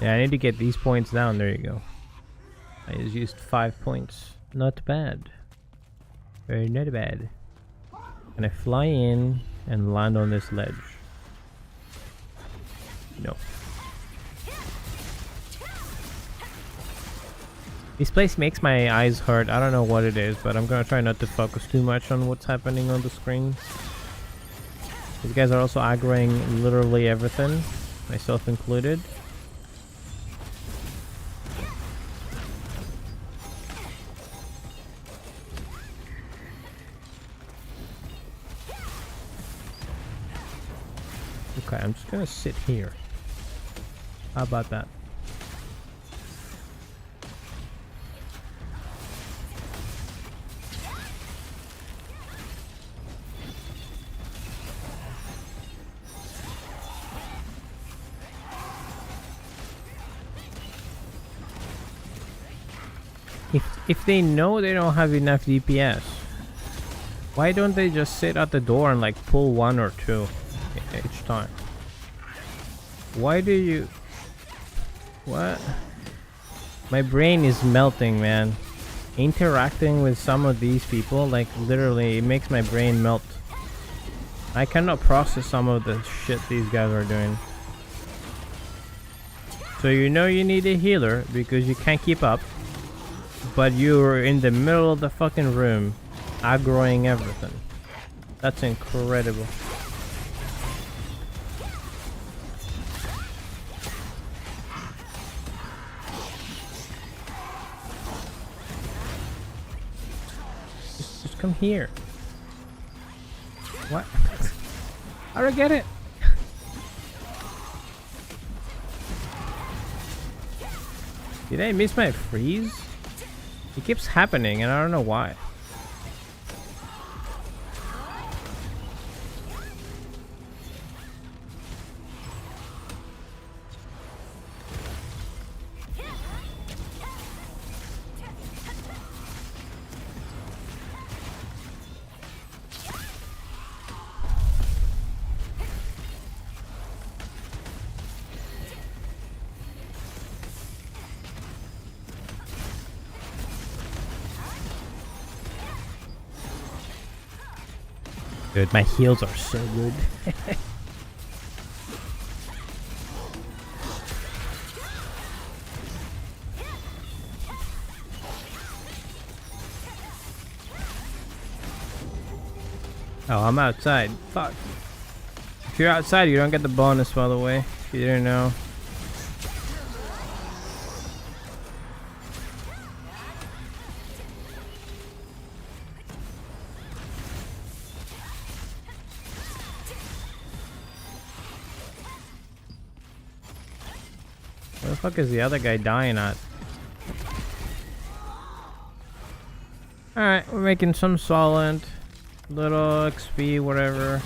Yeah, I need to get these points down. There you go. I just used 5 points. Not bad. Very not bad. Can I fly in and land on this ledge? No. This place makes my eyes hurt. I don't know what it is, but I'm gonna try not to focus too much on what's happening on the screen. These guys are also aggroing literally everything, myself included. Okay, I'm just gonna sit here. How about that? If they know they don't have enough DPS, why don't they just sit at the door and like pull one or two each time? Why do you... What? My brain is melting, man. Interacting with some of these people, like literally, it makes my brain melt. I cannot process some of the shit these guys are doing. So you know you need a healer because you can't keep up. But you're in the middle of the fucking room, aggroing everything. That's incredible. Just come here. What? I don't get it. Did I miss my freeze? It keeps happening and I don't know why. Dude, my heals are so good. Oh, I'm outside. Fuck. If you're outside, you don't get the bonus, by the way. If you didn't know. Where the fuck is the other guy dying at? Alright, we're making some solid. Little XP, whatever.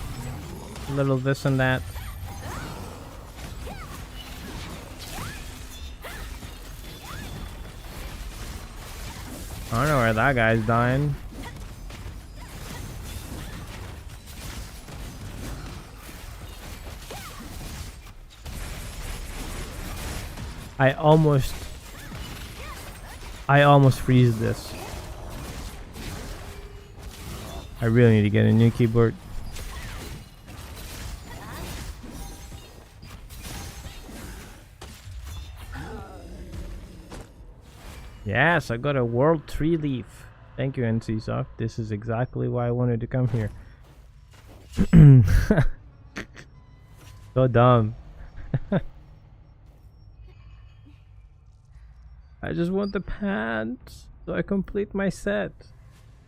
Little this and that. I don't know where that guy's dying. I almost freeze this. I really need to get a new keyboard. Yes, I got a World 3 Leaf. Thank you, NCSoft. This is exactly why I wanted to come here. So dumb. I just want the pants so I complete my set.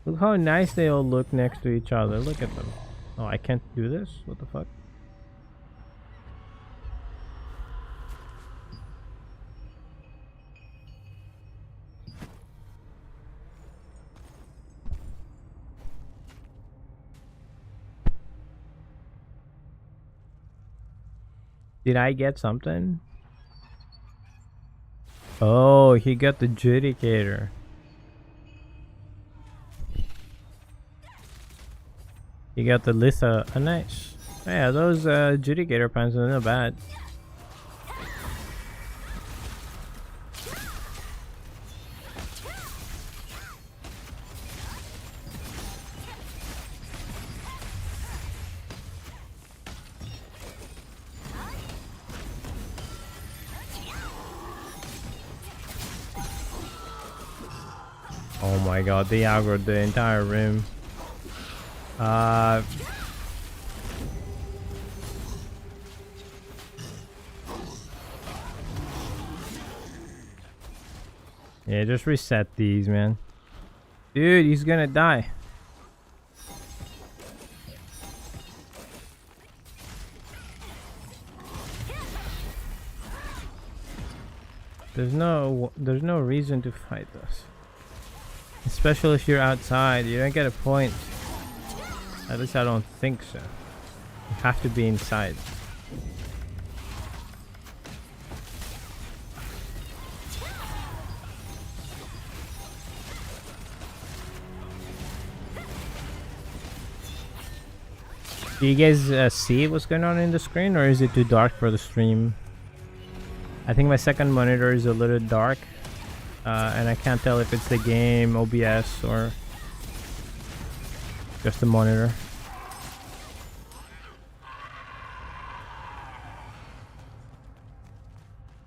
Look how nice they all look next to each other. Look at them. Oh, I can't do this? What the fuck? Did I get something? Oh, he got the Judicator. He got the Litha. Oh, nice. Yeah, those Judicator pants are not bad. Oh my god, they aggroed the entire room. Yeah, just reset these, man. Dude, he's gonna die. There's no reason to fight this. Especially if you're outside, you don't get a point. At least I don't think so. You have to be inside. Do you guys see what's going on in the screen, or is it too dark for the stream? I think my second monitor is a little dark, and I can't tell if it's the game, OBS, or just the monitor.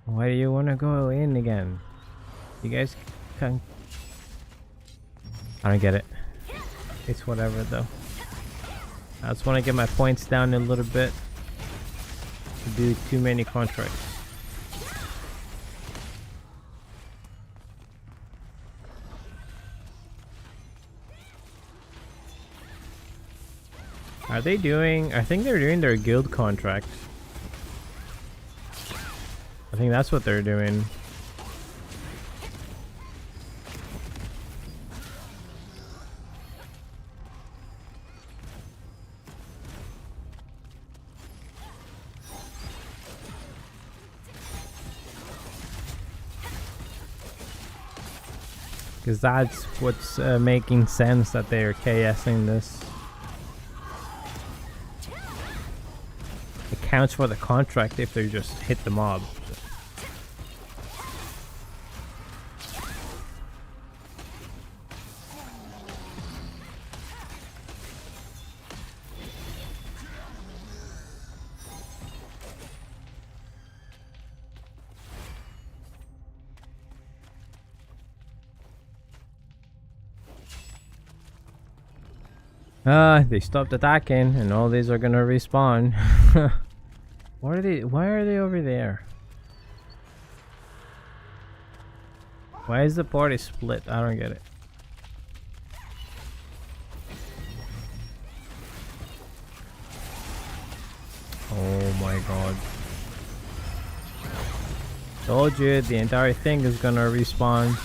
Why do you want to go in again? You guys can... I don't get it. It's whatever though. I just want to get my points down a little bit to do too many contracts. Are they doing... I think they're doing their guild contracts. I think that's what they're doing. Because that's what's making sense, that they're KSing this. It counts for the contract if they just hit the mob. They stopped attacking, and all these are gonna respawn. Why are they over there? Why is the party split? I don't get it. Oh my god. Told you, the entire thing is gonna respawn.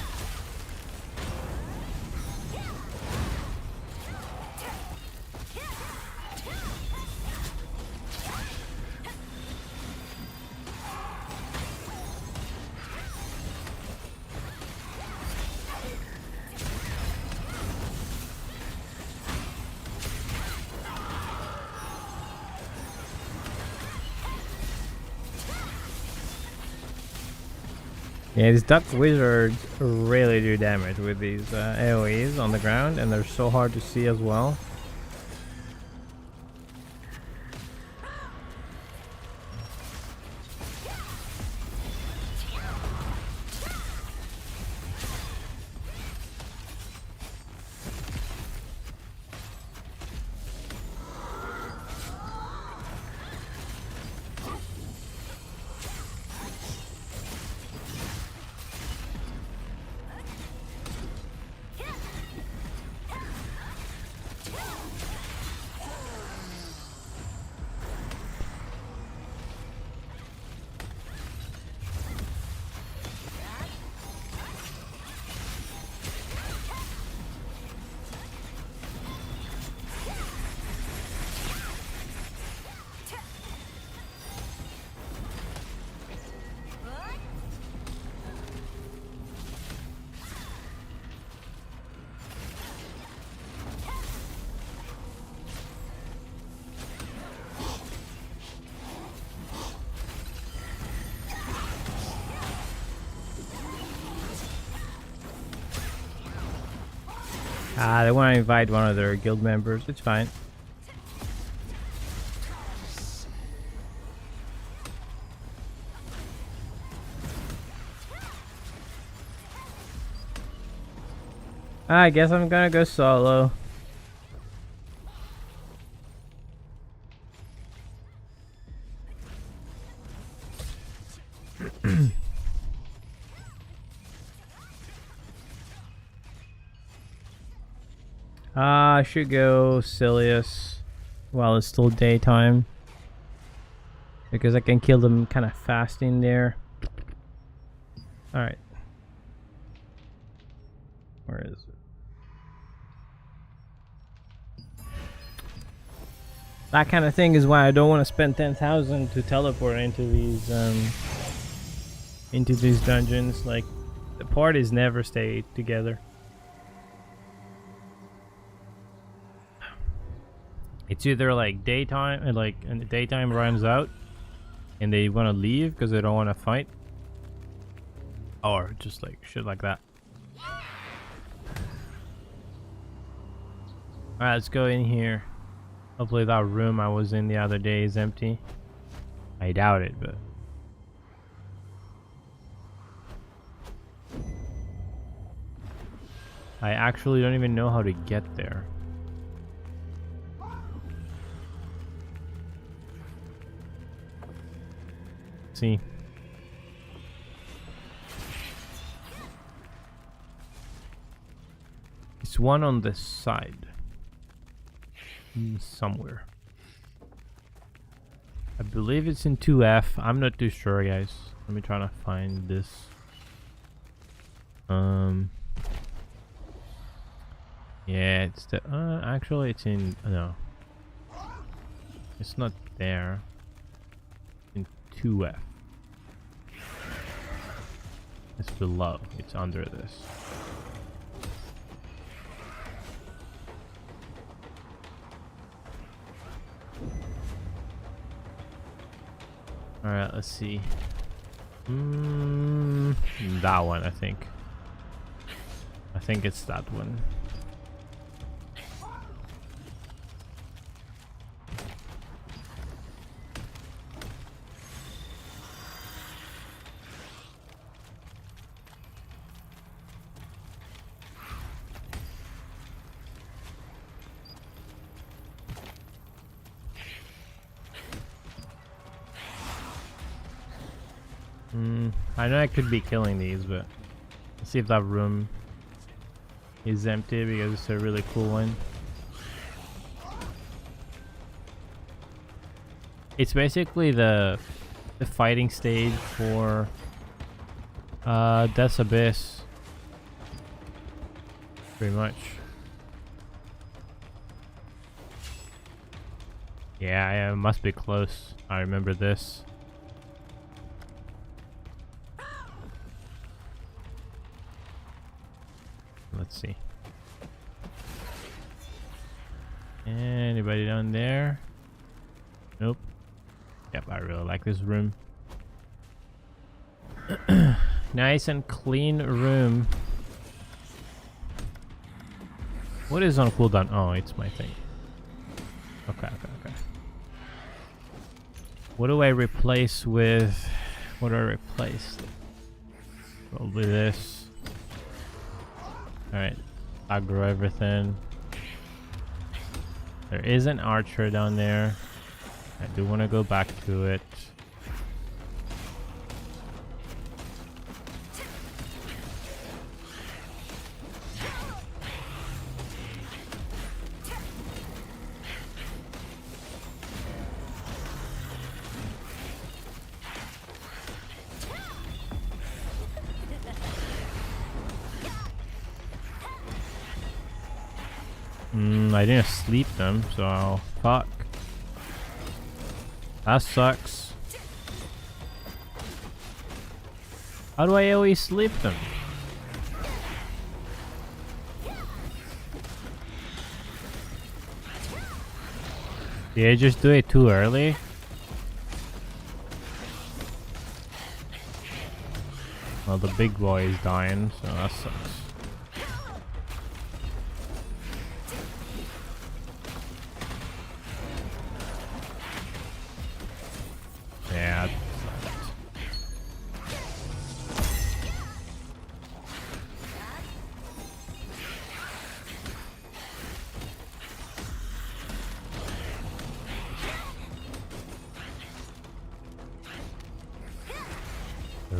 Yeah, these duck wizards really do damage with these AoEs on the ground, and they're so hard to see as well. They want to invite one of their guild members. It's fine. I guess I'm gonna go solo. I should go Silius while it's still daytime, because I can kill them kind of fast in there. All right. Where is it? That kind of thing is why I don't want to spend 10,000 to teleport into these dungeons. Like, the parties never stay together. It's either like daytime and the daytime runs out and they want to leave because they don't want to fight, or just like shit like that. Alright, let's go in here. Hopefully that room I was in the other day is empty. I doubt it, but I actually don't even know how to get there. See. It's one on this side. Somewhere. I believe it's in 2F. I'm not too sure, guys. Let me try to find this. Yeah, it's the actually it's in no. It's not there. In 2F. It's below. It's under this. Alright, let's see. That one, I think. I think it's that one. I know I could be killing these, but let's see if that room is empty because it's a really cool one. It's basically the fighting stage for Death's Abyss, pretty much. Yeah, it must be close. I remember this. Let's see. Anybody down there? Nope. Yep, I really like this room. Nice and clean room. What is on cooldown? Oh, it's my thing. Okay. What do I replace with? What do I replace? Probably this. Alright, aggro everything. There is an archer down there. I do want to go back to it. I didn't sleep them, so fuck. That sucks. How do I always sleep them? Did I just do it too early? Well, the big boy is dying, so that sucks. Yeah, that sucked.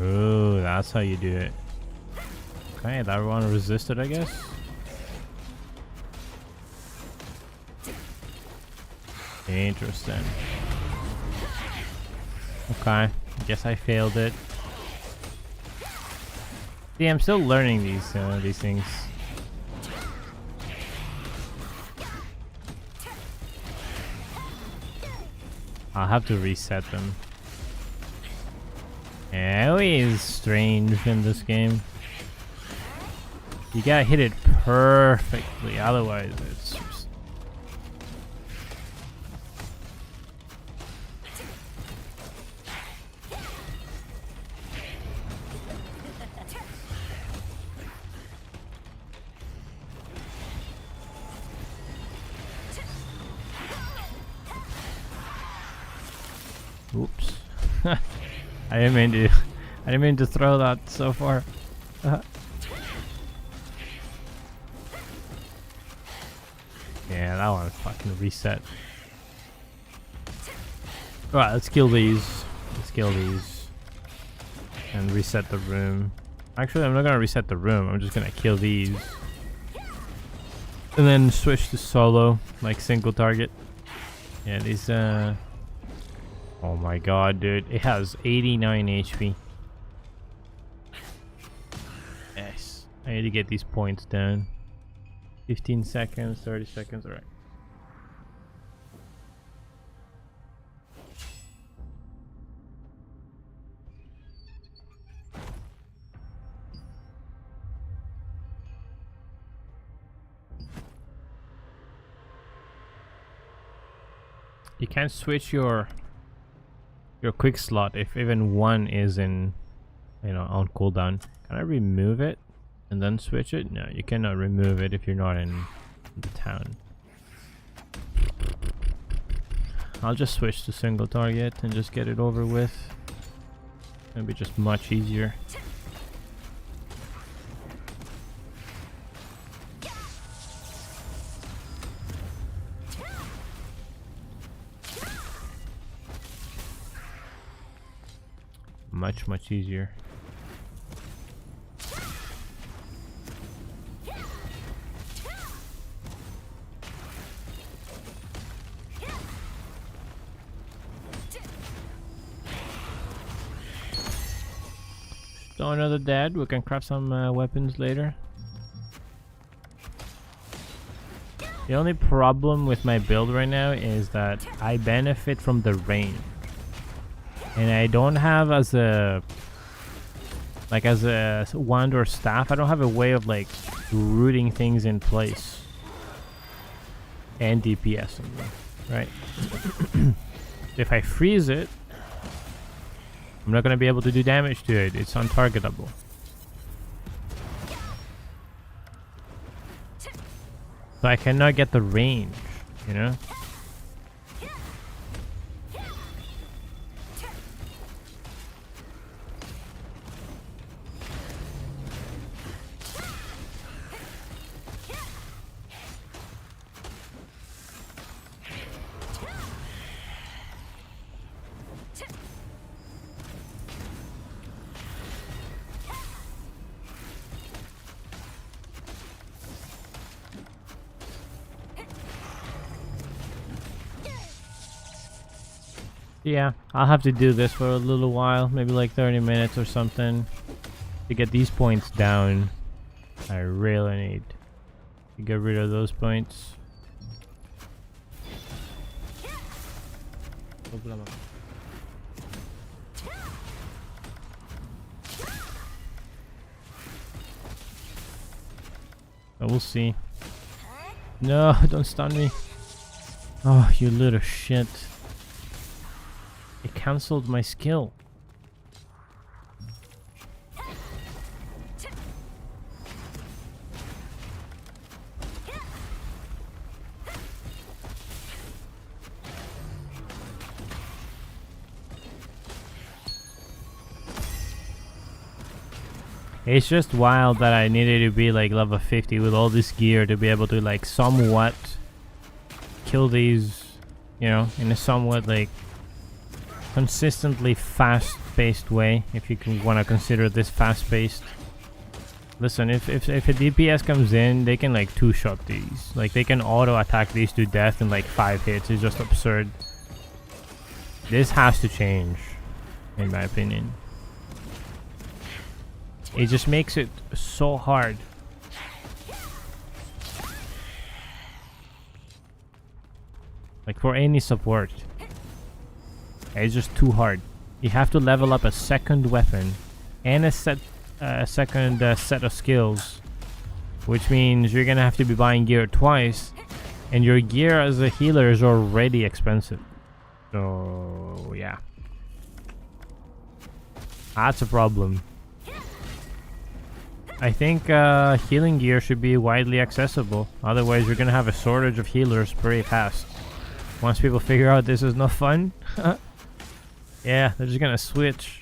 Ooh, that's how you do it. Okay, that one resisted, I guess. Interesting. Okay, guess I failed it. See, I'm still learning these things. I'll have to reset them. AoE is strange in this game. You gotta hit it perfectly, otherwise it's just... Oops. I didn't mean to throw that so far. Yeah, that one fucking reset. Alright, let's kill these. Let's kill these. And reset the room. Actually, I'm not gonna reset the room, I'm just gonna kill these. And then switch to solo, like single target. Yeah, these oh my god, dude. It has 89 HP. Yes. I need to get these points down. 15 seconds, 30 seconds, alright. You can't switch your quick slot if even one is in, you know, on cooldown. Can I remove it and then switch it? No, you cannot remove it if you're not in the town. I'll just switch to single target and just get it over with. It'll be just much easier. Much easier. So another dead. We can craft some weapons later. The only problem with my build right now is that I benefit from the rain. And I don't have as a wand or staff, I don't have a way of like rooting things in place and DPS them, right? If I freeze it, I'm not gonna be able to do damage to it. It's untargetable. So I cannot get the range, you know? Yeah, I'll have to do this for a little while, maybe like 30 minutes or something, to get these points down. I really need to get rid of those points. Oh, we'll see. No, don't stun me. Oh, you little shit. It cancelled my skill. It's just wild that I needed to be like level 50 with all this gear to be able to like somewhat kill these, you know, in a somewhat like consistently fast-paced way, if you can want to consider this fast-paced. Listen, if a DPS comes in, they can like two-shot these. Like they can auto-attack these to death in like 5 hits. It's just absurd. This has to change, in my opinion. It just makes it so hard. Like for any support. It's just too hard. You have to level up a second weapon and a second set of skills. Which means you're gonna have to be buying gear twice. And your gear as a healer is already expensive. So yeah. That's a problem. I think healing gear should be widely accessible. Otherwise you're gonna have a shortage of healers pretty fast. Once people figure out this is no fun, yeah, they're just gonna switch.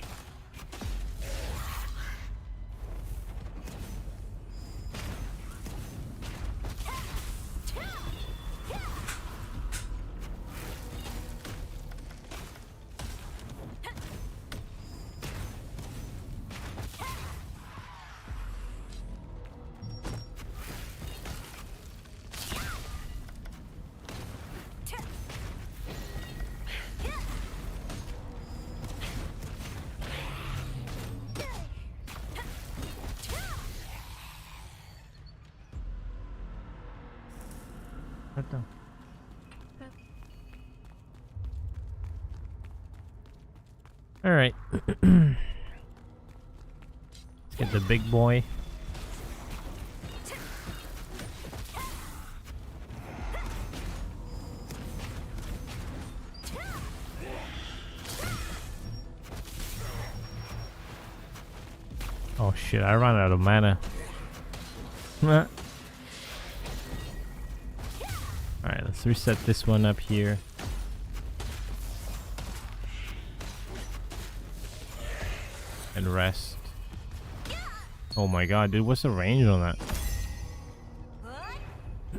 What the? All right. Let's get the big boy. Oh shit, I ran out of mana. Alright, let's reset this one up here. And rest. Oh my god, dude, what's the range on that?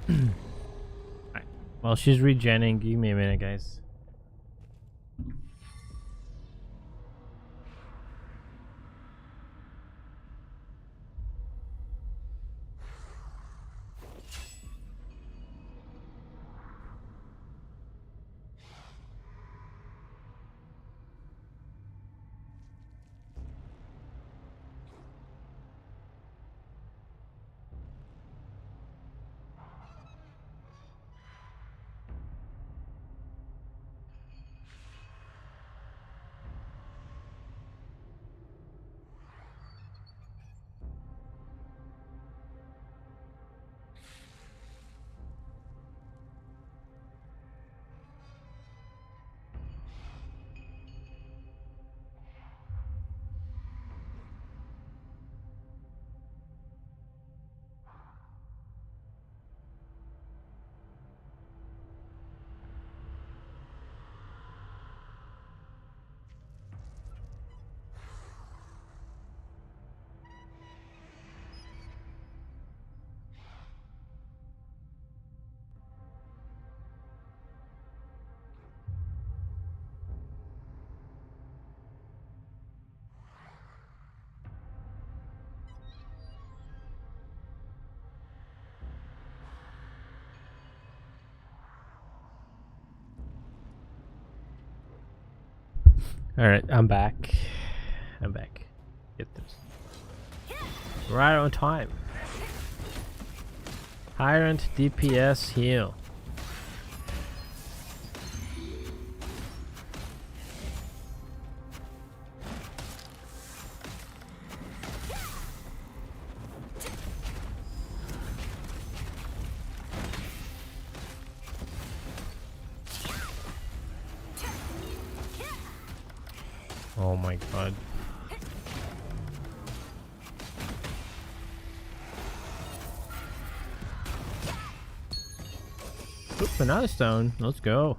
Right. Well, she's regenning. Give me a minute, guys. Alright, I'm back. I'm back. Get this. Right on time. Tyrant DPS heal. Oh my god. Oop, another stone. Let's go.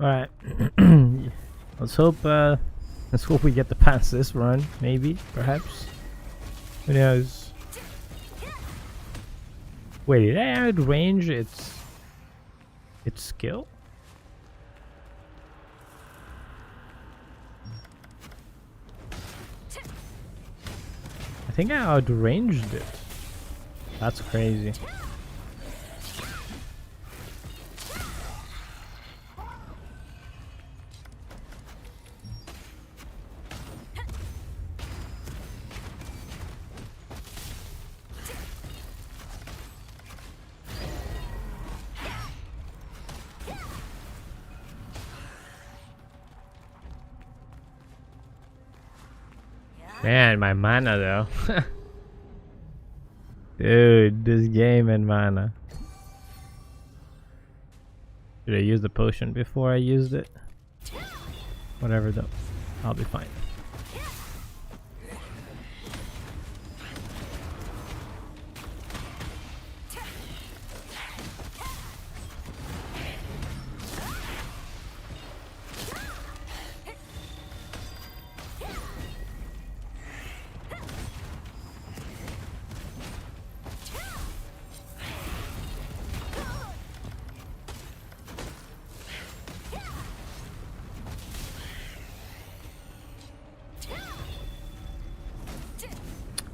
Alright. Let's hope we get the pants this run, maybe, perhaps. Who knows? Wait, did I add range its skill? I think I outranged it. That's crazy. Man, my mana though. Dude, this game and mana. Should I use the potion before I used it? Whatever though. I'll be fine.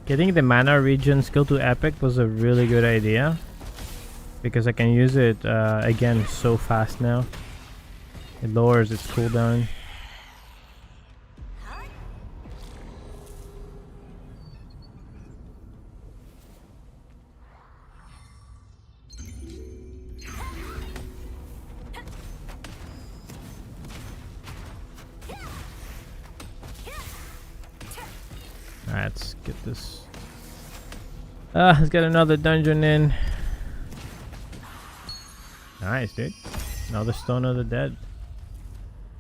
Getting the mana regen skill to epic was a really good idea because I can use it again so fast now. It lowers its cooldown. Alright, let's get this. Let's get another dungeon in. Nice, dude. Another Stone of the Dead.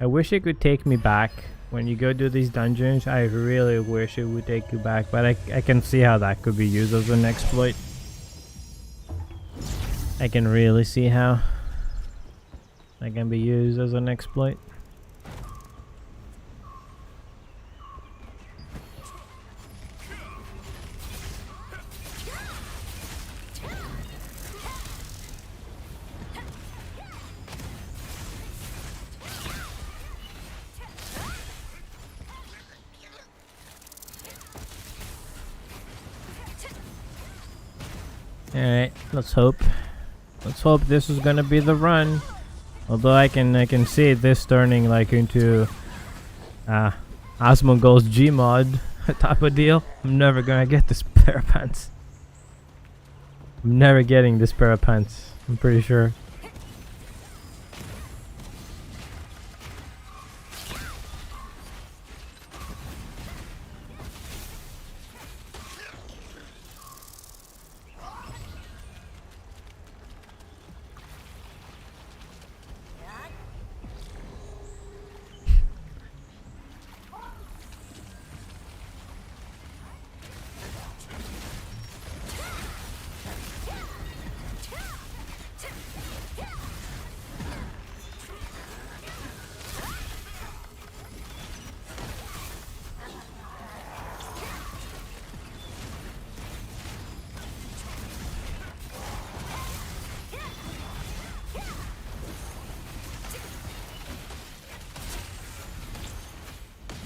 I wish it could take me back. When you go do these dungeons, I really wish it would take you back. But I can see how that could be used as an exploit. I can really see how that can be used as an exploit. Alright, let's hope. Let's hope this is gonna be the run. Although I can see this turning like into Asmongold's Gmod type of deal. I'm never gonna get this pair of pants. I'm never getting this pair of pants. I'm pretty sure.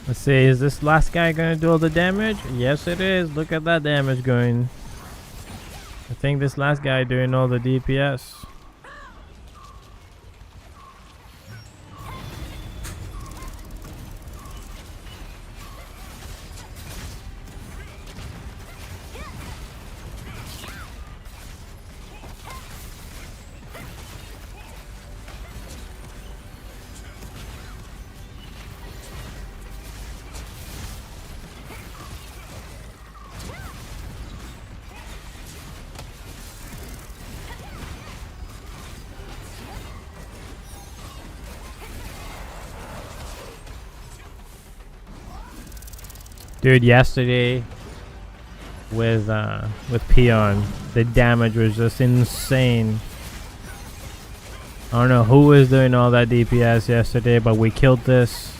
Let's see, is this last guy gonna do all the damage? Yes it is, look at that damage going. I think this last guy doing all the DPS. Dude, yesterday with Peon, the damage was just insane. I don't know who was doing all that DPS yesterday, but we killed this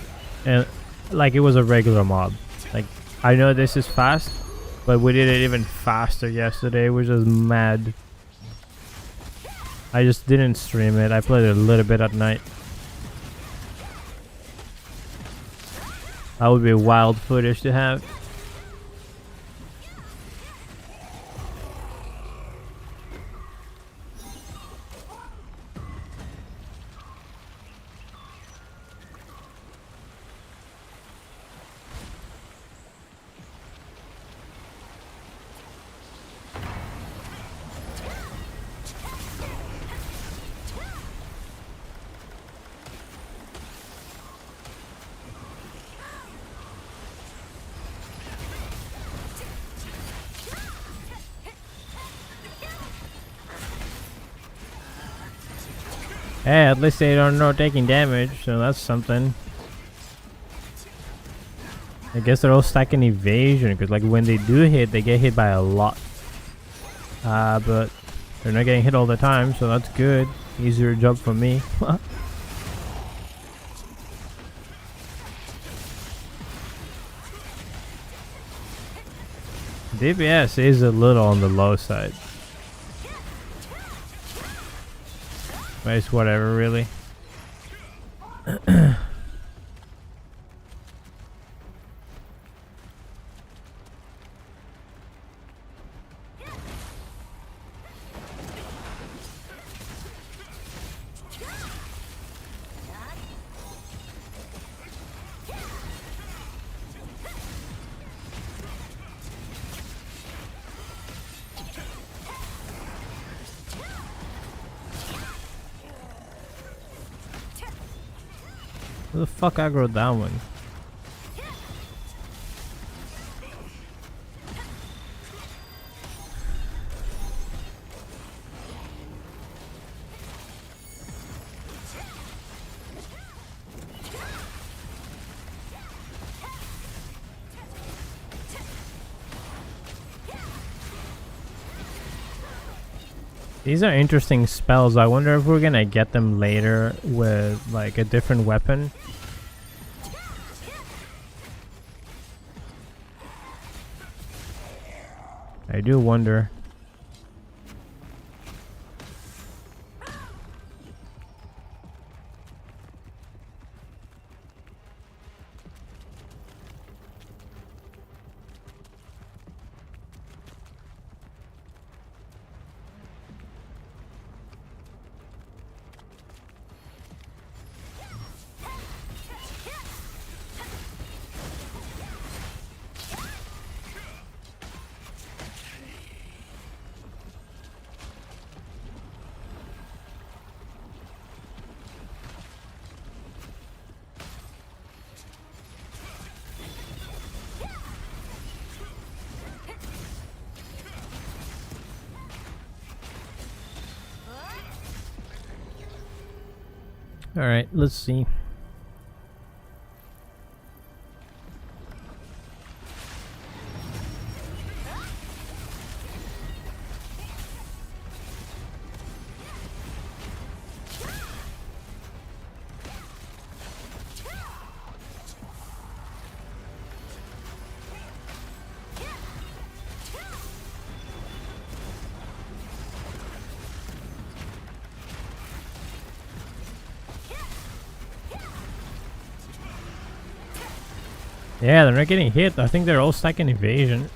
and like it was a regular mob. Like, I know this is fast, but we did it even faster yesterday, which is mad. I just didn't stream it. I played it a little bit at night. That would be wild footage to have. Hey, at least they don't know taking damage, so that's something. I guess they're all stacking evasion, because like when they do hit, they get hit by a lot. But they're not getting hit all the time, so that's good. Easier job for me. DPS is a little on the low side. But it's whatever, really. Who the fuck aggroed that one? These are interesting spells. I wonder if we're gonna get them later with like a different weapon. I do wonder. All right, let's see. Yeah, they're not getting hit. I think they're all stacking evasion.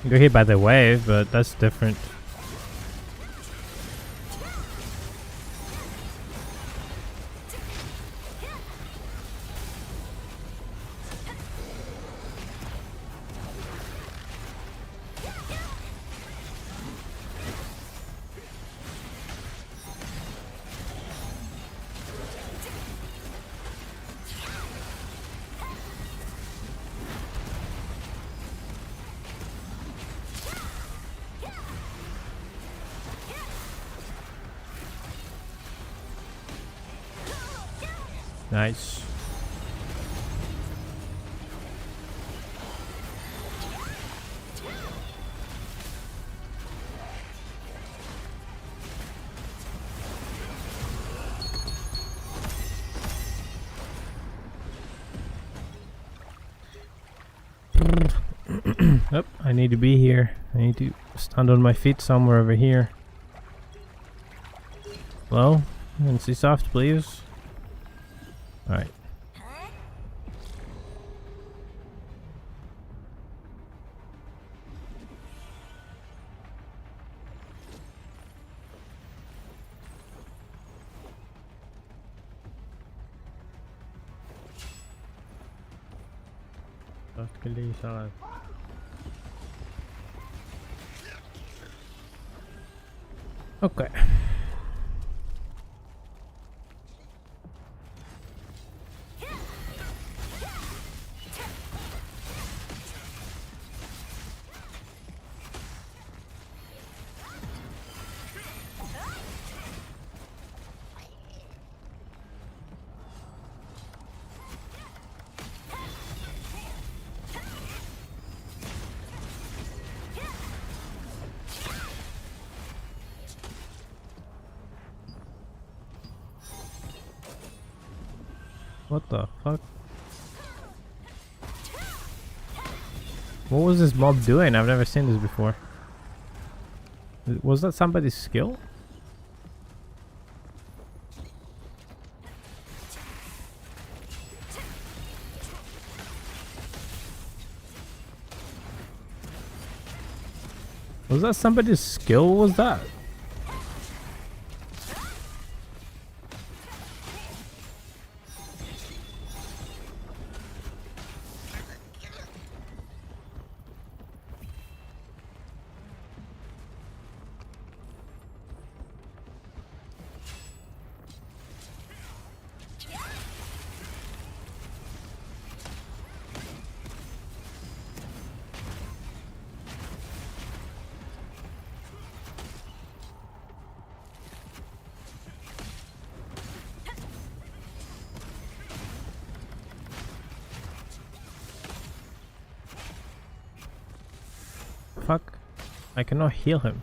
Go hit by the wave, but that's different. Nice. Yep, I need to be here. I need to stand on my feet somewhere over here. Hello? NCSoft, please. Alright. Okay. What the fuck? What was this mob doing? I've never seen this before. Was that somebody's skill? Was that somebody's skill? What was that? Fuck. I cannot heal him.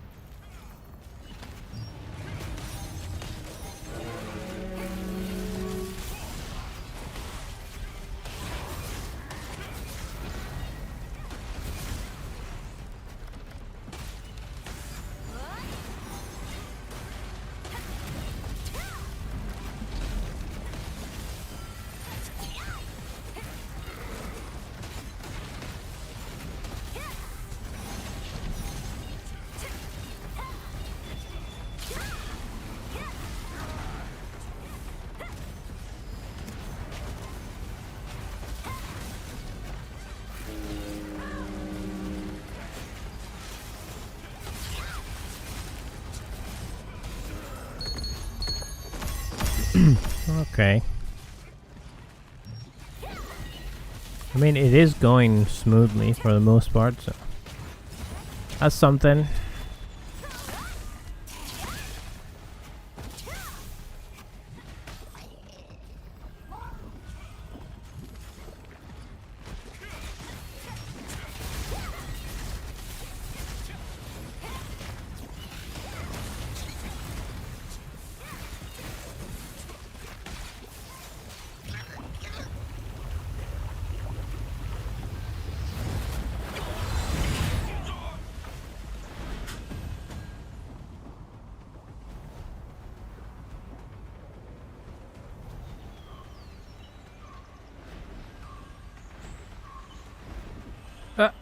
Okay. I mean, it is going smoothly for the most part, so that's something.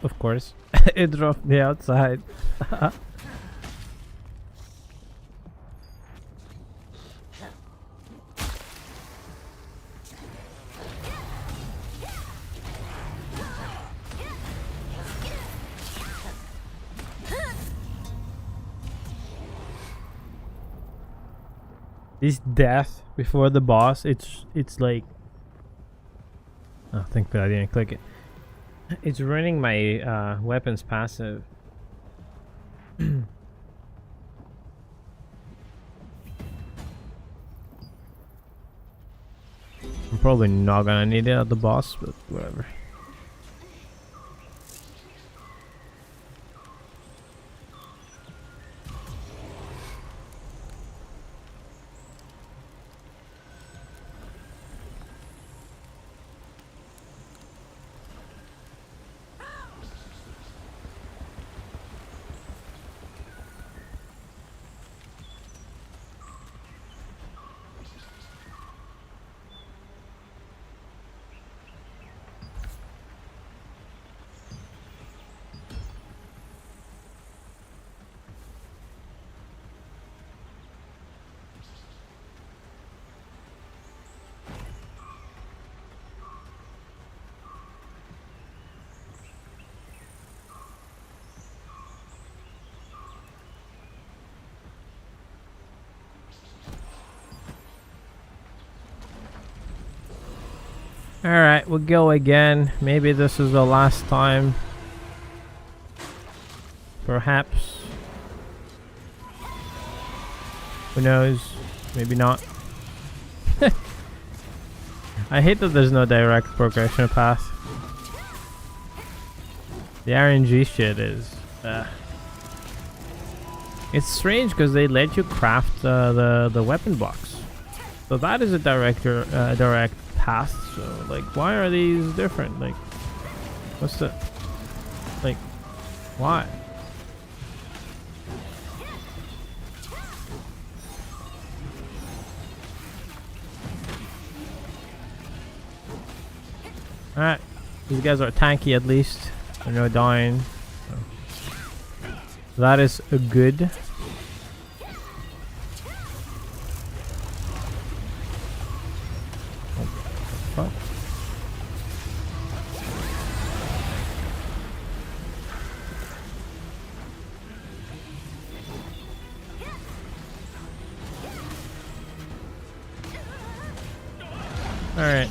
Of course. It dropped me outside. This death before the boss, it's like, oh, thank God I didn't click it. It's running my weapons passive. I'm probably not gonna need it at the boss, but whatever. Alright, we'll go again. Maybe this is the last time. Perhaps. Who knows? Maybe not. I hate that there's no direct progression path. The RNG shit is... It's strange because they let you craft the weapon box. So that is a direct path. So like, why are these different? Like, what's the... Like, why? Alright, these guys are tanky at least. They're no dying. So that is a good. Fuck. Alright.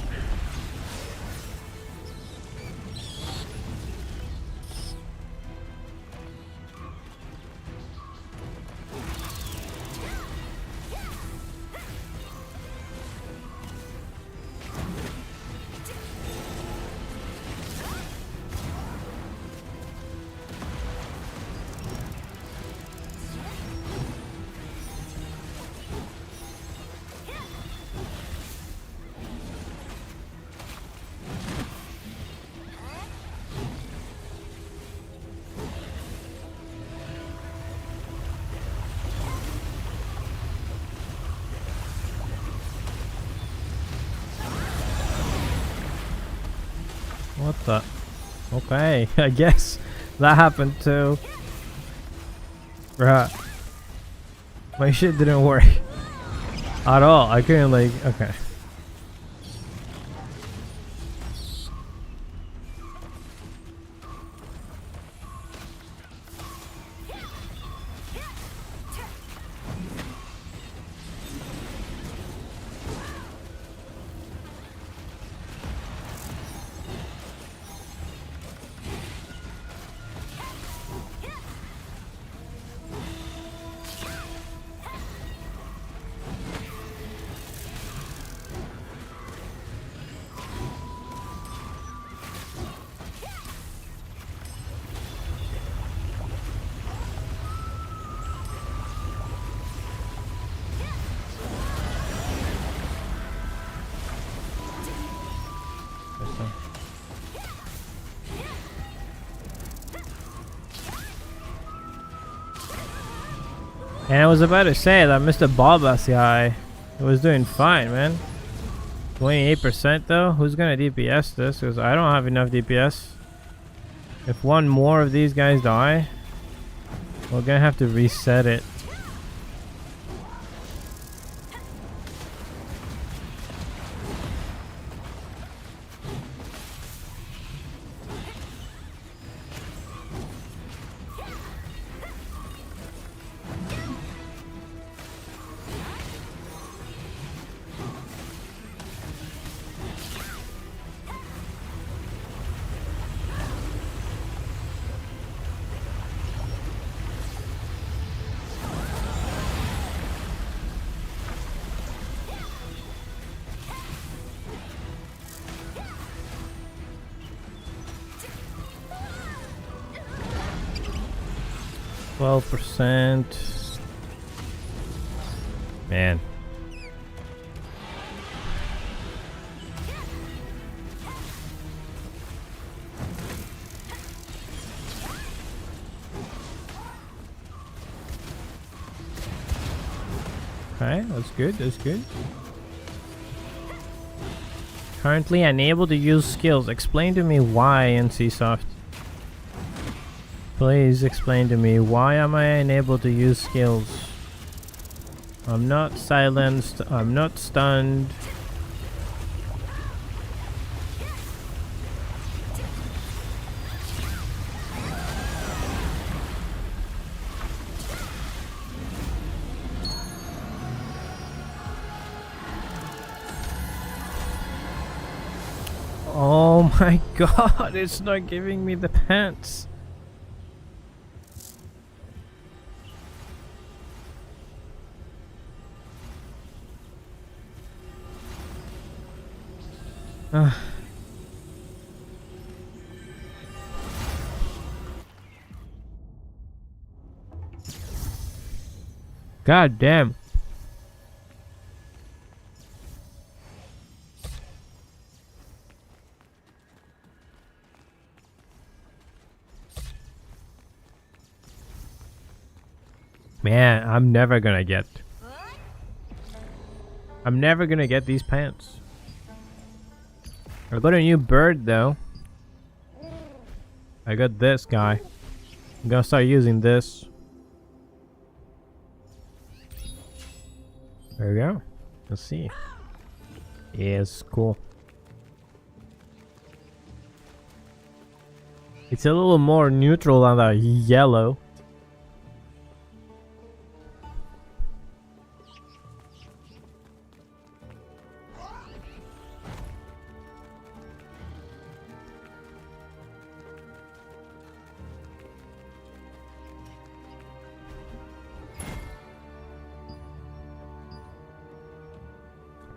What the? Okay, I guess that happened too. Bruh. My shit didn't work at all. I couldn't like, okay. And I was about to say that Mr. Bobbas guy was doing fine, man. 28% though? Who's gonna DPS this? Because I don't have enough DPS. If one more of these guys die, we're gonna have to reset it. %. Man. Okay, that's good, that's good. Currently unable to use skills. Explain to me why, NCSoft. Please explain to me, why am I unable to use skills? I'm not silenced, I'm not stunned. Oh my god, it's not giving me the pants. God damn. Man, I'm never gonna get these pants. I got a new bird though. I got this guy. I'm gonna start using this. There we go. Let's see. Yeah, it's cool. It's a little more neutral than the yellow.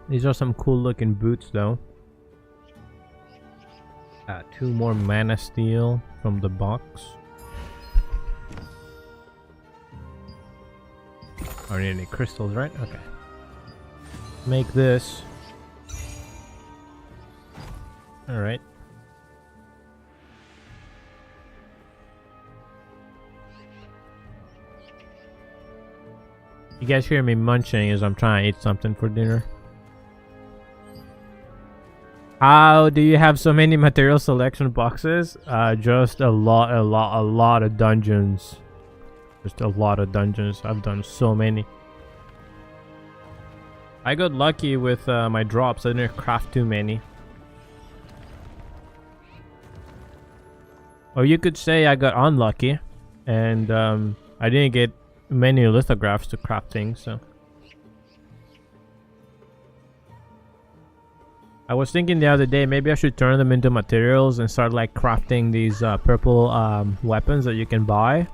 These are some cool looking boots though. 2 more mana steel from the box. I don't need any crystals, right? Okay. Make this. Alright. You guys hear me munching as I'm trying to eat something for dinner. How do you have so many material selection boxes? Just a lot of dungeons. Just a lot of dungeons. I've done so many. I got lucky with my drops. I didn't craft too many. Or you could say I got unlucky, and I didn't get many lithographs to craft things. So I was thinking the other day, maybe I should turn them into materials and start like crafting these purple weapons that you can buy.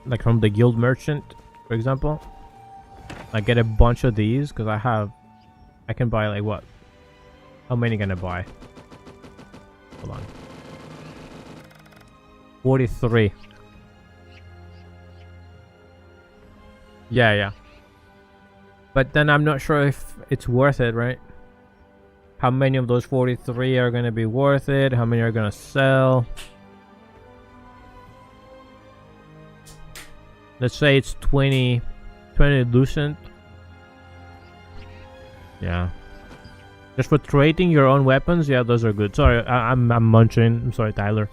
Like from the guild merchant, for example. I get a bunch of these because I can buy like what? How many can I buy? Hold on. 43. Yeah. But then I'm not sure if it's worth it, right? How many of those 43 are going to be worth it? How many are going to sell? Let's say it's 20 Lucent. Yeah. Just for trading your own weapons, yeah, those are good. Sorry, I'm munching. I'm sorry, Tyler.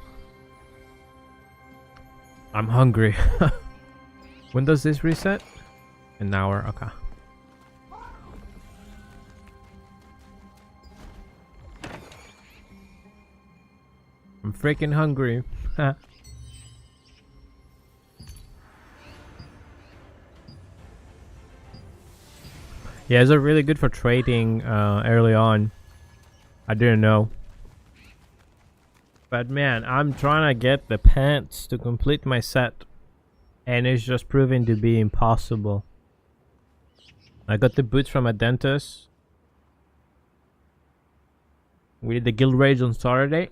I'm hungry. When does this reset? An hour, okay. I'm freaking hungry. Yeah, these are really good for trading early on. I didn't know. But man, I'm trying to get the pants to complete my set. And it's just proving to be impossible. I got the boots from a dentist. We did the guild raids on Saturday.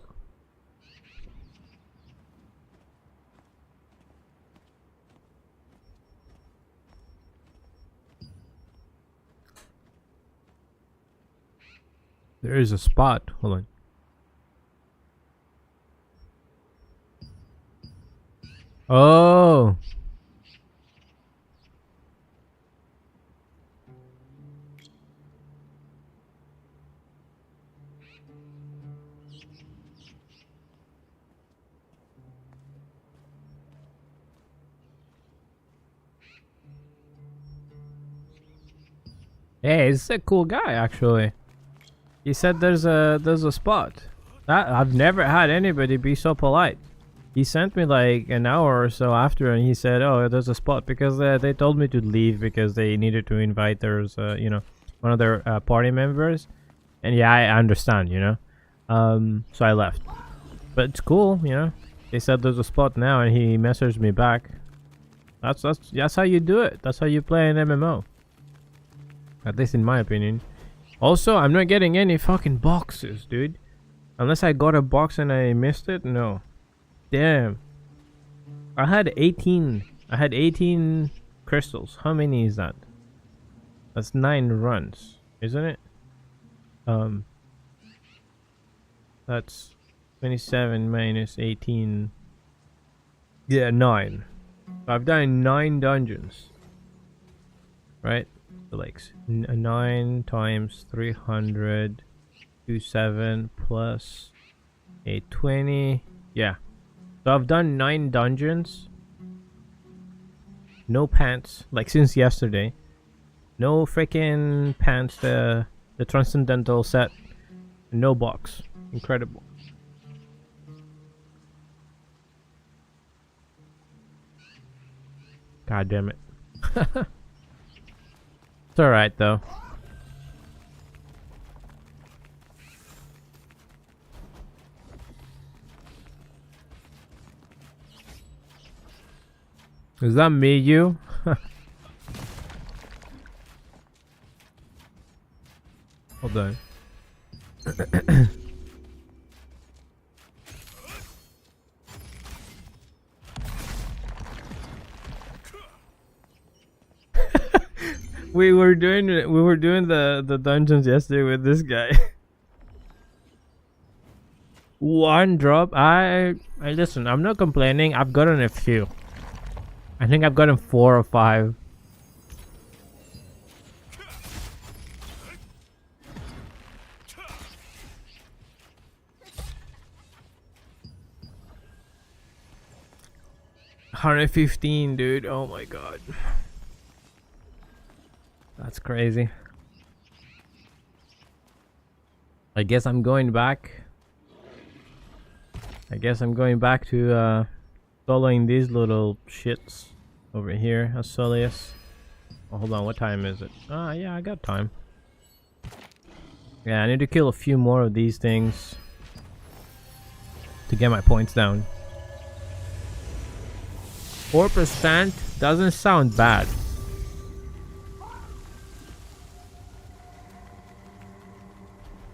There is a spot. Hold on. Oh. Hey, he's a cool guy actually. He said there's a spot. I've never had anybody be so polite. He sent me like an hour or so after, and he said, "Oh, there's a spot," because they told me to leave because they needed to invite one of their party members. And yeah, I understand, so I left. But it's cool, They said there's a spot now, and he messaged me back. That's how you do it. That's how you play an MMO. At least in my opinion. Also, I'm not getting any fucking boxes, dude. Unless I got a box and I missed it. No. Damn. I had 18 crystals. How many is that? That's 9 runs, isn't it? That's 27 minus 18. Yeah, 9. So I've done 9 dungeons. Right? So like 9 times 300 27 plus 820. Yeah. So I've done 9 dungeons. No pants, like since yesterday. No freaking pants, the transcendental set. No box. Incredible. God damn it. It's alright though. Is that me, you? Hold on. we were doing the dungeons yesterday with this guy. One drop. I listen. I'm not complaining. I've gotten a few. I think I've gotten 4 or 5. $115, dude. Oh my god. That's crazy. I guess I'm going back. To following these little shits over here. Asolius. Oh, hold on, what time is it? Ah, yeah, I got time. Yeah, I need to kill a few more of these things to get my points down. 4% doesn't sound bad.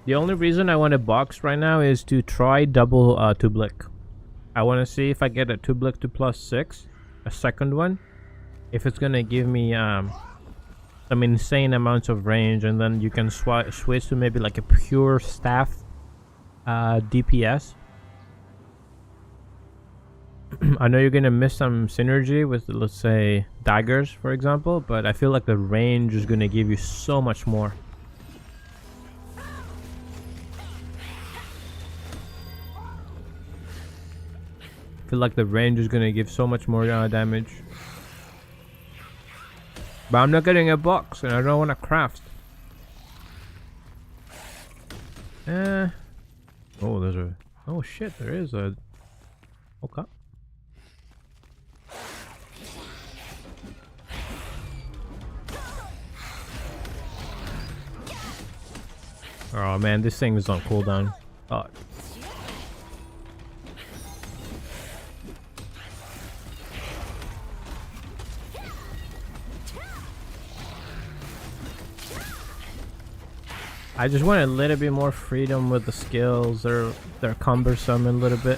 The only reason I want a box right now is to try double Tublick. I want to see if I get a Tublick to +6, a second one, if it's gonna give me some insane amounts of range, and then you can switch to maybe like a pure staff DPS. I know you're gonna miss some synergy with, let's say, daggers, for example, but I feel like the range is gonna give you so much more. I feel like the range is gonna give so much more damage. But I'm not getting a box, and I don't want to craft. Oh, there's a... Oh shit, there is a... Okay. Oh man, this thing is on cooldown. Fuck. I just want a little bit more freedom with the skills. They're cumbersome a little bit.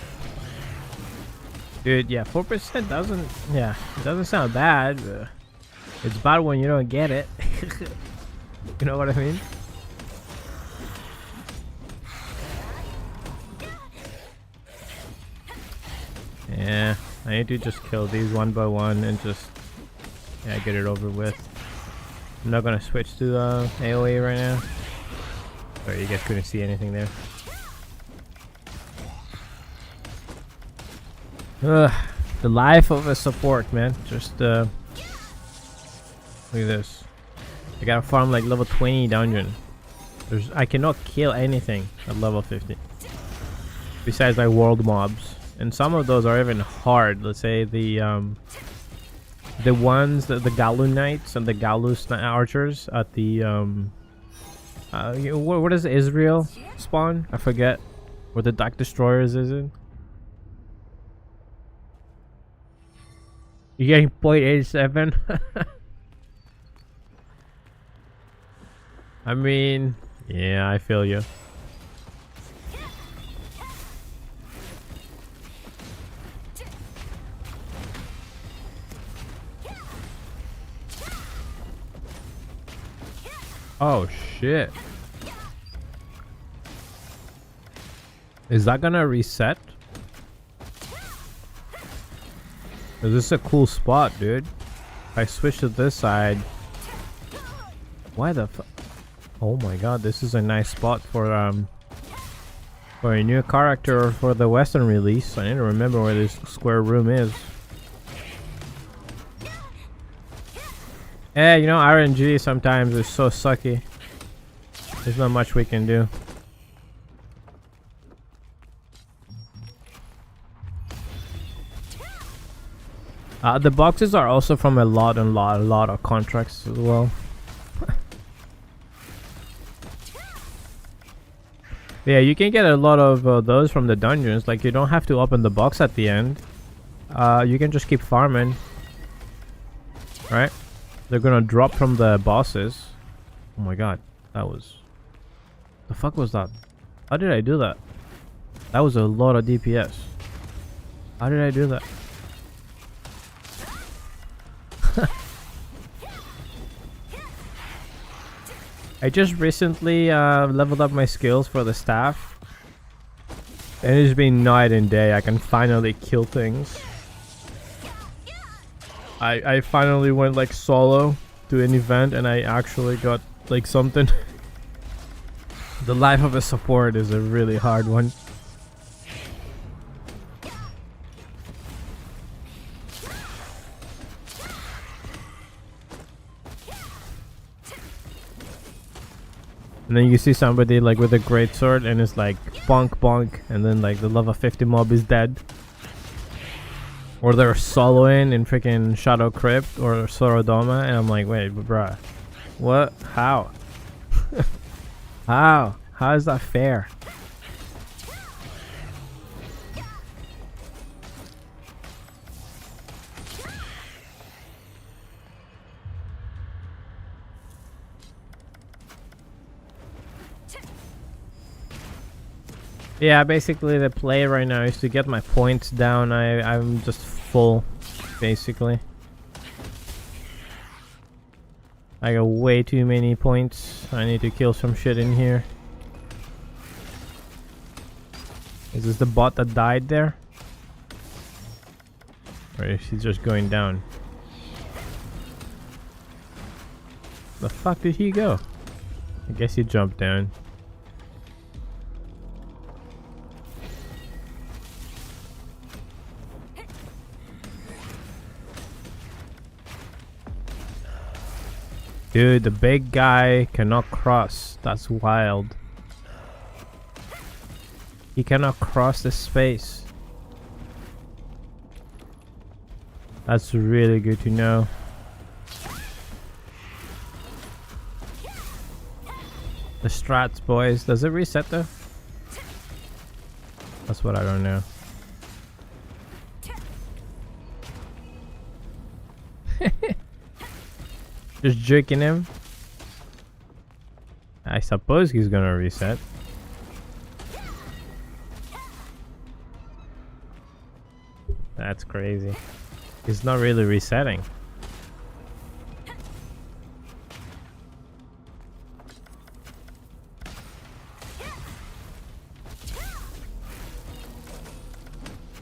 Dude, yeah, 4% doesn't... Yeah, it doesn't sound bad. But it's bad when you don't get it. You know what I mean? Yeah, I need to just kill these one by one and just... Yeah, get it over with. I'm not gonna switch to AoE right now. Sorry, you guys couldn't see anything there. The life of a support, man. Just look at this. I gotta farm like level 20 dungeon. I cannot kill anything at level 50. Besides like world mobs. and some of those are even hard. Let's say the ones the Galu Knights and the Galu Archers at the what is Israel spawn? I forget where the Dark Destroyers is in. You're getting 0.87. I mean, yeah, I feel you. Oh shit. Is that gonna reset? This is a cool spot, dude. If I switch to this side. Why the fuck? Oh my god, this is a nice spot for a new character for the Western release. I need to remember where this square room is. Yeah, you know, RNG sometimes is so sucky. There's not much we can do. The boxes are also from a lot of contracts as well. Yeah, you can get a lot of those from the dungeons. Like, you don't have to open the box at the end. You can just keep farming. Right? They're gonna drop from the bosses. Oh my god, that was... The fuck was that? How did I do that? That was a lot of DPS. How did I do that? I just recently leveled up my skills for the staff. And it's been night and day. I can finally kill things. I finally went like solo to an event and I actually got like something. The life of a support is a really hard one. And then you see somebody like with a greatsword and it's like bonk bonk, and then like the level 50 mob is dead. Or they're soloing in freaking Shadow Crypt or Sorodoma, and I'm like, wait, bruh, what? How? How is that fair? Yeah, basically the play right now is to get my points down. I'm just full, basically. I got way too many points. I need to kill some shit in here. Is this the bot that died there? Or is he just going down? The fuck did he go? I guess he jumped down. Dude, the big guy cannot cross. That's wild. He cannot cross the space. That's really good to know. The strats, boys. Does it reset though? That's what I don't know. Just jerking him. I suppose he's gonna reset. That's crazy. He's not really resetting.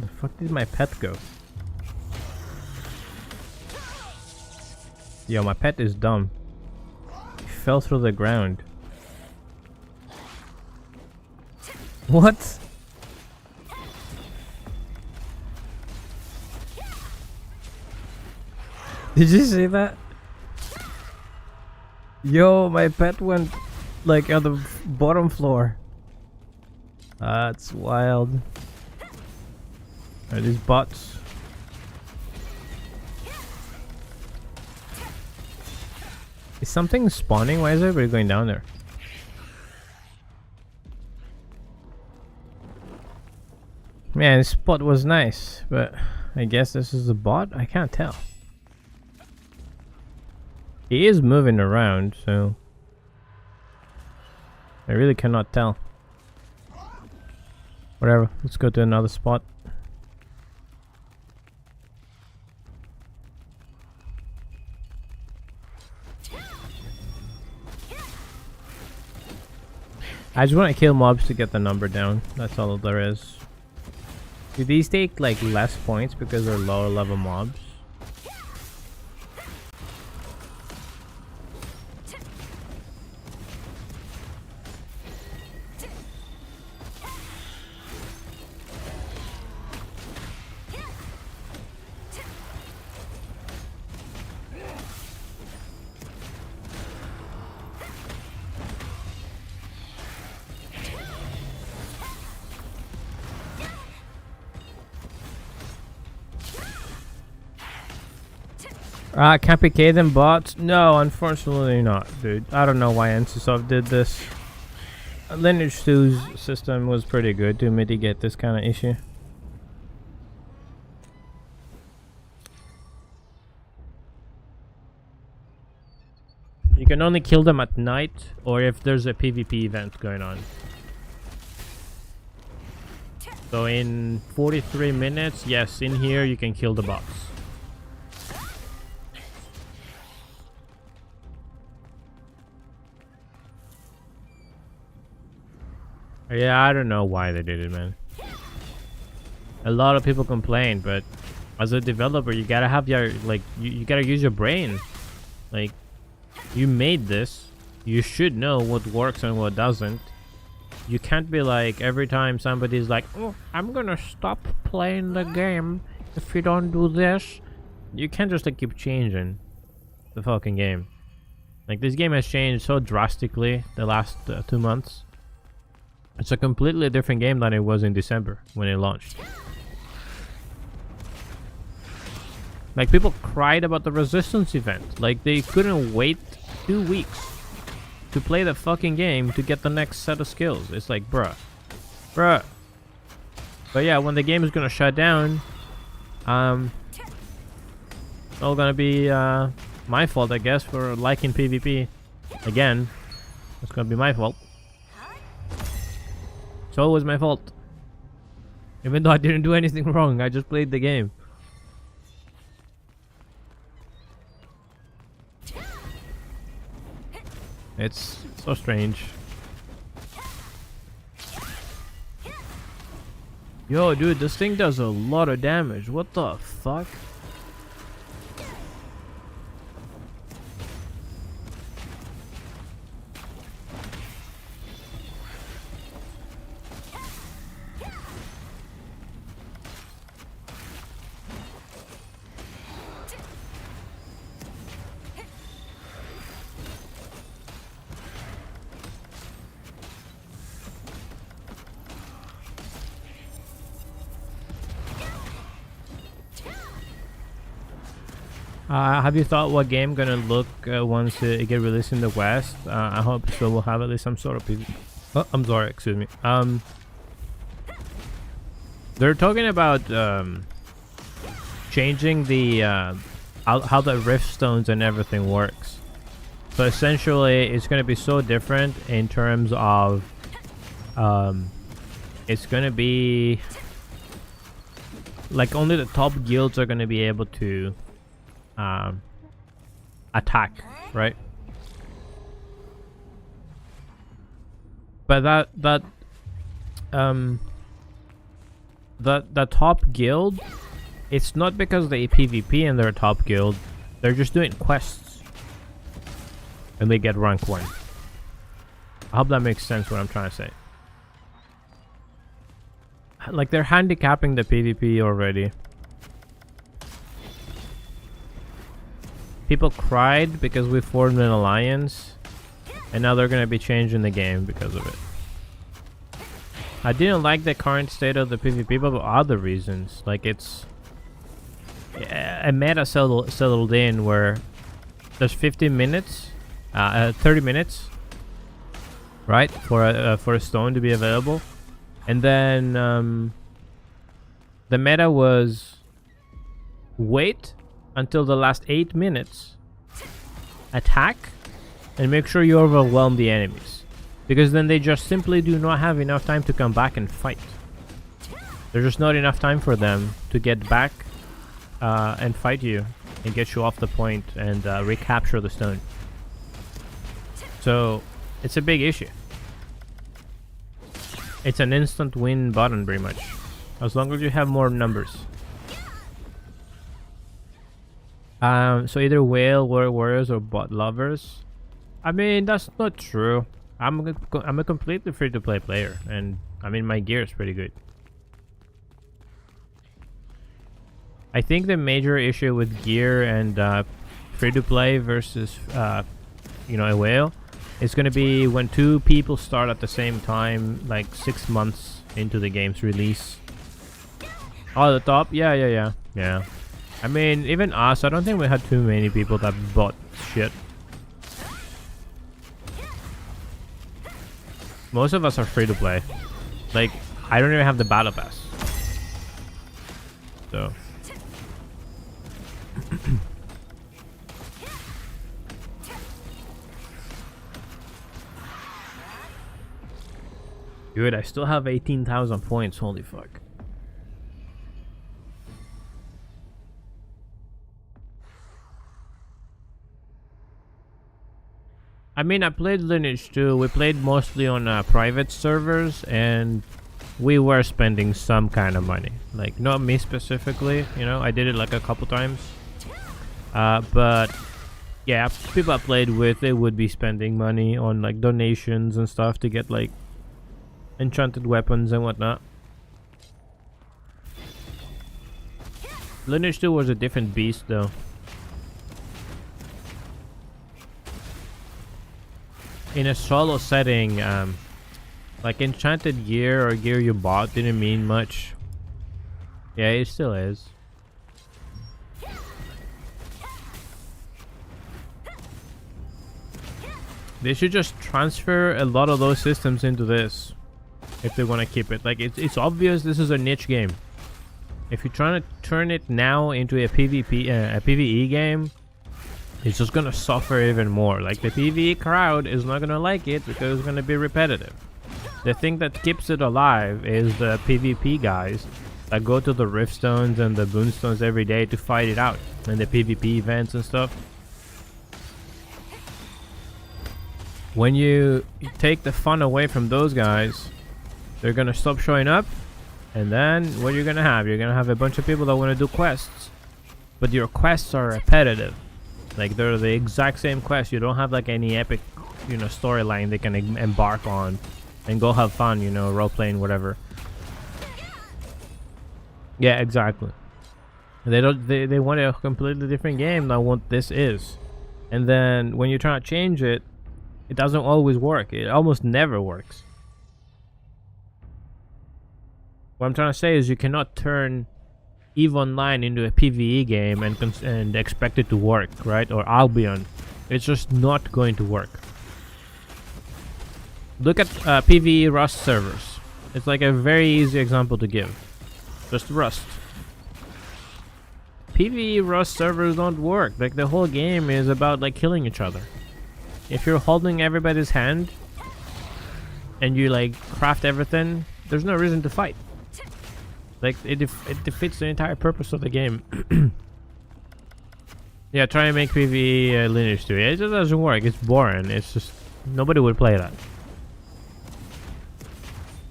The fuck did my pet go? Yo, my pet is dumb. He fell through the ground. What? Did you see that? Yo, my pet went like on the bottom floor. That's wild. Are these bots? Is something spawning? Why is everybody going down there? Man, this spot was nice, but I guess this is a bot? I can't tell. He is moving around, so I really cannot tell. Whatever, let's go to another spot. I just want to kill mobs to get the number down. That's all there is. Do these take like less points because they're lower level mobs? Can't PK them bots? No, unfortunately not, dude. I don't know why NCSoft did this. Lineage 2's system was pretty good to mitigate this kind of issue. You can only kill them at night or if there's a PvP event going on. So in 43 minutes, yes, in here you can kill the bots. Yeah, I don't know why they did it, man. A lot of people complain, but as a developer, you gotta have your, like, you gotta use your brain. Like, you made this. You should know what works and what doesn't. You can't be like, every time somebody's like, oh, I'm gonna stop playing the game if you don't do this. You can't just like keep changing the fucking game. Like, this game has changed so drastically the last 2 months. It's a completely different game than it was in December when it launched. Like, people cried about the Resistance event. Like, they couldn't wait 2 weeks to play the fucking game to get the next set of skills. It's like, bruh. But yeah, when the game is gonna shut down, it's all gonna be my fault, I guess, for liking PvP. Again, it's gonna be my fault. It's always my fault. Even though I didn't do anything wrong, I just played the game. It's so strange. Yo, dude, this thing does a lot of damage. What the fuck? Have you thought what game gonna look once it get released in the West? I hope so. We'll have at least some sort of PvP. Oh, I'm sorry, excuse me. They're talking about changing the how the rift stones and everything works. So essentially, it's gonna be so different in terms of it's gonna be like only the top guilds are gonna be able to attack, right? But the top guild, it's not because they PvP in their top guild. They're just doing quests and they get rank 1. I hope that makes sense what I'm trying to say. Like, they're handicapping the PvP already. People cried because we formed an alliance, and now they're gonna be changing the game because of it. I didn't like the current state of the PvP, but for other reasons. Like it's a meta settled in where there's 15 minutes, 30 minutes, right, for a stone to be available, and then the meta was wait until the last 8 minutes, attack, and make sure you overwhelm the enemies, because then they just simply do not have enough time to come back and fight. There's just not enough time for them to get back and fight you and get you off the point and recapture the stone. So it's a big issue. It's an instant win button pretty much, as long as you have more numbers. So either whale, warriors, or bot lovers. I mean, that's not true. I'm a completely free-to-play player, and I mean my gear is pretty good. I think the major issue with gear and free-to-play versus you know, a whale is going to be when two people start at the same time, like 6 months into the game's release. Oh, the top? Yeah. I mean, even us, I don't think we had too many people that bought shit. Most of us are free to play. Like, I don't even have the battle pass. So. Dude, I still have 18,000 points. Holy fuck. I mean, I played Lineage too. We played mostly on private servers, and we were spending some kind of money. Like, not me specifically, you know, I did it like a couple times. But yeah, people I played with, they would be spending money on like donations and stuff to get like enchanted weapons and whatnot. Lineage 2 was a different beast though. In a solo setting, like enchanted gear or gear you bought didn't mean much. Yeah, it still is. They should just transfer a lot of those systems into this if they want to keep it. Like, it's obvious this is a niche game. If you're trying to turn it now into a PvE game, it's just gonna suffer even more. Like, the PvE crowd is not gonna like it because it's gonna be repetitive. The thing that keeps it alive is the PvP guys that go to the Riftstones and the Boonstones every day to fight it out, and the PvP events and stuff. When you take the fun away from those guys, they're gonna stop showing up, and then what you're gonna have? You're gonna have a bunch of people that want to do quests, but your quests are repetitive. Like, they're the exact same quest. You don't have like any epic, you know, storyline they can embark on and go have fun, you know, role playing, whatever. Yeah, exactly. They don't. They want a completely different game than what this is, and then when you're trying to change it, it doesn't always work. It almost never works. What I'm trying to say is you cannot turn EVE Online into a PvE game and expect it to work, right? Or Albion. It's just not going to work. Look at PvE Rust servers. It's like a very easy example to give. Just Rust. PvE Rust servers don't work. Like, the whole game is about like killing each other. If you're holding everybody's hand and you like craft everything, there's no reason to fight. Like, it defeats the entire purpose of the game. Yeah, try and make PvE Lineage 2. It just doesn't work. It's boring. It's just, nobody would play that.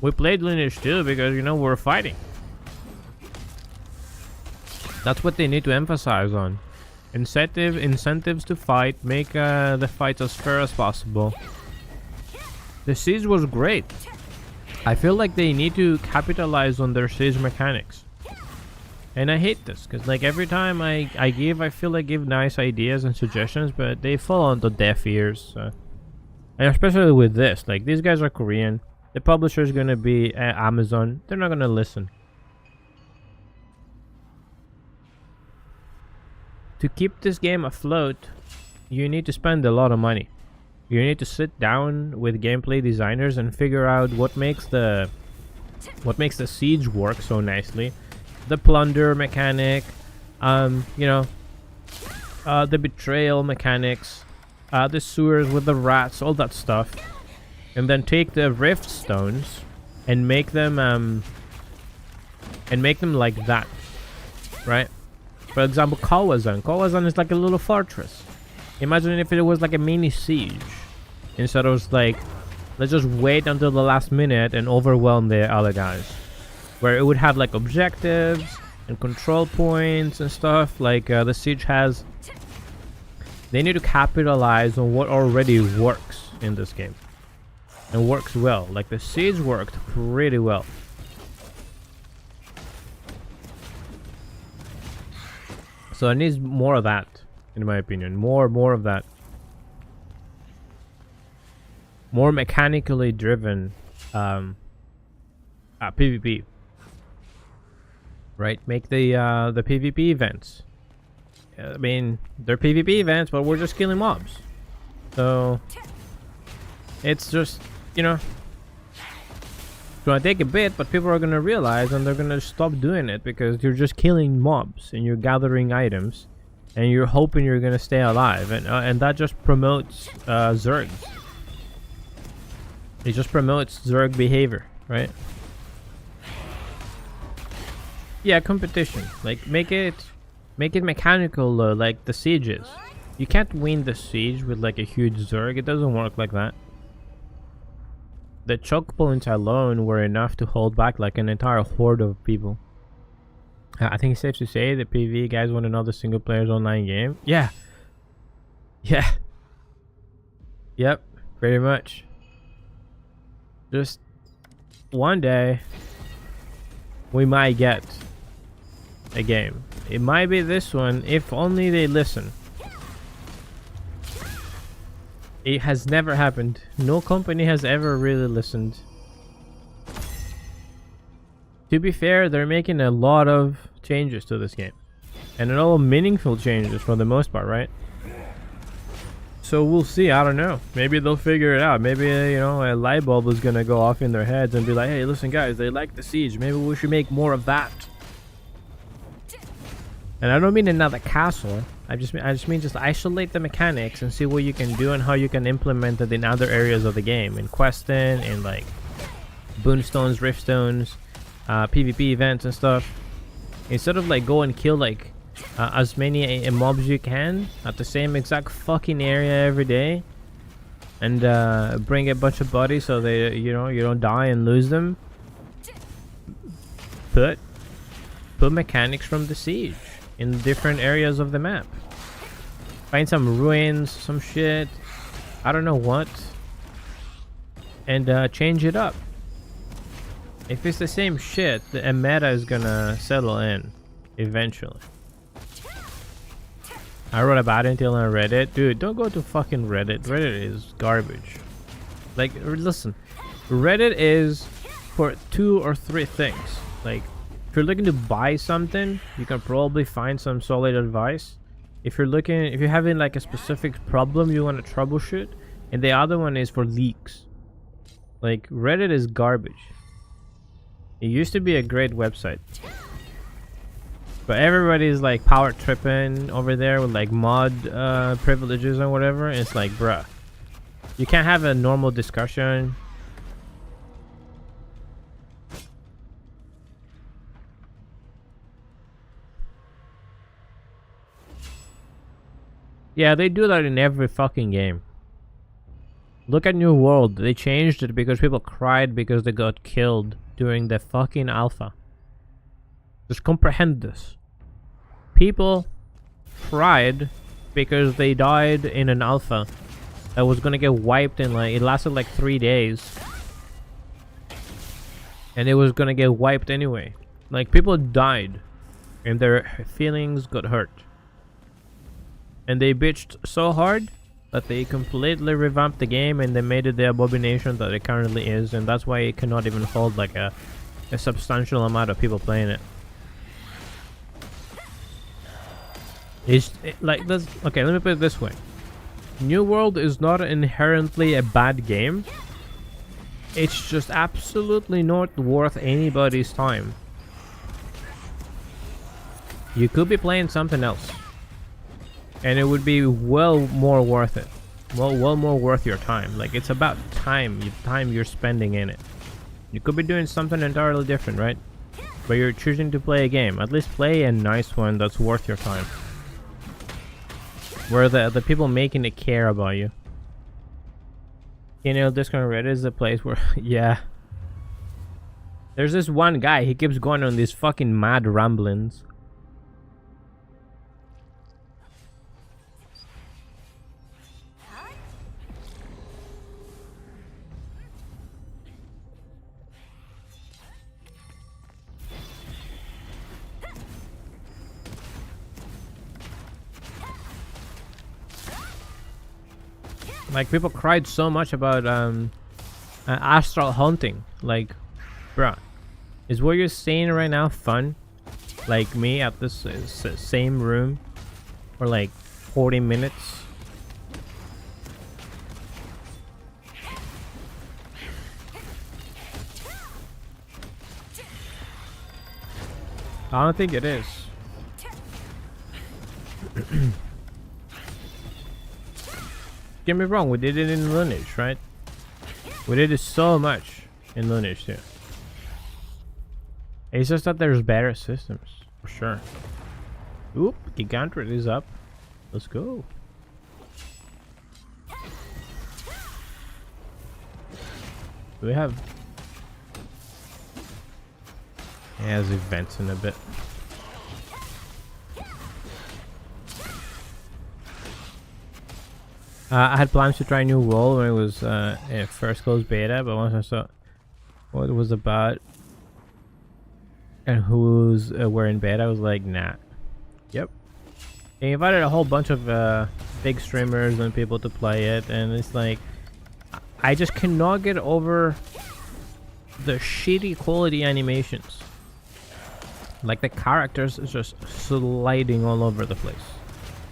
We played Lineage 2 because, you know, we're fighting. That's what they need to emphasize on. Incentives to fight. Make the fights as fair as possible. The Siege was great. I feel like they need to capitalize on their Siege mechanics. And I hate this, because like every time I feel like give nice ideas and suggestions, but they fall onto deaf ears. And especially with this, like, these guys are Korean. The publisher is gonna be Amazon. They're not gonna listen. To keep this game afloat, you need to spend a lot of money. You need to sit down with gameplay designers and figure out what makes the siege work so nicely. The plunder mechanic, you know, the betrayal mechanics, the sewers with the rats, all that stuff. And then take the rift stones and make them like that, right? For example, Kawazan. Kawazan is like a little fortress. Imagine if it was like a mini siege. Instead of like, let's just wait until the last minute and overwhelm the other guys. Where it would have like objectives and control points and stuff like the siege has. They need to capitalize on what already works in this game. And works well. Like the siege worked pretty well. So it needs more of that, in my opinion. More of that. More mechanically driven PvP. Right? Make the PvP events. I mean, they're PvP events, but we're just killing mobs. So it's just, you know, it's gonna take a bit, but people are gonna realize and they're gonna stop doing it because you're just killing mobs and you're gathering items and you're hoping you're gonna stay alive, and that just promotes Zergs. It just promotes Zerg behavior, right? Yeah, competition. Like make it mechanical, like the sieges. You can't win the siege with like a huge Zerg. It doesn't work like that. The choke points alone were enough to hold back like an entire horde of people. I think it's safe to say the PvE guys want another single player's online game. Yeah. Yeah. Yep. Pretty much. Just one day we might get a game. It might be this one if only they listen. It has never happened. No company has ever really listened. To be fair, they're making a lot of changes to this game. And all meaningful changes for the most part, right? So we'll see. I don't know. Maybe they'll figure it out. Maybe, you know, a light bulb is gonna go off in their heads and be like, hey, listen guys, they like the siege. Maybe we should make more of that. And I don't mean another castle. I just mean just isolate the mechanics and see what you can do and how you can implement it in other areas of the game, in questing, in like boonstones, riftstones, PvP events and stuff. Instead of like go and kill like as many mobs as you can at the same exact fucking area every day, and bring a bunch of bodies so they, you know, you don't die and lose them. Put mechanics from the siege in different areas of the map. Find some ruins, some shit, I don't know what, and change it up. If it's the same shit, the meta is gonna settle in eventually. I wrote about it until on Reddit. Dude, don't go to fucking Reddit. Reddit is garbage. Like, listen, Reddit is for 2 or 3 things. Like, if you're looking to buy something, you can probably find some solid advice. If you're having like a specific problem you want to troubleshoot, and the other one is for leaks. Like, Reddit is garbage. It used to be a great website, but everybody's like power tripping over there with like mod privileges and whatever. It's like, bruh, you can't have a normal discussion. Yeah, they do that in every fucking game. Look at New World. They changed it because people cried because they got killed during the fucking alpha. Just comprehend this. People cried because they died in an alpha that was gonna get wiped in like, it lasted like 3 days. And it was gonna get wiped anyway. Like, people died and their feelings got hurt. And they bitched so hard that they completely revamped the game and they made it the abomination that it currently is, and that's why it cannot even hold like a substantial amount of people playing it. Like this. Okay, let me put it this way: New World is not inherently a bad game. It's just absolutely not worth anybody's time. You could be playing something else, and it would be well more worth it. Well more worth your time. Like, it's about time you're spending in it. You could be doing something entirely different, right? But you're choosing to play a game. At least play a nice one that's worth your time, where the people making it care about you. You know, Discord Reddit is the place where yeah. There's this one guy, he keeps going on these fucking mad ramblings. Like, people cried so much about astral haunting. Like, bruh, is what you're saying right now fun? Like me at this same room for like 40 minutes? I don't think it is. Get me wrong, we did it in Lineage, right? We did it so much in Lineage too. It's just that there's better systems, for sure. Oop, Gigantrid is up. Let's go. We have... He has events in a bit. I had plans to try New World when it was first closed beta, but once I saw what it was about and who's were in beta, I was like, nah. Yep. They invited a whole bunch of big streamers and people to play it, and it's like, I just cannot get over the shitty quality animations. Like, the characters is just sliding all over the place.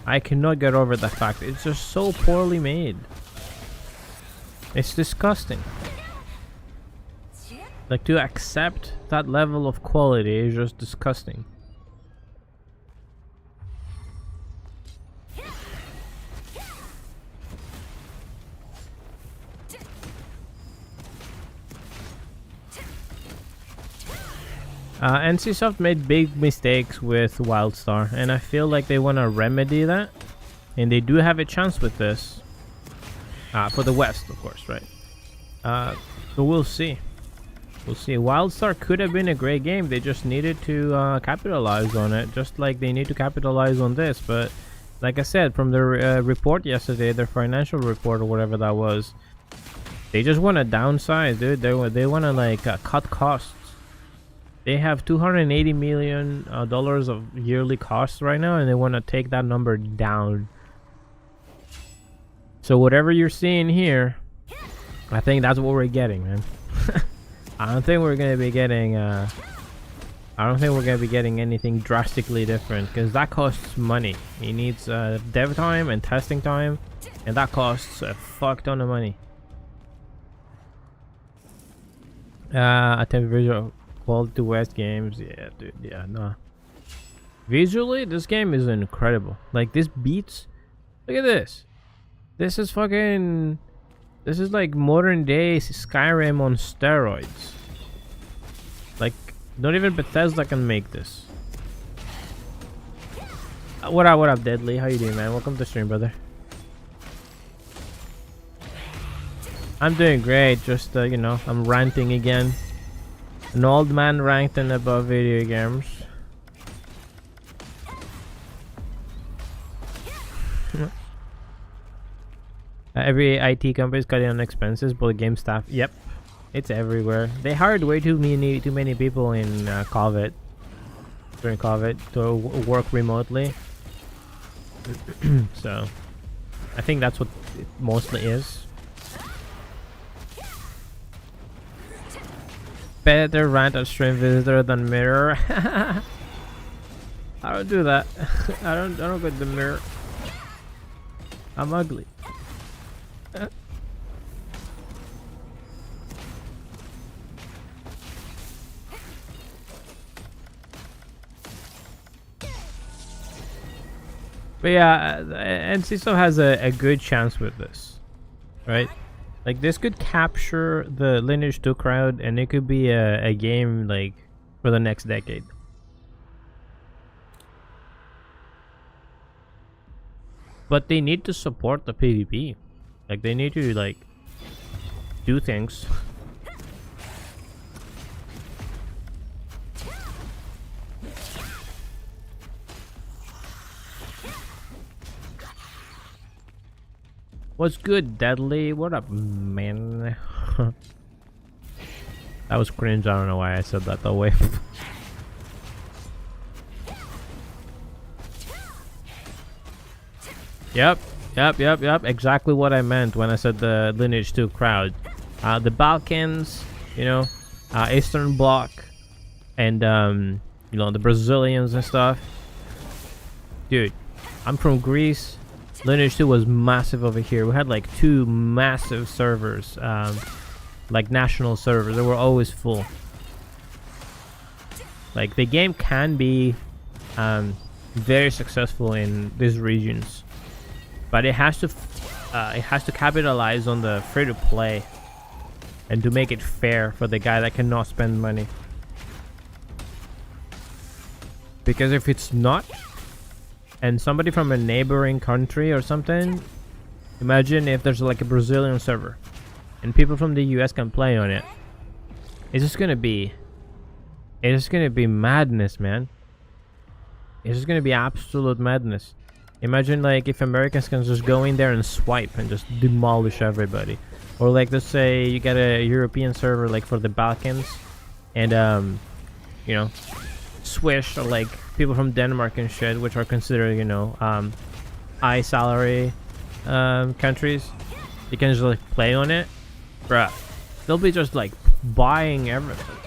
I cannot get over the fact it's just so poorly made. It's disgusting. Like, to accept that level of quality is just disgusting. NCSoft made big mistakes with WildStar, and I feel like they want to remedy that, and they do have a chance with this for the West, of course, right? But we'll see. We'll see. WildStar could have been a great game. They just needed to capitalize on it, just like they need to capitalize on this. But like I said, from their report yesterday, their financial report or whatever that was, they just want to downsize, dude. They want to like cut costs. They have $280 million of yearly costs right now, and they want to take that number down. So whatever you're seeing here, I think that's what we're getting, man. I don't think we're gonna be getting. I don't think we're gonna be getting anything drastically different, because that costs money. It needs dev time and testing time, and that costs a fuck ton of money. Attempt visual. Quality West games, yeah, dude, yeah, nah. Visually, this game is incredible. Like, this beats, look at this. This is fucking, this is like modern day Skyrim on steroids. Like, not even Bethesda can make this. What up, Deadly? How you doing, man? Welcome to the stream, brother. I'm doing great, just, you know, I'm ranting again. An old man ranked and above video games. Every IT company is cutting on expenses, but game staff, yep, it's everywhere. They hired way too many people in COVID, during COVID, to work remotely. So I think that's what it mostly is. Better rant at stream visitor than mirror. I don't do that. I don't go to the mirror. I'm ugly. But yeah, NCSoft has a good chance with this, right? Like this could capture the Lineage 2 crowd, and it could be a game like for the next decade. But they need to support the PvP. Like they need to like do things. What's good, Deadly? What up, man? That was cringe. I don't know why I said that that way. Yep. Exactly what I meant when I said the Lineage 2 crowd. The Balkans, you know, Eastern Bloc, and you know, the Brazilians and stuff. Dude, I'm from Greece. Lineage 2 was massive over here. We had like 2 massive servers, like national servers. They were always full. Like the game can be very successful in these regions, but it has to capitalize on the free to play and to make it fair for the guy that cannot spend money. Because if it's not, and somebody from a neighboring country or something, imagine if there's like a Brazilian server and people from the US can play on it. It's just gonna be madness, man. It's just gonna be absolute madness. Imagine like if Americans can just go in there and swipe and just demolish everybody. Or like, let's say you get a European server like for the Balkans, and you know, Swish, or like people from Denmark and shit, which are considered, you know, high salary countries. You can just like play on it, bruh. They'll be just like buying everything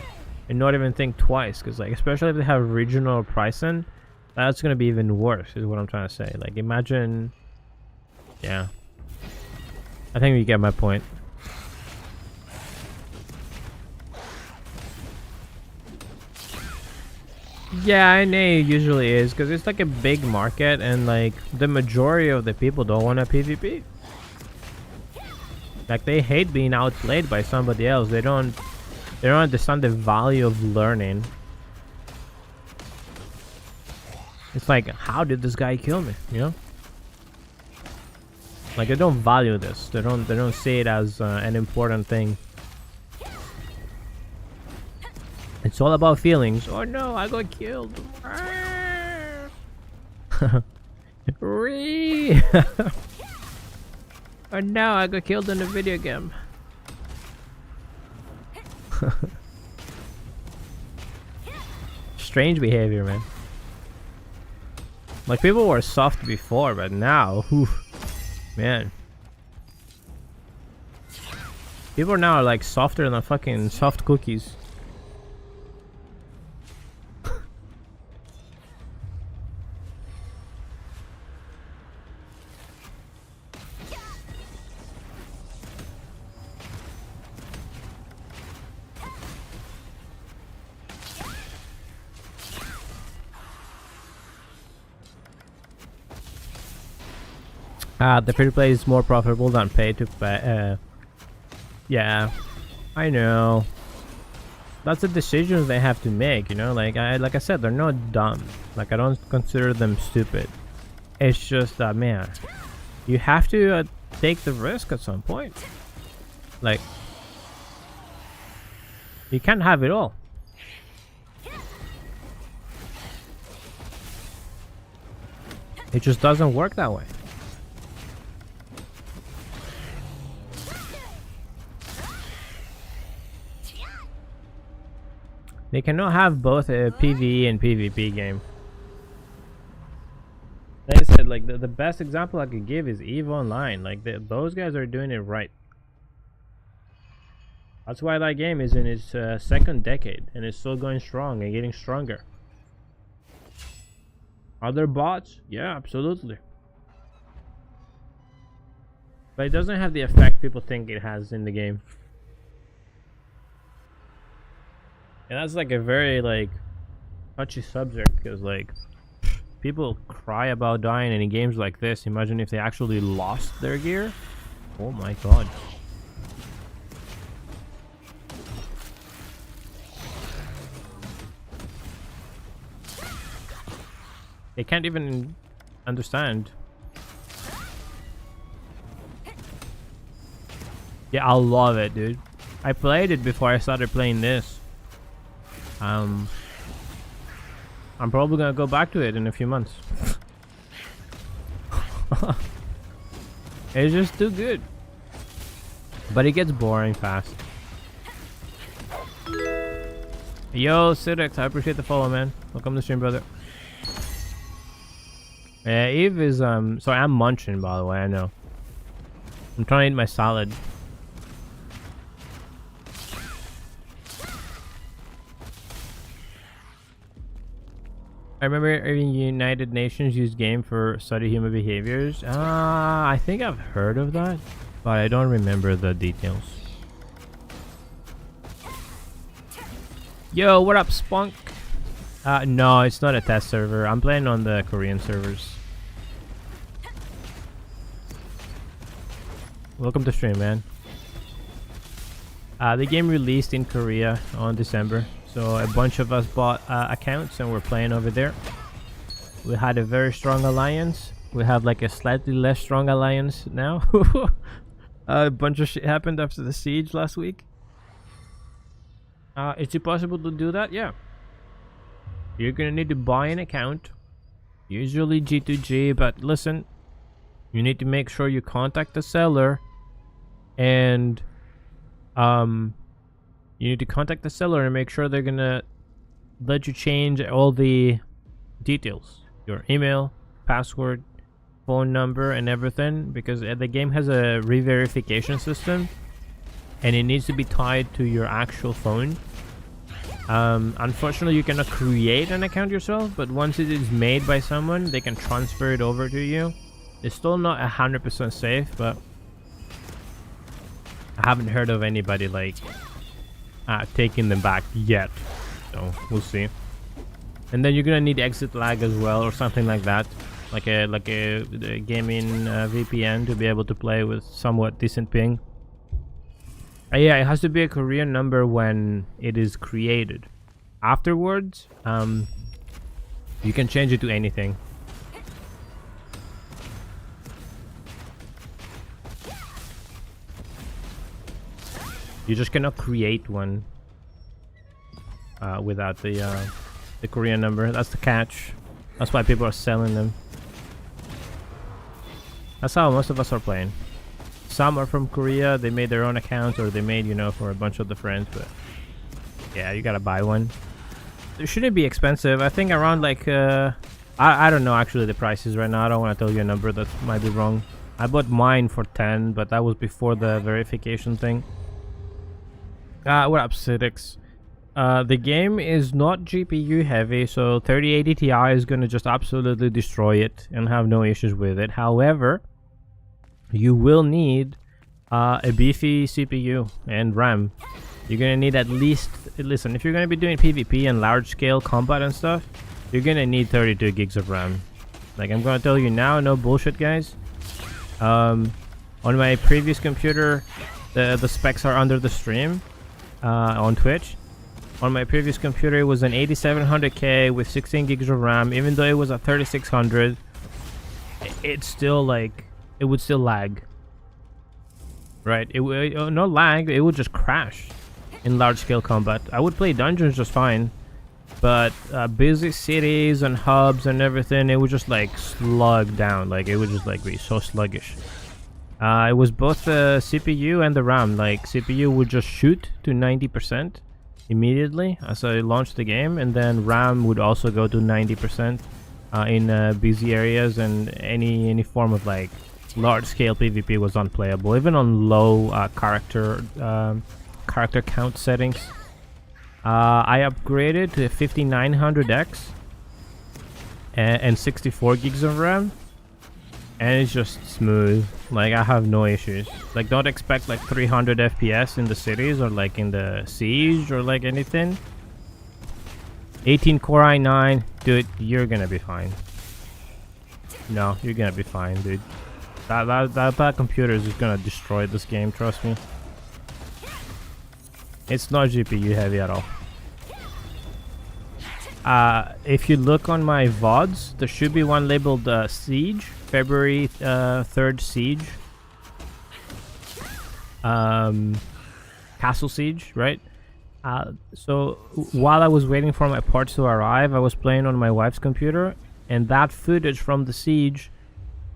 and not even think twice, because like, especially if they have regional pricing, that's gonna be even worse, is what I'm trying to say. Like imagine, yeah, I think you get my point. Yeah, I know it usually is, because it's like a big market, and like the majority of the people don't want a PvP. Like they hate being outplayed by somebody else. They don't understand the value of learning. It's like, how did this guy kill me? You know? Like they don't value this. They don't see it as an important thing. It's all about feelings. Oh no, I got killed. Oh no, I got killed in a video game. Strange behavior, man. Like people were soft before, but now, whew, man. People now are like softer than fucking soft cookies. The free to play is more profitable than pay to play. Yeah, I know. That's the decisions they have to make, you know. Like I said, they're not dumb. Like I don't consider them stupid. It's just that, man, you have to take the risk at some point. Like you can't have it all. It just doesn't work that way. They cannot have both a PvE and PvP game. Like I said, said, like the best example I could give is EVE Online. Like those guys are doing it right. That's why that game is in its second decade and it's still going strong and getting stronger. Are there bots? Yeah, absolutely. But it doesn't have the effect people think it has in the game. And that's like a very like touchy subject, because like people cry about dying in games like this. Imagine if they actually lost their gear. Oh my god. They can't even understand. Yeah, I love it, dude. I played it before I started playing this. I'm probably gonna go back to it in a few months. It's just too good. But it gets boring fast. Yo, Sidix, I appreciate the follow, man. Welcome to the stream, brother. Yeah, Eve is sorry, I'm munching, by the way. I know. I'm trying to eat my salad. I remember United Nations used game for study human behaviors. I think I've heard of that, but I don't remember the details. Yo, what up, Spunk? No, it's not a test server. I'm playing on the Korean servers. Welcome to stream, man. The game released in Korea on December, so a bunch of us bought accounts and we're playing over there. We had a very strong alliance. We have like a slightly less strong alliance now. A bunch of shit happened after the siege last week. Is it possible to do that? Yeah. You're gonna need to buy an account, usually G2G, but listen, you need to make sure you contact the seller, and you need to contact the seller and make sure they're gonna let you change all the details, your email, password, phone number, and everything, because the game has a re-verification system and it needs to be tied to your actual phone. Unfortunately, you cannot create an account yourself, but once it is made by someone, they can transfer it over to you. It's still not 100% safe, but I haven't heard of anybody like taking them back yet, so we'll see. And then you're gonna need exit lag as well, or something like that, like a gaming VPN to be able to play with somewhat decent ping. Yeah, it has to be a Korean number when it is created. Afterwards, you can change it to anything. You just cannot create one without the Korean number. That's the catch. That's why people are selling them. That's how most of us are playing. Some are from Korea, they made their own accounts, or they made, you know, for a bunch of the friends, but yeah, you gotta buy one. It shouldn't be expensive. I think around like, I don't know actually the prices right now. I don't want to tell you a number that might be wrong. I bought mine for 10, but that was before the verification thing. What up, Sidix? The game is not GPU heavy, so 3080 Ti is gonna just absolutely destroy it and have no issues with it. However, you will need a beefy CPU and RAM. You're gonna need at least, listen, if you're gonna be doing PvP and large scale combat and stuff, you're gonna need 32 gigs of RAM. Like, I'm gonna tell you now, no bullshit, guys. On my previous computer, the specs are under the stream on Twitch. On my previous computer, it was an 8700K with 16 gigs of RAM. Even though it was a 3600, it's still like, it would still lag, right? It would not lag, it would just crash in large scale combat. I would play dungeons just fine, but busy cities and hubs and everything, it would just like slug down. Like, it would just like be so sluggish. It was both the CPU and the RAM. Like, CPU would just shoot to 90% immediately as I launched the game, and then RAM would also go to 90%. in busy areas, and any form of like large scale PvP was unplayable, even on low character count settings. I upgraded to 5900X and 64 gigs of RAM, and it's just smooth. Like, I have no issues. Like, don't expect like 300 FPS in the cities or like in the siege or like anything. 18 Core i9, dude, you're gonna be fine. No, you're gonna be fine, dude. That computer is just gonna destroy this game, trust me. It's not GPU heavy at all. If you look on my VODs, there should be one labeled Siege, February 3rd Siege. Castle Siege, right? So while I was waiting for my parts to arrive, I was playing on my wife's computer, and that footage from the Siege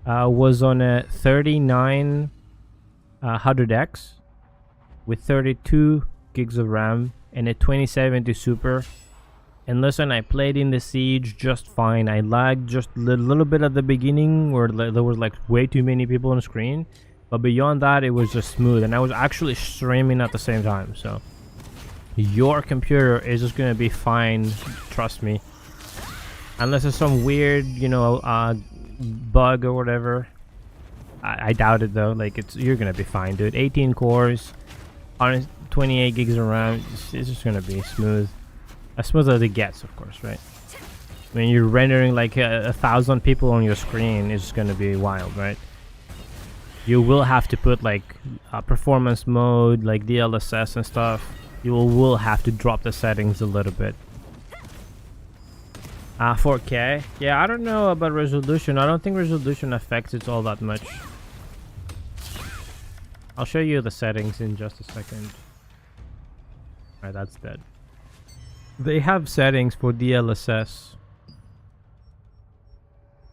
was on a 3900X with 32 gigs of RAM and a 2070 Super. And listen, I played in the Siege just fine. I lagged just a little bit at the beginning where there was like way too many people on the screen, but beyond that it was just smooth, and I was actually streaming at the same time. So your computer is just gonna be fine, trust me, unless it's some weird, you know, bug or whatever. I doubt it though. Like, you're gonna be fine, dude. 18 cores on 28 gigs of RAM. It's just gonna be smooth, as smooth as it gets, of course, right? When you're rendering like 1,000 people on your screen, it's just gonna be wild, right? You will have to put like performance mode, like DLSS and stuff. You will have to drop the settings a little bit. 4K. Yeah, I don't know about resolution. I don't think resolution affects it all that much. I'll show you the settings in just a second. Alright, that's dead. They have settings for DLSS.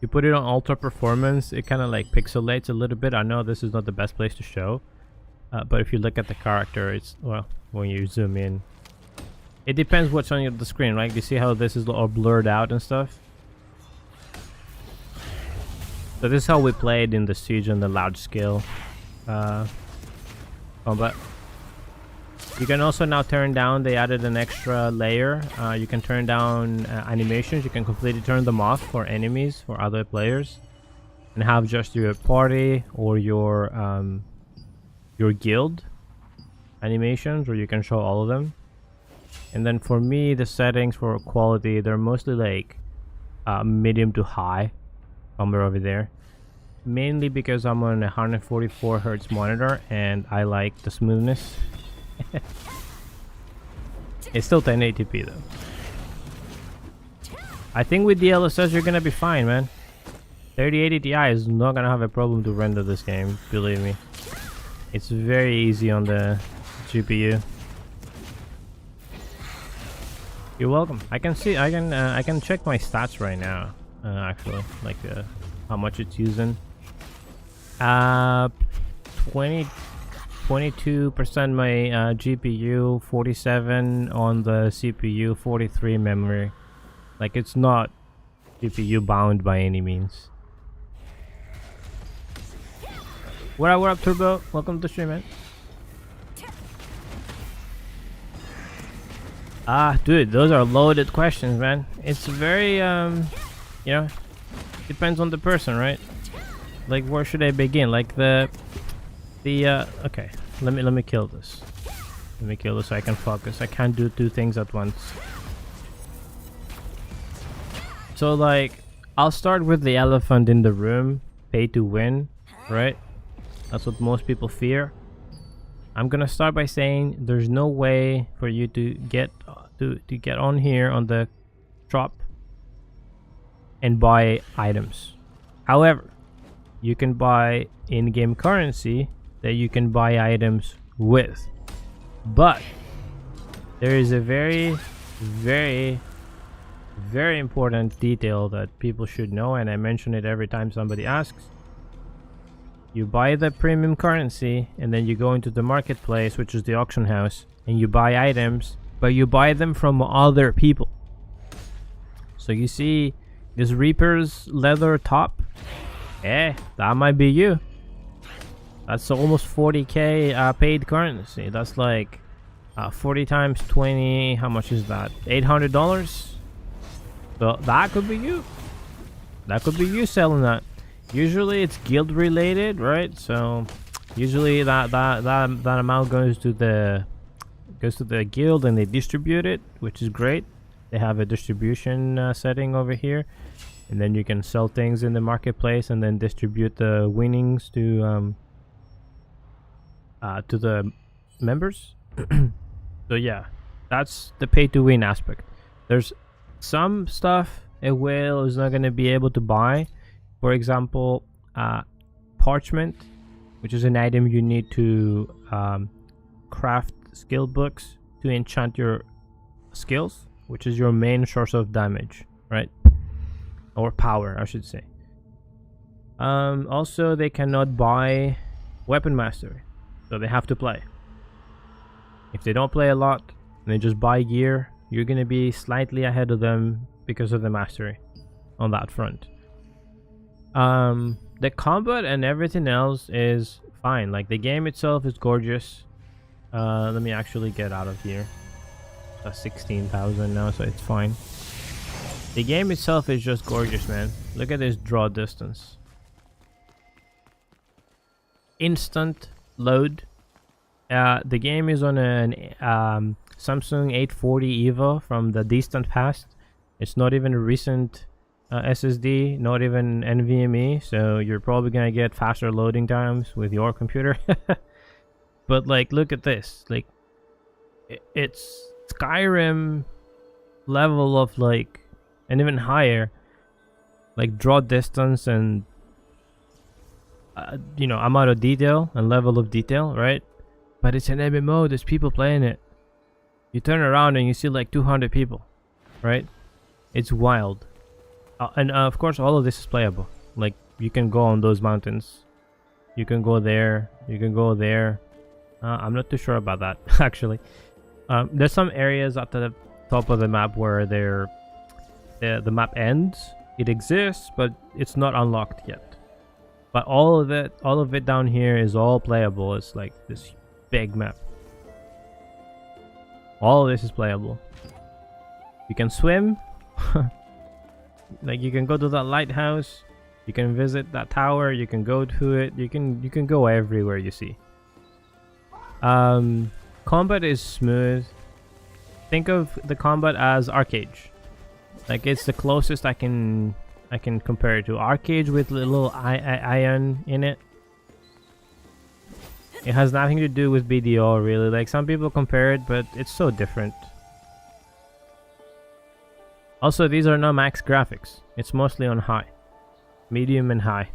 You put it on ultra performance, it kind of like pixelates a little bit. I know this is not the best place to show, but if you look at the character, it's, well, when you zoom in, it depends what's on the screen, right? You see how this is all blurred out and stuff? So this is how we played in the Siege and the large scale combat. You can also now turn down, they added an extra layer. You can turn down animations. You can completely turn them off for enemies, for other players, and have just your party or your guild animations, or you can show all of them. And then for me, the settings for quality, they're mostly like medium to high, somewhere over there. Mainly because I'm on a 144 Hz monitor and I like the smoothness. It's still 1080p though. I think with DLSS you're gonna be fine, man. 3080 Ti is not gonna have a problem to render this game, believe me. It's very easy on the GPU. You're welcome. I can see, I can check my stats right now. Actually, like how much it's using. 22% my GPU, 47 on the CPU, 43 memory. Like, it's not GPU bound by any means. What up, Turbo? Welcome to the stream, man. Dude, those are loaded questions, man. It's very, you know, depends on the person, right? Like, where should I begin? Like okay, let me kill this. Let me kill this so I can focus. I can't do two things at once. So, like, I'll start with the elephant in the room. Pay to win, right? That's what most people fear. I'm gonna start by saying there's no way for you to get on here on the shop and buy items. However, you can buy in-game currency that you can buy items with. But there is a very, very, very important detail that people should know, and I mention it every time somebody asks. You buy the premium currency and then you go into the marketplace, which is the auction house, and you buy items, but you buy them from other people. So you see This Reaper's leather top. That might be you. That's almost 40k paid currency. That's like 40 times 20. How much is that? $800. So that could be you. That could be you selling that. Usually it's guild related, right? So usually that amount goes to the guild and they distribute it, which is great. They have a distribution setting over here, and then you can sell things in the marketplace and then distribute the winnings to the members. So yeah, that's the pay to win aspect. There's some stuff a whale is not going to be able to buy. For example, parchment, which is an item you need to craft skill books to enchant your skills, which is your main source of damage, right? Or power, I should say. Also, they cannot buy weapon mastery, so they have to play. If they don't play a lot and they just buy gear, you're going to be slightly ahead of them because of the mastery on that front. The combat and everything else is fine. Like, the game itself is gorgeous. Let me actually get out of here. That's 16,000 now, so it's fine. The game itself is just gorgeous, man. Look at this draw distance. Instant load. The game is on an Samsung 840 EVO from the distant past. It's not even a recent SSD, not even NVMe, so you're probably gonna get faster loading times with your computer. But like, look at this. Like, it's Skyrim level of like, and even higher, like draw distance and you know, amount of detail and level of detail, right? But it's an MMO. There's people playing it. You turn around and you see like 200 people, right? It's wild. And of course, all of this is playable. Like, you can go on those mountains. You can go there. You can go there. I'm not too sure about that, actually. There's some areas at the top of the map where the map ends. It exists, but it's not unlocked yet. But all of it down here is all playable. It's like this big map. All of this is playable. You can swim. Like, you can go to that lighthouse. You can visit that tower. You can go to it. You can go everywhere you see. Combat is smooth. Think of the combat as Arcade. Like, it's the closest I can compare it to. Arcade with a little iron in it. It has nothing to do with BDO, really. Like, some people compare it, but it's so different. Also, these are not max graphics. It's mostly on high, medium and high.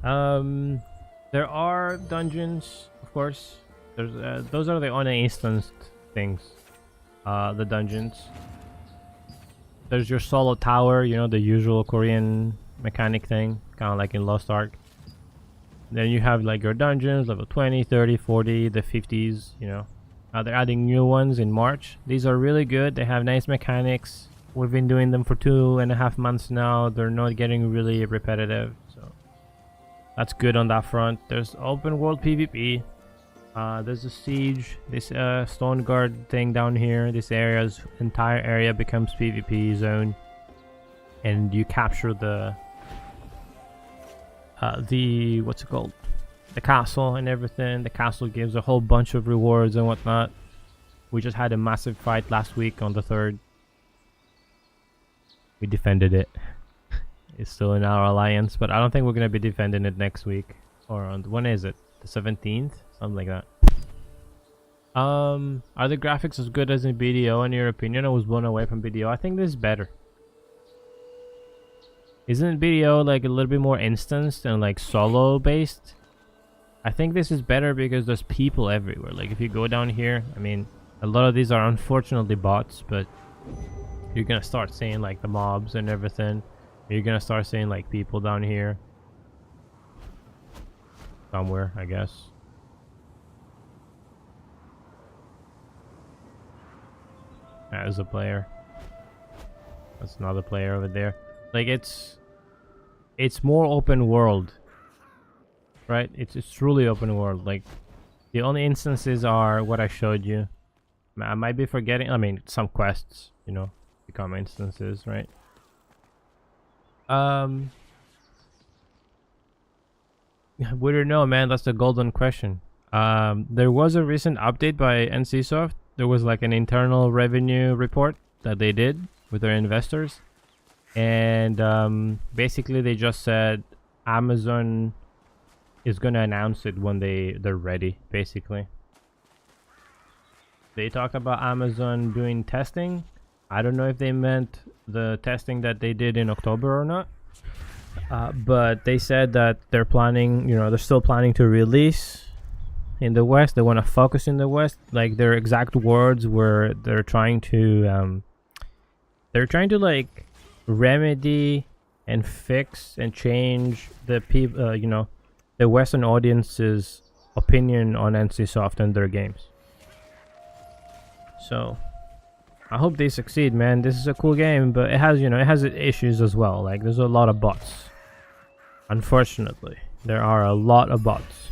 There are dungeons, of course. There's those are the uninstanced things. The dungeons. There's your solo tower, you know, the usual Korean mechanic thing, kind of like in Lost Ark. Then you have like your dungeons, level 20, 30, 40, the 50s, you know. They're adding new ones in March. These are really good. They have nice mechanics. We've been doing them for 2.5 months now. They're not getting really repetitive, so that's good on that front. There's open world PvP. There's a siege. This stone guard thing down here. This entire area becomes PvP zone, and you capture the what's it called? The castle and everything. The castle gives a whole bunch of rewards and whatnot. We just had a massive fight last week on the 3rd. We defended it. It's still in our alliance, but I don't think we're gonna be defending it next week. Or on, when is it? The 17th? Something like that. Are the graphics as good as in BDO in your opinion? I was blown away from BDO. I think this is better. Isn't BDO like a little bit more instanced and like solo based? I think this is better because there's people everywhere. Like, if you go down here, I mean, a lot of these are unfortunately bots, but you're gonna start seeing like the mobs and everything. You're gonna start seeing like people down here somewhere, I guess. That is a player. That's another player over there. Like it's more open world, right? It's truly open world. Like the only instances are what I showed you. I might be forgetting. I mean, some quests, you know, become instances, right? We don't know, man. That's the golden question. There was a recent update by NCSoft. There was like an internal revenue report that they did with their investors, and basically they just said Amazon is gonna announce it when they're ready. Basically, they talked about Amazon doing testing. I don't know if they meant the testing that they did in October or not. But they said that they're planning, they're still planning to release in the West. They want to focus in the West. Like their exact words were, they're trying to like remedy and fix and change the people, the Western audience's opinion on NCSoft and their games. So I hope they succeed, man. This is a cool game, but it has issues as well. Like there's a lot of bots. Unfortunately, there are a lot of bots.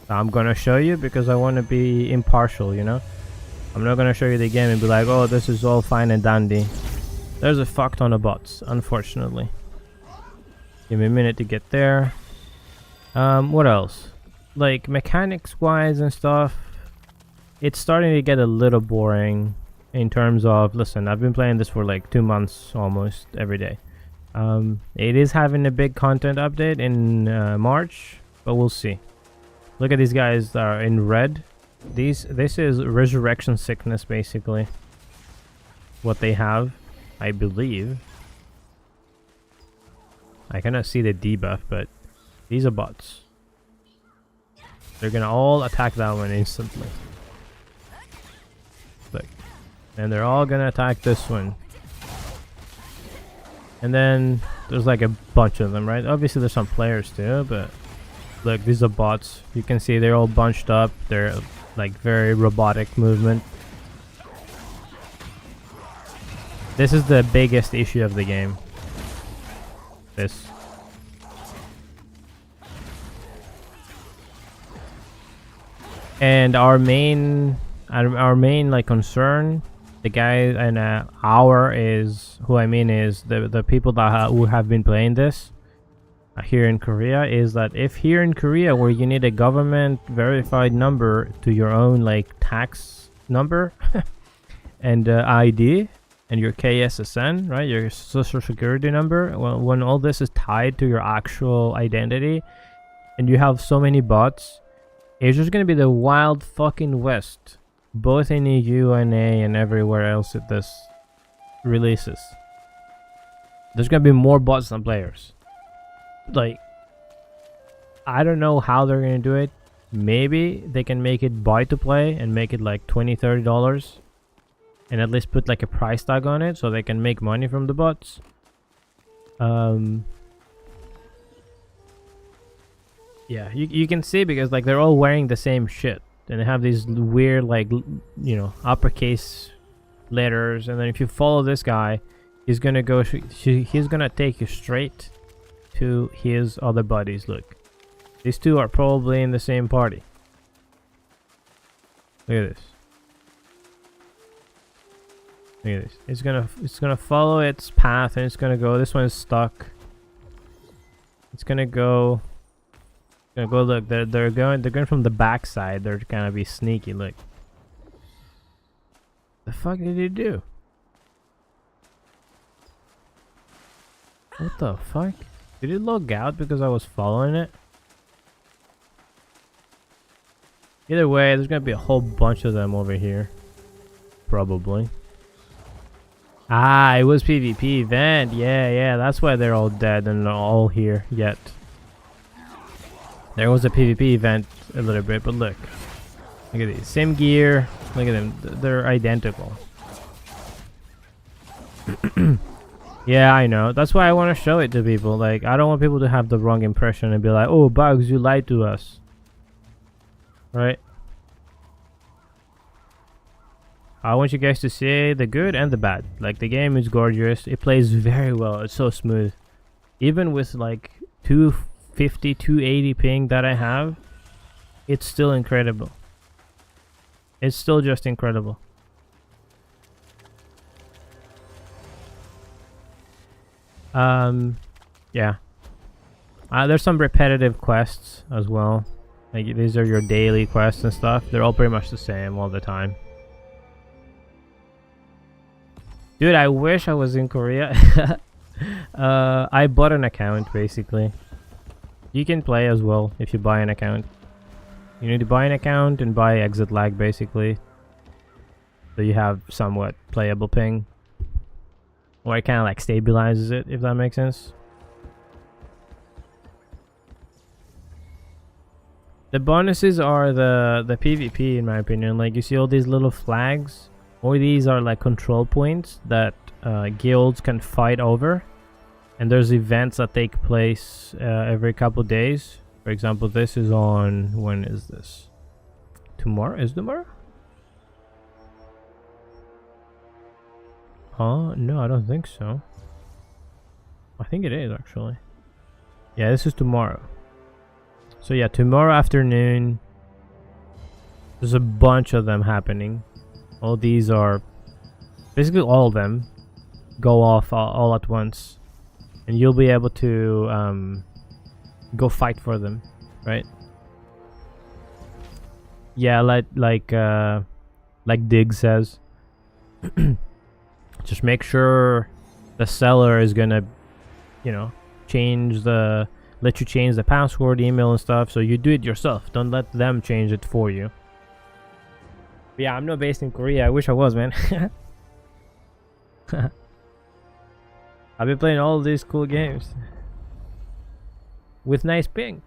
I'm gonna show you because I want to be impartial, I'm not gonna show you the game and be like, oh, this is all fine and dandy. There's a fuck ton of bots, unfortunately. Give me a minute to get there. What else? Like mechanics wise and stuff, it's starting to get a little boring in terms of, listen, I've been playing this for like 2 months almost every day. It is having a big content update in March, but we'll see. Look at these guys that are in red. This is resurrection sickness, basically. What they have, I believe. I cannot see the debuff, but these are bots. They're gonna all attack that one instantly. Look. And they're all gonna attack this one. And then there's like a bunch of them, right? Obviously there's some players too, but look, these are bots. You can see they're all bunched up. They're like very robotic movement. This is the biggest issue of the game. This. And our main like concern, the guy and the people that who have been playing this here in Korea, is that if here in Korea where you need a government verified number to your own like tax number and ID and your KSSN, right, your social security number, well, when all this is tied to your actual identity and you have so many bots, it's just gonna be the wild fucking west, both in EU and A and everywhere else that this releases. There's gonna be more bots than players. Like, I don't know how they're gonna do it. Maybe they can make it buy to play and make it like $20-30 and at least put like a price tag on it so they can make money from the bots. Yeah, you can see because like they're all wearing the same shit and they have these weird like uppercase letters, and then if you follow this guy, he's gonna take you straight to his other buddies. Look, these two are probably in the same party. Look at this. Look at this. It's gonna follow its path and it's gonna go. This one is stuck. It's gonna go. Look, they're going from the back side. They're gonna be sneaky. Look. The fuck did you do? What the fuck? Did it log out because I was following it? Either way, there's gonna be a whole bunch of them over here. Probably. Ah, it was PvP event. Yeah, that's why they're all dead and not all here yet. There was a PvP event a little bit, but look at these. Same gear. Look at them. They're identical. Yeah, I know. That's why I want to show it to people. Like, I don't want people to have the wrong impression and be like, oh, Bugs, you lied to us. Right? I want you guys to see the good and the bad. Like, the game is gorgeous. It plays very well. It's so smooth. Even with like 250, 280 ping that I have, it's still incredible. It's still just incredible. Yeah. There's some repetitive quests as well. Like, these are your daily quests and stuff. They're all pretty much the same all the time. Dude, I wish I was in Korea. I bought an account, basically. You can play as well if you buy an account. You need to buy an account and buy exit lag, basically. So you have somewhat playable ping. Or it kind of like stabilizes it, if that makes sense. The bonuses are the PvP, in my opinion. Like, you see all these little flags? All these are like control points that guilds can fight over. And there's events that take place every couple days. For example, this is on... when is this? Tomorrow? Is tomorrow? No, I don't think so. I think it is, actually. Yeah, this is tomorrow. So yeah, tomorrow afternoon, there's a bunch of them happening. All these are... basically all of them go off all at once. And you'll be able to go fight for them, right? Yeah, like Dig says. Just make sure the seller is gonna, you know, let you change the password, email and stuff, so you do it yourself. Don't let them change it for you. But yeah, I'm not based in Korea. I wish I was, man. I've been playing all these cool games with nice ping.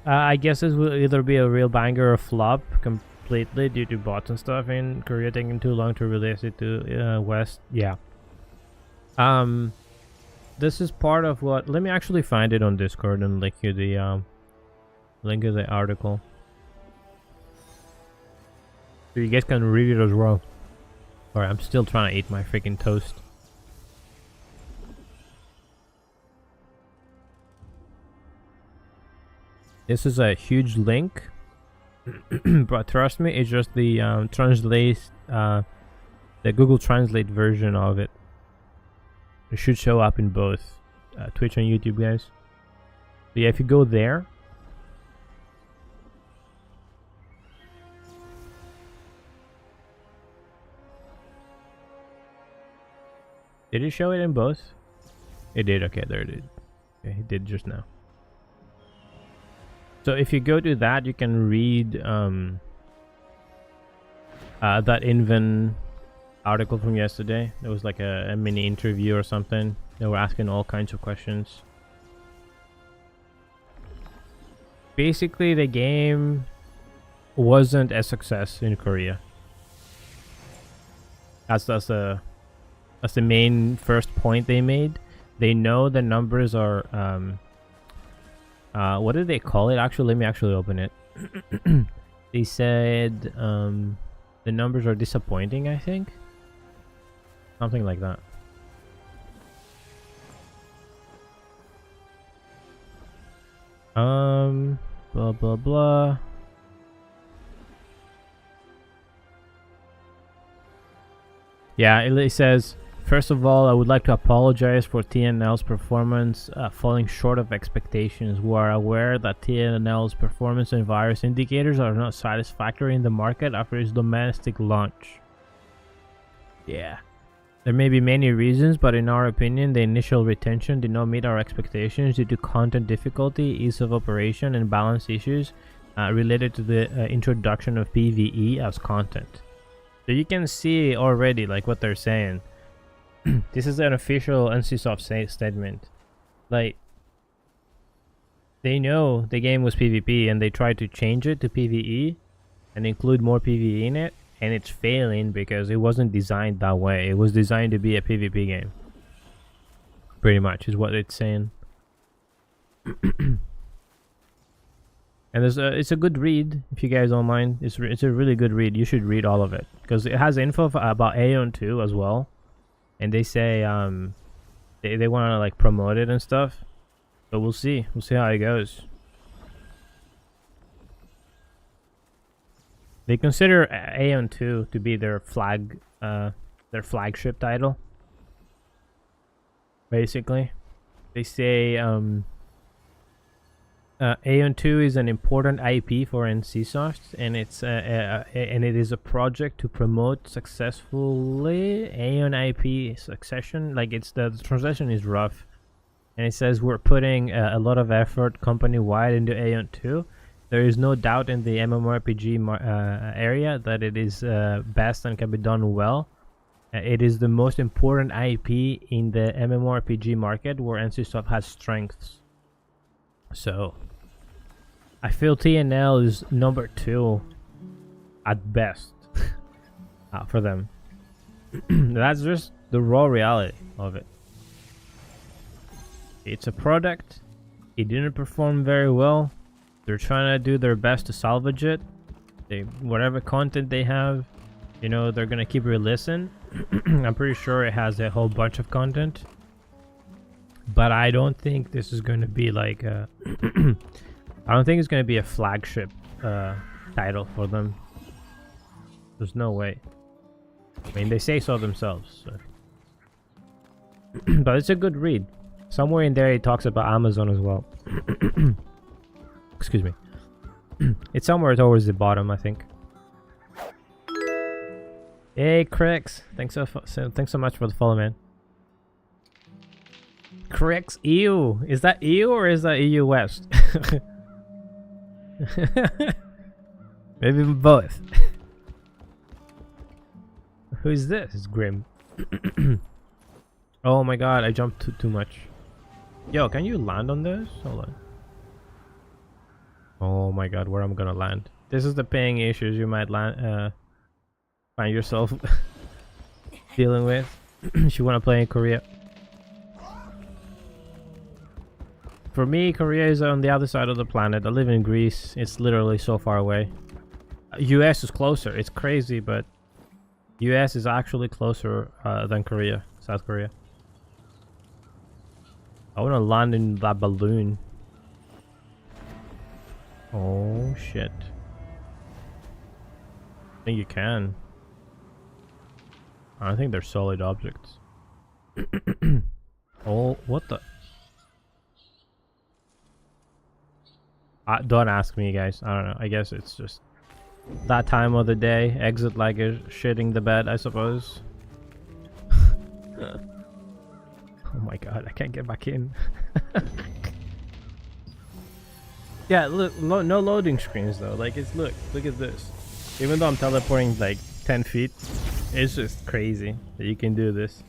I guess this will either be a real banger or flop completely due to bots and stuff in Korea taking too long to release it to West. Yeah. This is part of what... let me actually find it on Discord and link you the link of the article, so you guys can read it as well. Alright, I'm still trying to eat my freaking toast. This is a huge link, but trust me, it's just the the Google Translate version of it. It should show up in both Twitch and YouTube, guys. So yeah, if you go there, did it show it in both? It did. Okay, there it did. Okay, it did just now. So if you go to that, you can read that Inven article from yesterday. There was like a mini interview or something. They were asking all kinds of questions. Basically, the game wasn't a success in Korea. That's the main first point they made. They know the numbers are what did they call it? Actually, let me actually open it. They said the numbers are disappointing, I think. Something like that. Blah blah blah. Yeah, it says, first of all, I would like to apologize for TNL's performance falling short of expectations. We are aware that TNL's performance and virus indicators are not satisfactory in the market after its domestic launch. Yeah. There may be many reasons, but in our opinion, the initial retention did not meet our expectations due to content difficulty, ease of operation, and balance issues related to the introduction of PvE as content. So you can see already like what they're saying. This is an official NCSoft statement. Like, they know the game was PvP and they tried to change it to PvE and include more PvE in it, and it's failing because it wasn't designed that way. It was designed to be a PvP game. Pretty much is what it's saying. And it's a good read if you guys don't mind. It's a really good read. You should read all of it because it has info about Aeon 2 as well, and they say they want to like promote it and stuff. But we'll see how it goes. They consider Aeon 2 to be their flagship title. Basically, they say Aeon 2 is an important IP for NCSoft, and it is a project to promote successfully Aeon IP succession. Like the translation is rough, and it says we're putting a lot of effort company-wide into Aeon 2. There is no doubt in the MMORPG area that it is best and can be done well. It is the most important IP in the MMORPG market where NCSoft has strengths. So I feel TNL is number 2 at best for them. That's just the raw reality of it. It's a product. It didn't perform very well. They're trying to do their best to salvage it. Whatever content they have, you know, they're gonna keep releasing. I'm pretty sure it has a whole bunch of content, but I don't think this is going to be like a I don't think it's going to be a flagship title for them. There's no way. I mean, they say so themselves, so. But it's a good read. Somewhere in there it talks about Amazon as well. Excuse me. It's somewhere towards the bottom, I think. Hey, Crix. Thanks so much for the follow, man. Crix EU. Is that EU or is that EU West? Maybe both. Who's this? It's Grim. Oh my god, I jumped too much. Yo, can you land on this? Hold on. Oh my god, where I'm gonna land? This is the ping issues you might land find yourself dealing with if you want to play in Korea. For me, Korea is on the other side of the planet. I live in Greece. It's literally so far away. US is closer. It's crazy, but US is actually closer than Korea, South Korea. I want to land in that balloon. Oh shit. I think you can. I don't think they're solid objects. Oh, what the? Don't ask me, guys. I don't know. I guess it's just that time of the day. Exit like a shitting the bed, I suppose. Oh my god, I can't get back in. Yeah, look, no loading screens though. Like it's look at this. Even though I'm teleporting like 10 feet, it's just crazy that you can do this.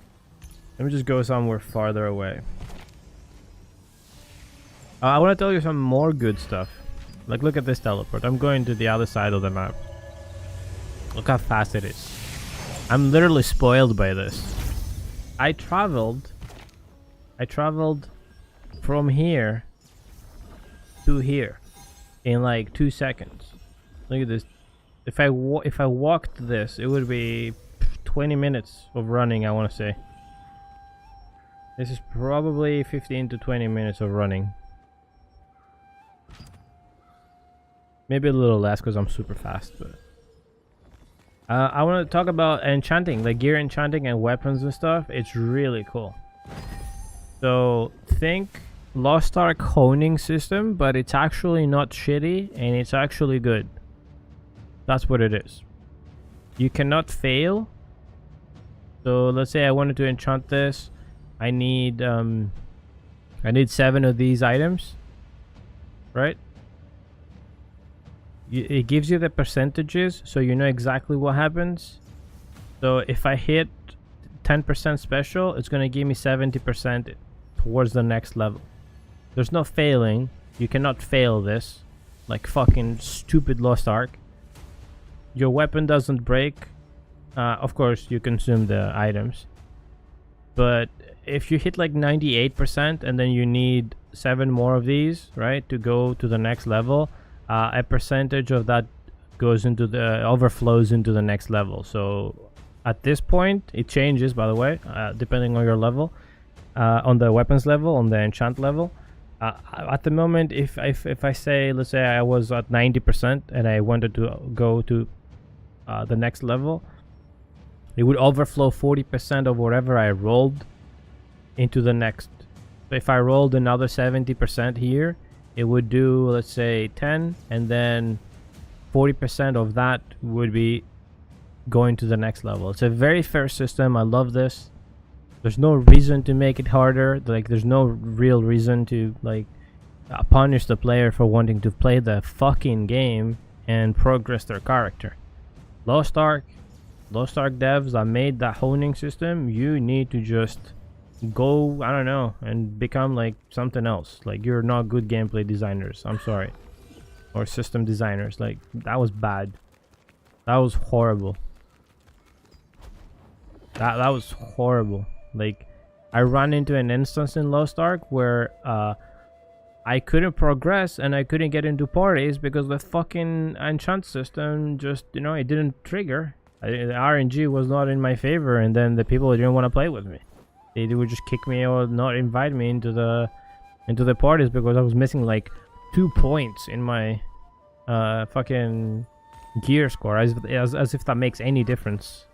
Let me just go somewhere farther away. I want to tell you some more good stuff. Like look at this teleport. I'm going to the other side of the map. Look how fast it is. I'm literally spoiled by this. I traveled from here to here in like 2 seconds. Look at this. If I walked this, it would be 20 minutes of running, I want to say. This is probably 15 to 20 minutes of running. Maybe a little less because I'm super fast, but I want to talk about enchanting, like gear enchanting and weapons and stuff. It's really cool. So think Lost Ark honing system, but it's actually not shitty and it's actually good. That's what it is. You cannot fail. So let's say I wanted to enchant this. I need 7 of these items, right? It gives you the percentages, so you know exactly what happens. So if I hit 10% special, it's gonna give me 70% towards the next level. There's no failing. You cannot fail this, like fucking stupid Lost Ark. Your weapon doesn't break. Of course, you consume the items. But if you hit like 98% and then you need 7 more of these, right, to go to the next level, a percentage of that goes into the overflows into the next level. So at this point, it changes, by the way, depending on your level, on the weapons level, on the enchant level. At the moment, if I say, let's say I was at 90% and I wanted to go to the next level, it would overflow 40% of whatever I rolled into the next. So if I rolled another 70% here, it would do, let's say, 10, and then 40% of that would be going to the next level. It's a very fair system. I love this. There's no reason to make it harder. Like, there's no real reason to like punish the player for wanting to play the fucking game and progress their character. Lost Ark devs that made that honing system, you need to just go, I don't know, and become like something else. Like, you're not good gameplay designers. I'm sorry. Or system designers. Like, that was bad. That was horrible. That was horrible. Like, I ran into an instance in Lost Ark where I couldn't progress and I couldn't get into parties because the fucking enchant system just, you know, it didn't trigger. The RNG was not in my favor, and then the people didn't want to play with me. They would just kick me or not invite me into the parties because I was missing like 2 points in my fucking gear score, as if that makes any difference.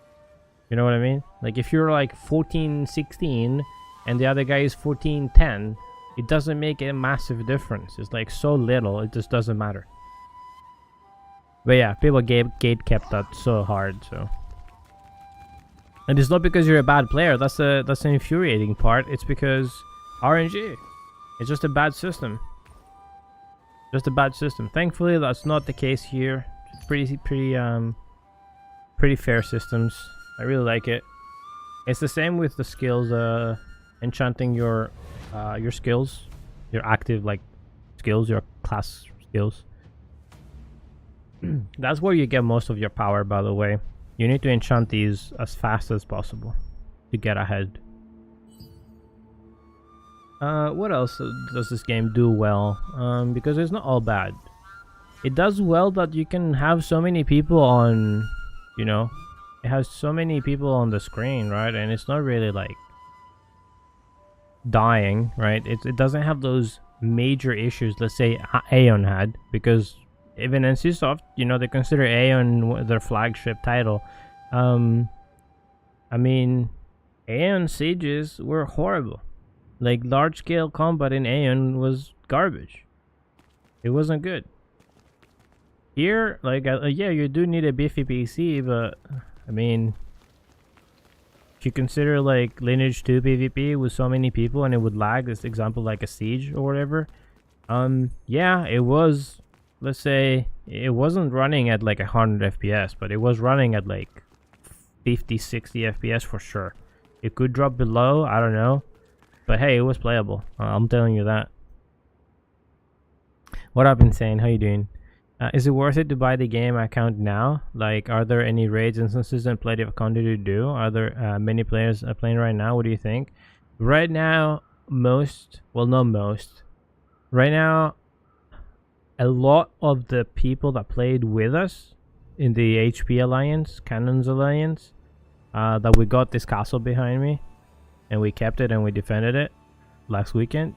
You know what I mean? Like, if you're like 14-16 and the other guy is 14-10, it doesn't make a massive difference. It's like so little, it just doesn't matter. But yeah, people gate kept that so hard. So, and it's not because you're a bad player. That's an infuriating part. It's because RNG. It's just a bad system. Just a bad system. Thankfully, that's not the case here. Pretty fair systems. I really like it. It's the same with the skills, enchanting your skills, your active like skills, your class skills. That's where you get most of your power, by the way. You need to enchant these as fast as possible to get ahead. What else does this game do well? Because it's not all bad. It does well that you can have so many people on, you know, it has so many people on the screen, right? And it's not really like dying, right? It doesn't have those major issues, let's say Aeon had, because even NCSoft, you know, they consider Aeon their flagship title. I mean, Aeon sieges were horrible. Like, large scale combat in Aeon was garbage. It wasn't good. Here, like, yeah, you do need a beefy PC, but I mean, if you consider like Lineage 2 PvP with so many people and it would lag, this example like a siege or whatever, yeah, it was, let's say, it wasn't running at like 100 FPS, but it was running at like 50, 60 FPS for sure. It could drop below, I don't know, but hey, it was playable. I'm telling you that. What up, Insane? How you doing? Is it worth it to buy the game account now? Like, are there any raids instances and plenty of content to do? Are there many players playing right now? What do you think? Right now, right now, a lot of the people that played with us in the HP Alliance, Cannons Alliance, that we got this castle behind me, and we kept it and we defended it last weekend.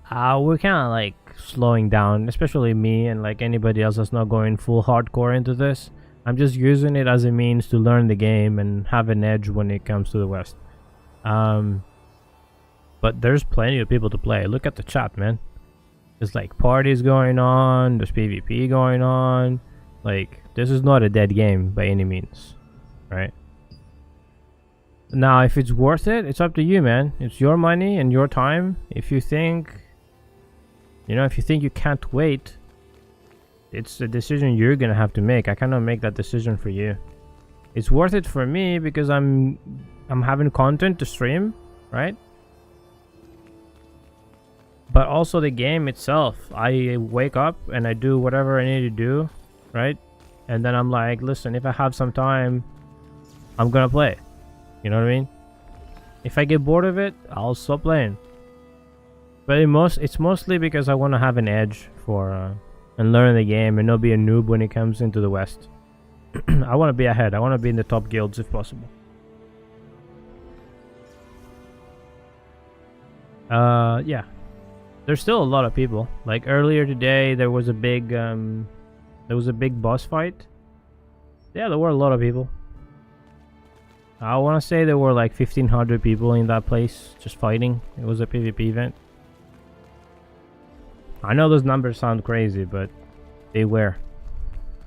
We're kind of like slowing down, especially me and like anybody else that's not going full hardcore into this. I'm just using it as a means to learn the game and have an edge when it comes to the West. But there's plenty of people to play. Look at the chat, man. There's like parties going on, there's PvP going on. Like, this is not a dead game by any means, right? Now, if it's worth it, it's up to you, man. It's your money and your time. If you think, you know, if you think you can't wait, it's a decision you're gonna have to make. I cannot make that decision for you. It's worth it for me because I'm having content to stream, right? But also the game itself. I wake up and I do whatever I need to do, right? And then I'm like, listen, if I have some time, I'm gonna play. You know what I mean? If I get bored of it, I'll stop playing. But it's mostly because I want to have an edge for and learn the game and not be a noob when it comes into the West. I want to be ahead. I want to be in the top guilds if possible. Yeah. There's still a lot of people. Like earlier today, there was a big boss fight. Yeah, there were a lot of people. I want to say there were like 1,500 people in that place just fighting. It was a PvP event. I know those numbers sound crazy, but they were.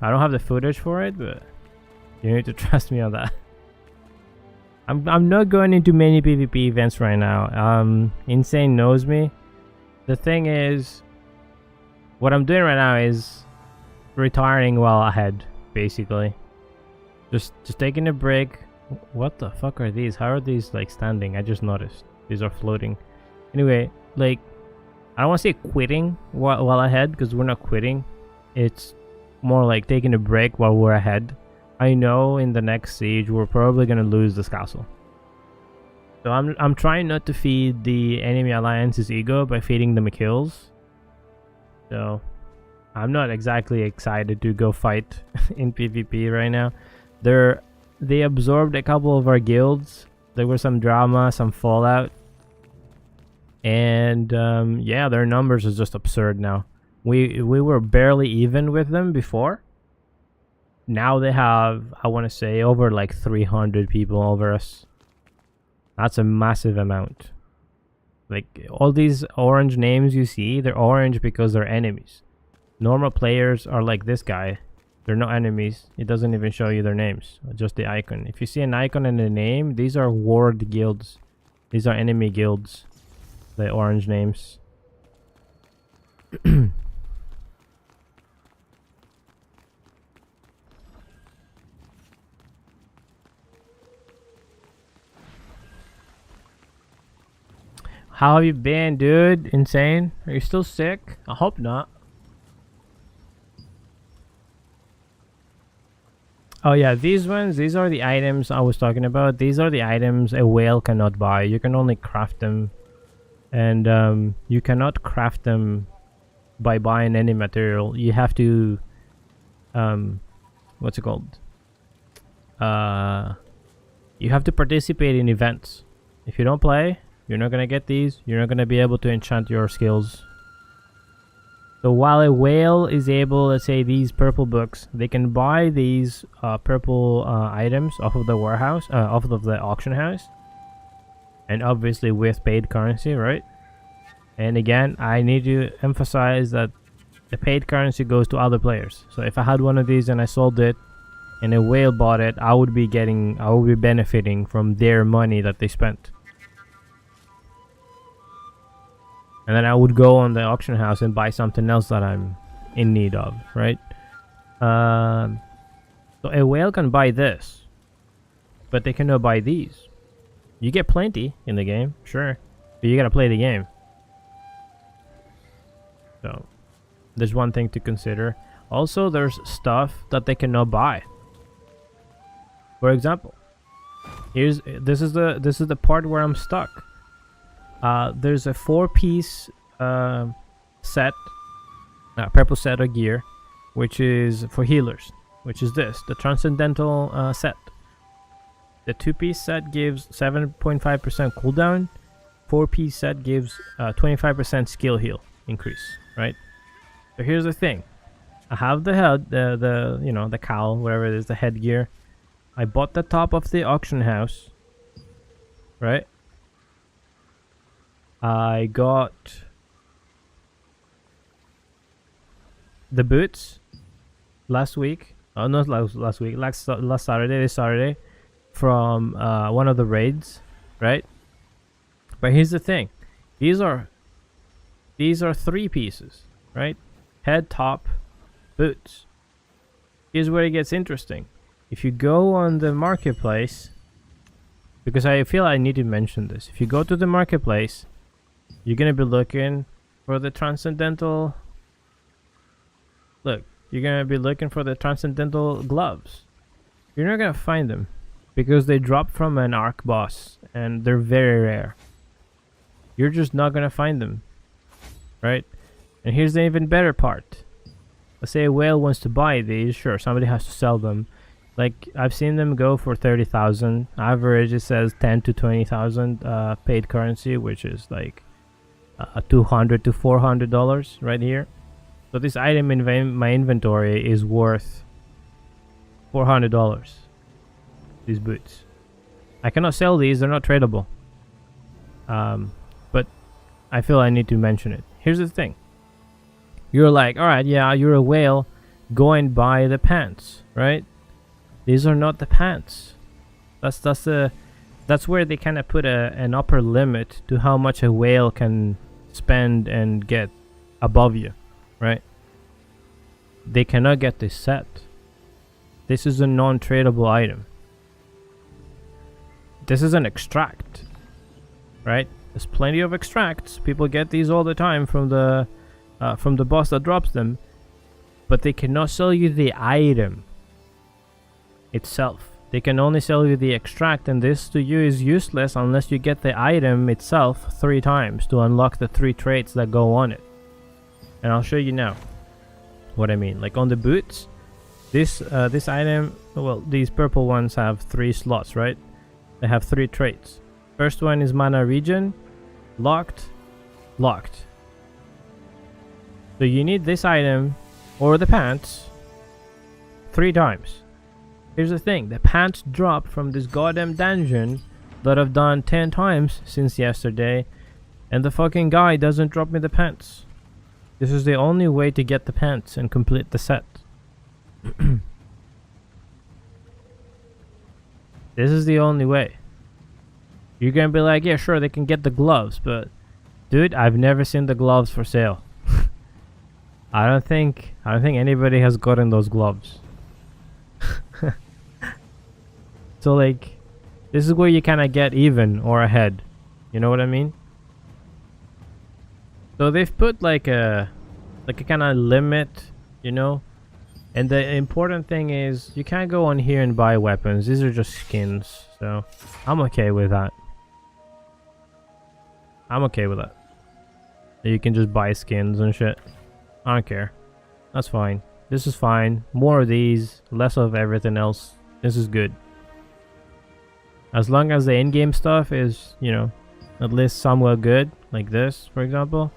I don't have the footage for it, but you need to trust me on that. I'm not going into many PvP events right now. Insane knows me. The thing is, what I'm doing right now is retiring well ahead, basically. Just taking a break. What the fuck are these? How are these like standing? I just noticed. These are floating. Anyway, like, I don't want to say quitting while ahead, because we're not quitting. It's more like taking a break while we're ahead. I know in the next siege we're probably gonna lose this castle. So I'm trying not to feed the enemy alliance's ego by feeding them kills. So I'm not exactly excited to go fight in PvP right now. They absorbed a couple of our guilds. There was some drama, some fallout. And yeah, their numbers are just absurd now. We were barely even with them before. Now they have, I want to say, over like 300 people over us. That's a massive amount. Like, all these orange names you see, they're orange because they're enemies. Normal players are like this guy. They're not enemies. It doesn't even show you their names, just the icon. If you see an icon and a name, these are ward guilds. These are enemy guilds. The orange names. How have you been, dude? Insane? Are you still sick? I hope not. Oh yeah, these ones, these are the items I was talking about. These are the items a whale cannot buy. You can only craft them. And you cannot craft them by buying any material. You have to, what's it called? You have to participate in events. If you don't play, you're not gonna get these. You're not gonna be able to enchant your skills. So while a whale is able, let's say these purple books, they can buy these purple items off of the warehouse, off of the auction house. And obviously with paid currency, right? And again, I need to emphasize that the paid currency goes to other players. So if I had one of these and I sold it and a whale bought it, I would be benefiting from their money that they spent. And then I would go on the auction house and buy something else that I'm in need of, right? So a whale can buy this, but they cannot buy these. You get plenty in the game, sure, but you gotta play the game. So there's one thing to consider. Also, there's stuff that they cannot buy. For example, this is the part where I'm stuck. There's a 4-piece set, purple set of gear, which is for healers, which is the Transcendental set. The 2-piece set gives 7.5% cooldown. 4-piece set gives 25% skill heal increase, right? So here's the thing. I have the head, the cowl, whatever it is, the headgear. I bought the top of the auction house, right? I got the boots last week. Oh, not last week. Last Saturday, this Saturday, from one of the raids, right? But here's the thing. These are 3 pieces, right? Head, top, boots. Here's where it gets interesting. If you go on the marketplace, because I feel I need to mention this. If you go to the marketplace, you're gonna be looking for the Transcendental. Look, you're gonna be looking for the Transcendental gloves. You're not gonna find them because they drop from an arc boss and they're very rare. You're just not gonna find them. right? And here's the even better part. Let's say a whale wants to buy these. Sure, somebody has to sell them. Like, I've seen them go for 30,000. Average, it says 10 to 20,000 paid currency, which is like $200 to $400 right here. So this item in my inventory is worth $400. These boots. I cannot sell these, they're not tradable. But I feel I need to mention it. Here's the thing. You're like, alright, yeah, you're a whale. Go and buy the pants, right? These are not the pants. That's where they kind of put an upper limit to how much a whale can spend and get above you, right? They cannot get this set. This is a non-tradable item. This is an extract, right? There's plenty of extracts. People get these all the time from the boss that drops them, but they cannot sell you the item itself. They can only sell you the extract, and this to you is useless unless you get the item itself 3 times to unlock the 3 traits that go on it. And I'll show you now what I mean. Like on the boots, this item, well, these purple ones have 3 slots, right? They have 3 traits. First one is mana regen, locked, locked. So you need this item or the pants 3 times. Here's the thing, the pants drop from this goddamn dungeon that I've done 10 times since yesterday, and the fucking guy doesn't drop me the pants. This is the only way to get the pants and complete the set. This is the only way. You're gonna be like, yeah, sure, they can get the gloves, but dude, I've never seen the gloves for sale. I don't think anybody has gotten those gloves. So like, this is where you kind of get even or ahead. You know what I mean? So they've put like a kind of limit, you know? And the important thing is you can't go on here and buy weapons. These are just skins. So I'm okay with that. I'm okay with that. You can just buy skins and shit. I don't care. That's fine. This is fine. More of these, less of everything else. This is good. As long as the in-game stuff is, you know, at least somewhat good, like this, for example,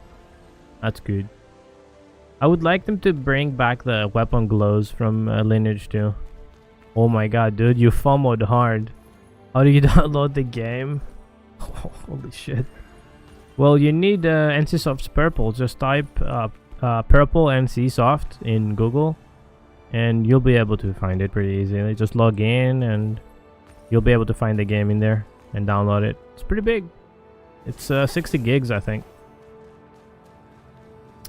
that's good. I would like them to bring back the weapon glows from Lineage 2. Oh my god, dude, you FOMO'd hard. How do you download the game? Holy shit. Well, you need NCSoft's purple. Just type purple NCSoft in Google, and you'll be able to find it pretty easily. Just log in and you'll be able to find the game in there and download it. It's pretty big. It's 60 gigs, I think.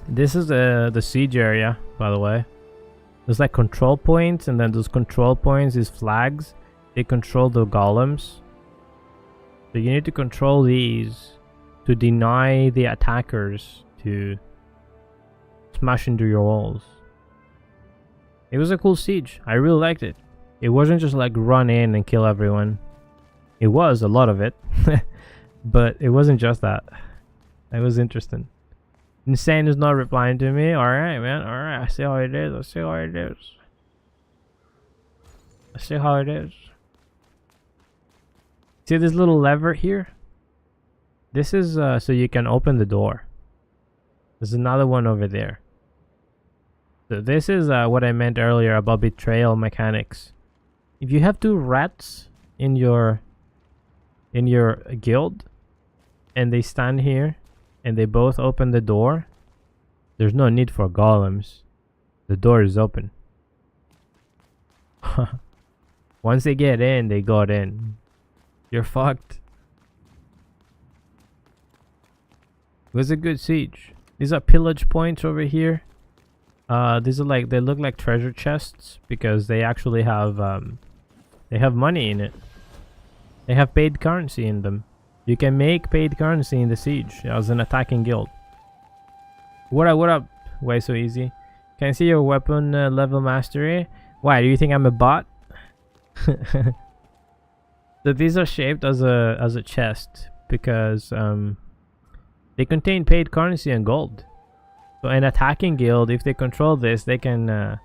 This is the siege area, by the way. There's like control points, and then those control points, these flags, they control the golems. So you need to control these to deny the attackers to smash into your walls. It was a cool siege. I really liked it. It wasn't just like run in and kill everyone. It was a lot of it. But it wasn't just that. It was interesting. Insane is not replying to me. Alright, man. Alright. I see how it is. I see how it is. I see how it is. See this little lever here? This is so you can open the door. There's another one over there. So this is what I meant earlier about betrayal mechanics. If you have 2 rats in your guild, and they stand here, and they both open the door, there's no need for golems. The door is open. Once they get in, they got in. You're fucked. It was a good siege. These are pillage points over here. These are like, they look like treasure chests because they actually have money in it. They have paid currency in them. You can make paid currency in the siege as an attacking guild. What up? Why so easy? Can I see your weapon level mastery? Why, do you think I'm a bot? So these are shaped as a chest because they contain paid currency and gold. So an attacking guild, if they control this, they can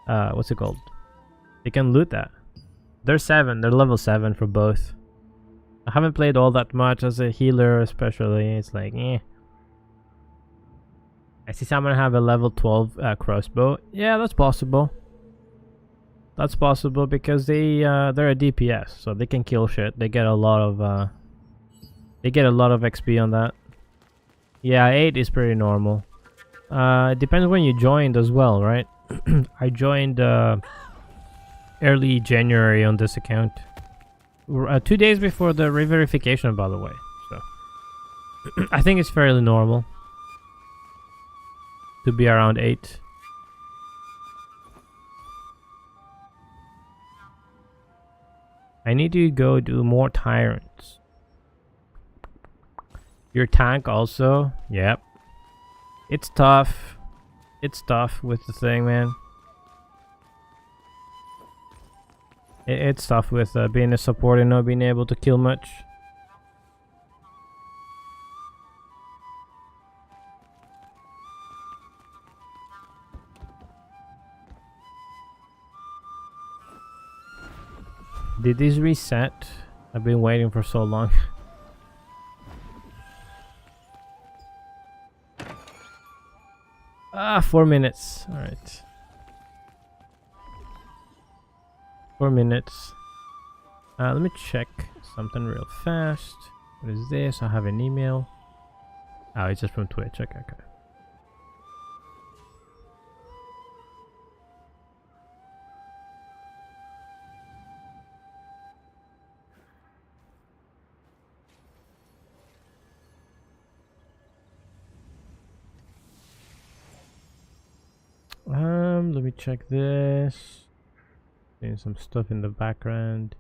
what's it called? They can loot that. They're level 7 for both. I haven't played all that much as a healer, especially. It's like, eh. I see someone have a level 12 crossbow. Yeah, that's possible. That's possible because they're a DPS, so they can kill shit. They get a lot of XP on that. Yeah, 8 is pretty normal. It depends when you joined as well, right? I joined early January on this account. 2 days before the re-verification, by the way. So I think it's fairly normal to be around 8. I need to go do more tyrants. Your tank also? Yep. It's tough. It's tough with the thing, man. It's tough with being a support and not being able to kill much. Did this reset? I've been waiting for so long. Ah, 4 minutes. Alright. 4 minutes. Let me check something real fast. What is this? I have an email. Oh, it's just from Twitch. Okay, okay. Let me check this. Doing some stuff in the background.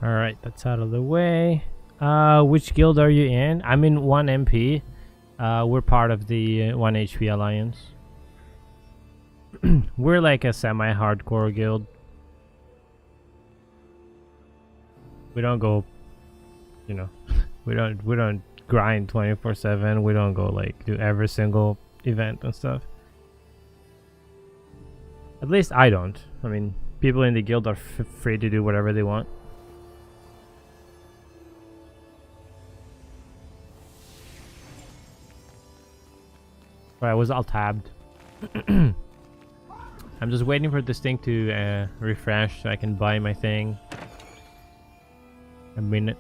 Alright, that's out of the way. Which guild are you in? I'm in 1MP. We're part of the 1 HP Alliance. We're like a semi-hardcore guild. We don't go, you know, we don't grind 24/7. We don't go like do every single event and stuff. At least I don't. I mean, people in the guild are free to do whatever they want. But I was all tabbed. I'm just waiting for this thing to refresh so I can buy my thing. A minute.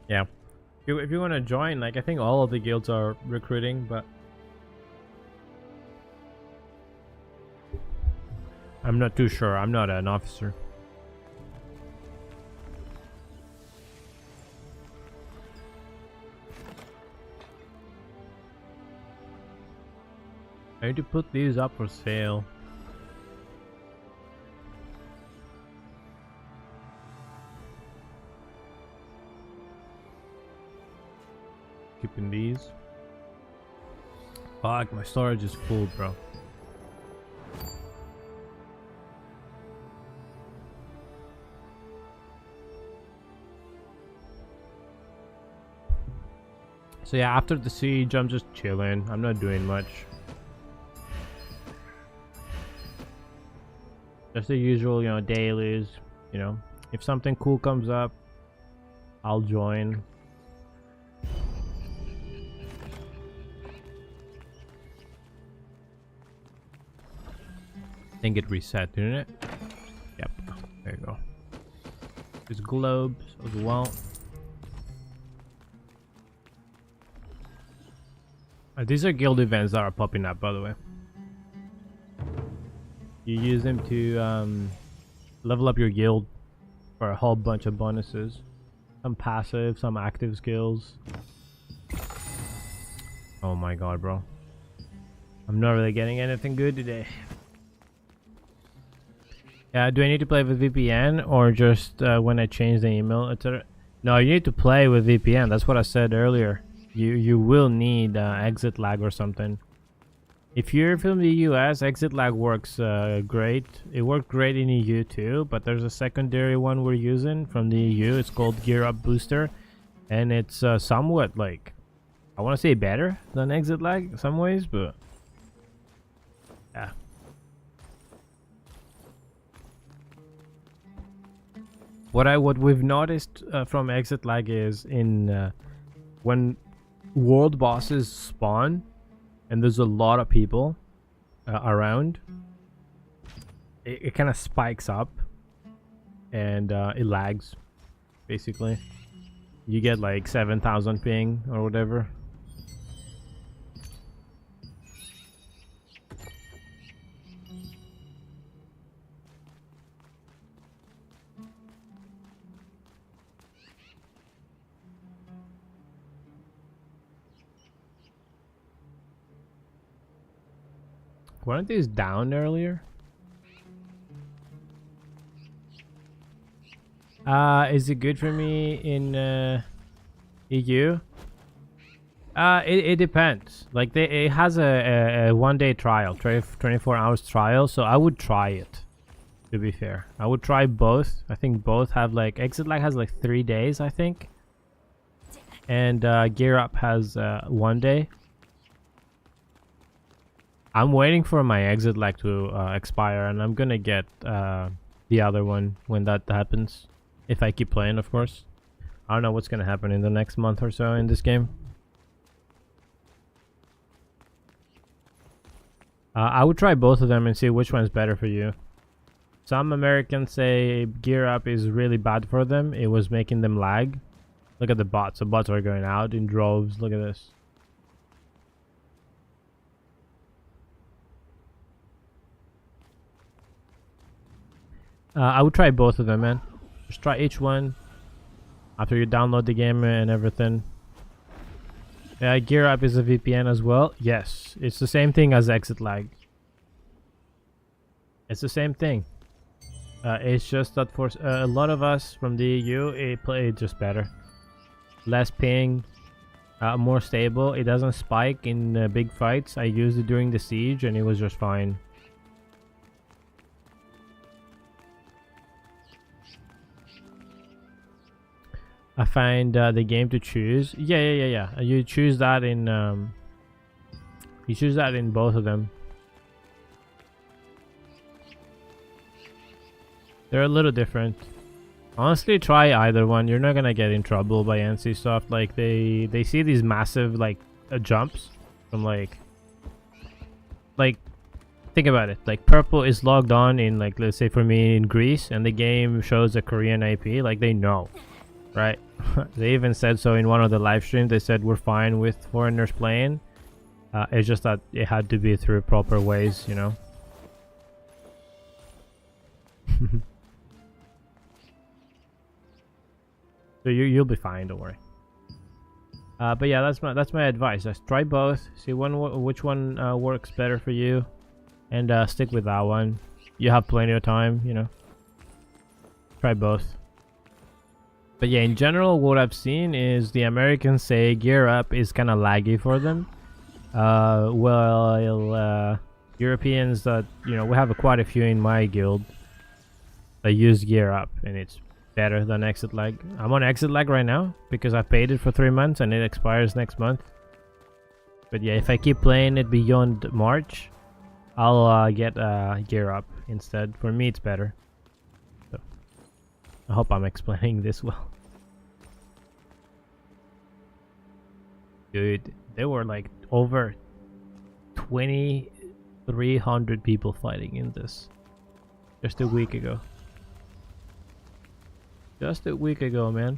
Yeah. If you want to join, like, I think all of the guilds are recruiting, but I'm not too sure. I'm not an officer. I need to put these up for sale. keeping these. Fuck, my storage is full, bro. So yeah, after the siege, I'm just chilling. I'm not doing much. Just the usual, you know, dailies. You know, if something cool comes up, I'll join. I think it reset, didn't it? Yep. There you go. There's globes as well. These are guild events that are popping up, by the way. You use them to level up your guild for a whole bunch of bonuses. Some passive, some active skills. Oh my god, bro. I'm not really getting anything good today. Yeah, do I need to play with VPN or just when I change the email, etc.? No, you need to play with VPN. That's what I said earlier. You will need exit lag or something. If you're from the US, exit lag works great. It worked great in EU too, but there's a secondary one we're using from the EU. It's called Gear Up Booster, and it's somewhat like, I want to say better than exit lag in some ways, but yeah. What we've noticed from exit lag is in when world bosses spawn and there's a lot of people around, it kind of spikes up and it lags. Basically, you get like 7,000 ping or whatever. Weren't these down earlier? Is it good for me in EU? It depends. Like it has a 1-day trial, 24 hours trial, so I would try it. To be fair, I would try both. I think both have like, exit lag has like 3 days, I think, and Gear Up has 1 day. I'm waiting for my exit lag to expire, and I'm gonna get the other one when that happens. If I keep playing, of course. I don't know what's gonna happen in the next month or so in this game. I would try both of them and see which one's better for you. Some Americans say Gear Up is really bad for them. It was making them lag. Look at the bots. The bots are going out in droves. Look at this. I would try both of them, man. Just try each one after you download the game and everything. Yeah, Gear Up is a VPN as well. Yes, it's the same thing as exit lag. It's the same thing. It's just that for a lot of us from the EU, it played just better. Less ping, more stable. It doesn't spike in big fights. I used it during the siege and it was just fine. I find the game to choose. Yeah. You choose that in both of them. They're a little different. Honestly, try either one. You're not gonna get in trouble by NCSoft. Like they see these massive like jumps from like think about it. Like purple is logged on in, like, let's say for me in Greece, and the game shows a Korean IP. Like they know, right? They even said so in one of the live streams. They said we're fine with foreigners playing. It's just that it had to be through proper ways, you know. So you'll be fine, don't worry. But yeah, that's my advice. Just try both, see which one works better for you, and stick with that one. You have plenty of time, you know. Try both. But yeah, in general, what I've seen is the Americans say gear up is kind of laggy for them. Europeans that, you know, we have quite a few in my guild that use gear up, and it's better than exit lag. I'm on exit lag right now because I paid it for 3 months and it expires next month. But yeah, if I keep playing it beyond March, I'll get gear up instead. For me, it's better. So I hope I'm explaining this well. Dude, there were like over 2,300 people fighting in this just a week ago. Just a week ago, man.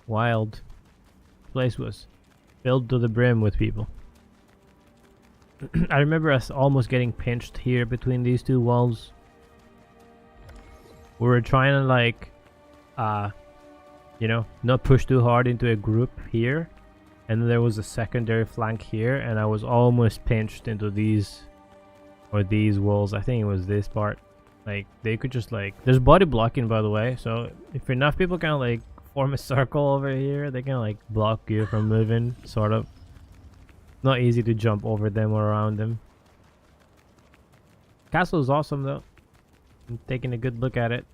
Wild. Place was filled to the brim with people. I remember us almost getting pinched here between these two walls. We were trying to like, you know, not push too hard into a group here. And then there was a secondary flank here, and I was almost pinched into these, or these walls. I think it was this part. Like, they could just like, there's body blocking, by the way. So if enough people can like form a circle over here, they can like block you from moving, sort of. Not easy to jump over them or around them. Castle is awesome though. I'm taking a good look at it.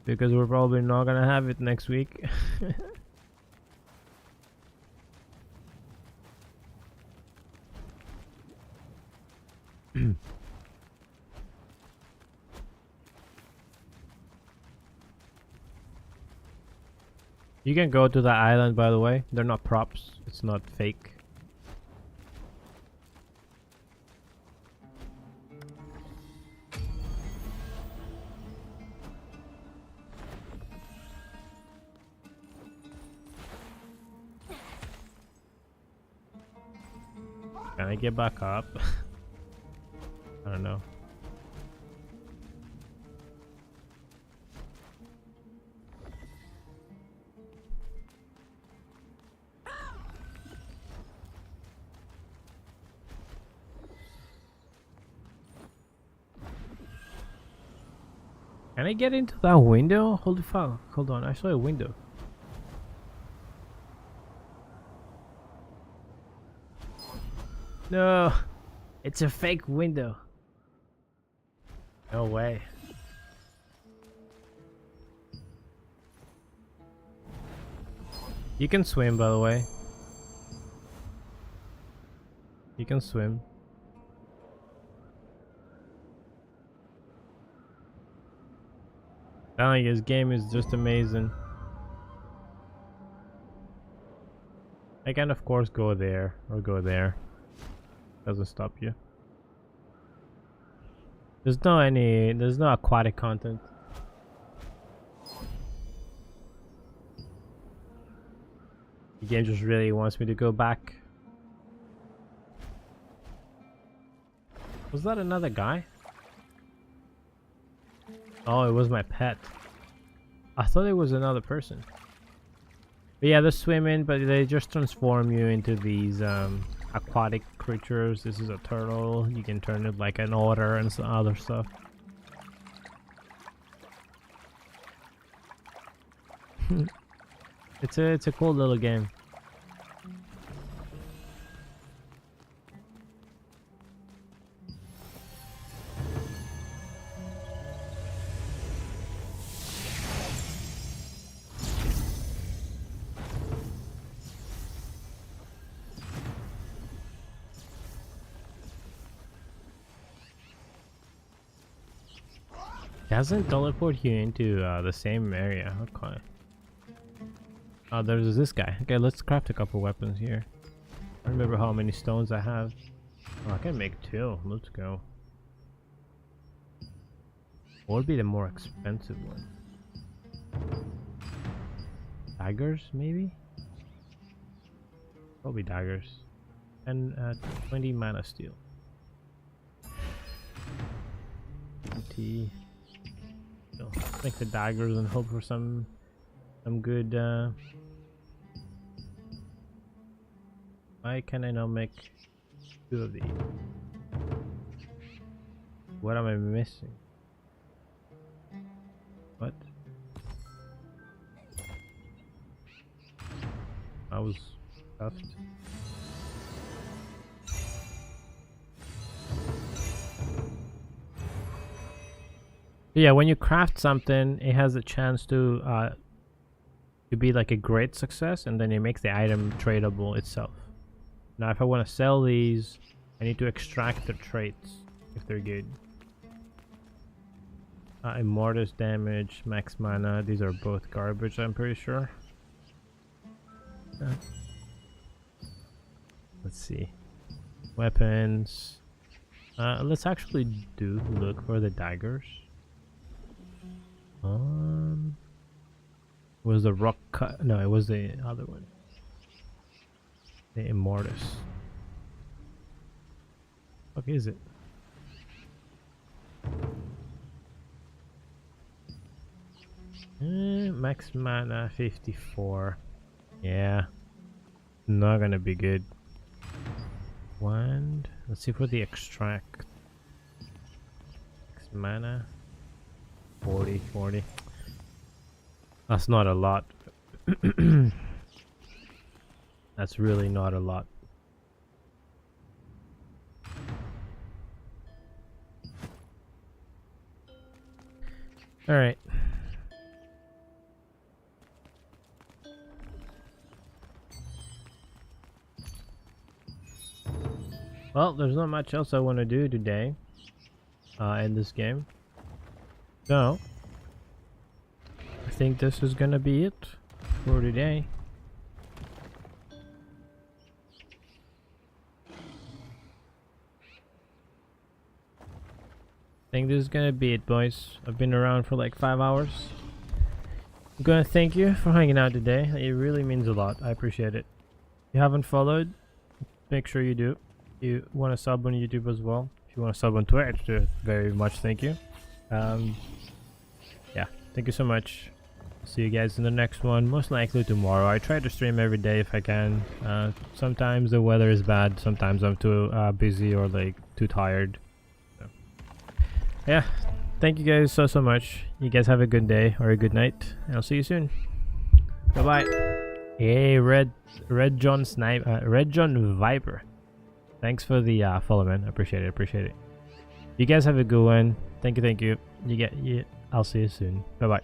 Because we're probably not gonna have it next week. You can go to that island, by the way. They're not props. It's not fake. Can I get back up? I don't know. Can I get into that window? Holy fuck. Hold on, I saw a window. No, it's a fake window. No way. You can swim, by the way. You can swim. Telling you, this game is just amazing. I can of course go there or go there. Doesn't stop you. There's no aquatic content. The game just really wants me to go back. Was that another guy? Oh, it was my pet. I thought it was another person. But yeah, they're swimming, but they just transform you into these aquatic creatures. This is a turtle. You can turn it like an otter and some other stuff. It's a cool little game. It doesn't teleport you into the same area. Okay. Oh, there's this guy. Okay, let's craft a couple weapons here. I don't remember how many stones I have. Oh, I can make 2. Let's go. What would be the more expensive one? Daggers, maybe? Probably daggers. And 20 mana steel. 20. Make the daggers and hope for some good why can I not make 2 of these? What am I missing? What? I was stuffed. Yeah, when you craft something, it has a chance to be like a great success, and then it makes the item tradable itself. Now, if I want to sell these, I need to extract the traits if they're good. Immortus damage, max mana. These are both garbage, I'm pretty sure. Let's see. Weapons. Let's actually look for the daggers. Was the rock cut? No, it was the other one. The Immortus. What is it? Max mana 54. Yeah. Not gonna be good. Wand. Let's see for the extract. Max mana 40. That's not a lot. That's really not a lot. All right. Well, there's not much else I want to do today in this game. So, I think this is gonna be it for today. I think this is gonna be it, boys. I've been around for like 5 hours. I'm gonna thank you for hanging out today. It really means a lot. I appreciate it. If you haven't followed, make sure you do. If you want to sub on YouTube as well. If you want to sub on Twitch, very much thank you. Yeah, thank you so much. See you guys in the next one, most likely tomorrow. I try to stream every day if I can. Sometimes the weather is bad, sometimes I'm too busy or like too tired. So, yeah, thank you guys so much. You guys have a good day or a good night, and I'll see you soon. Bye bye. Hey, Red John Viper. Thanks for the follow, man. Appreciate it. You guys have a good one. Thank you. I'll see you soon. Bye bye.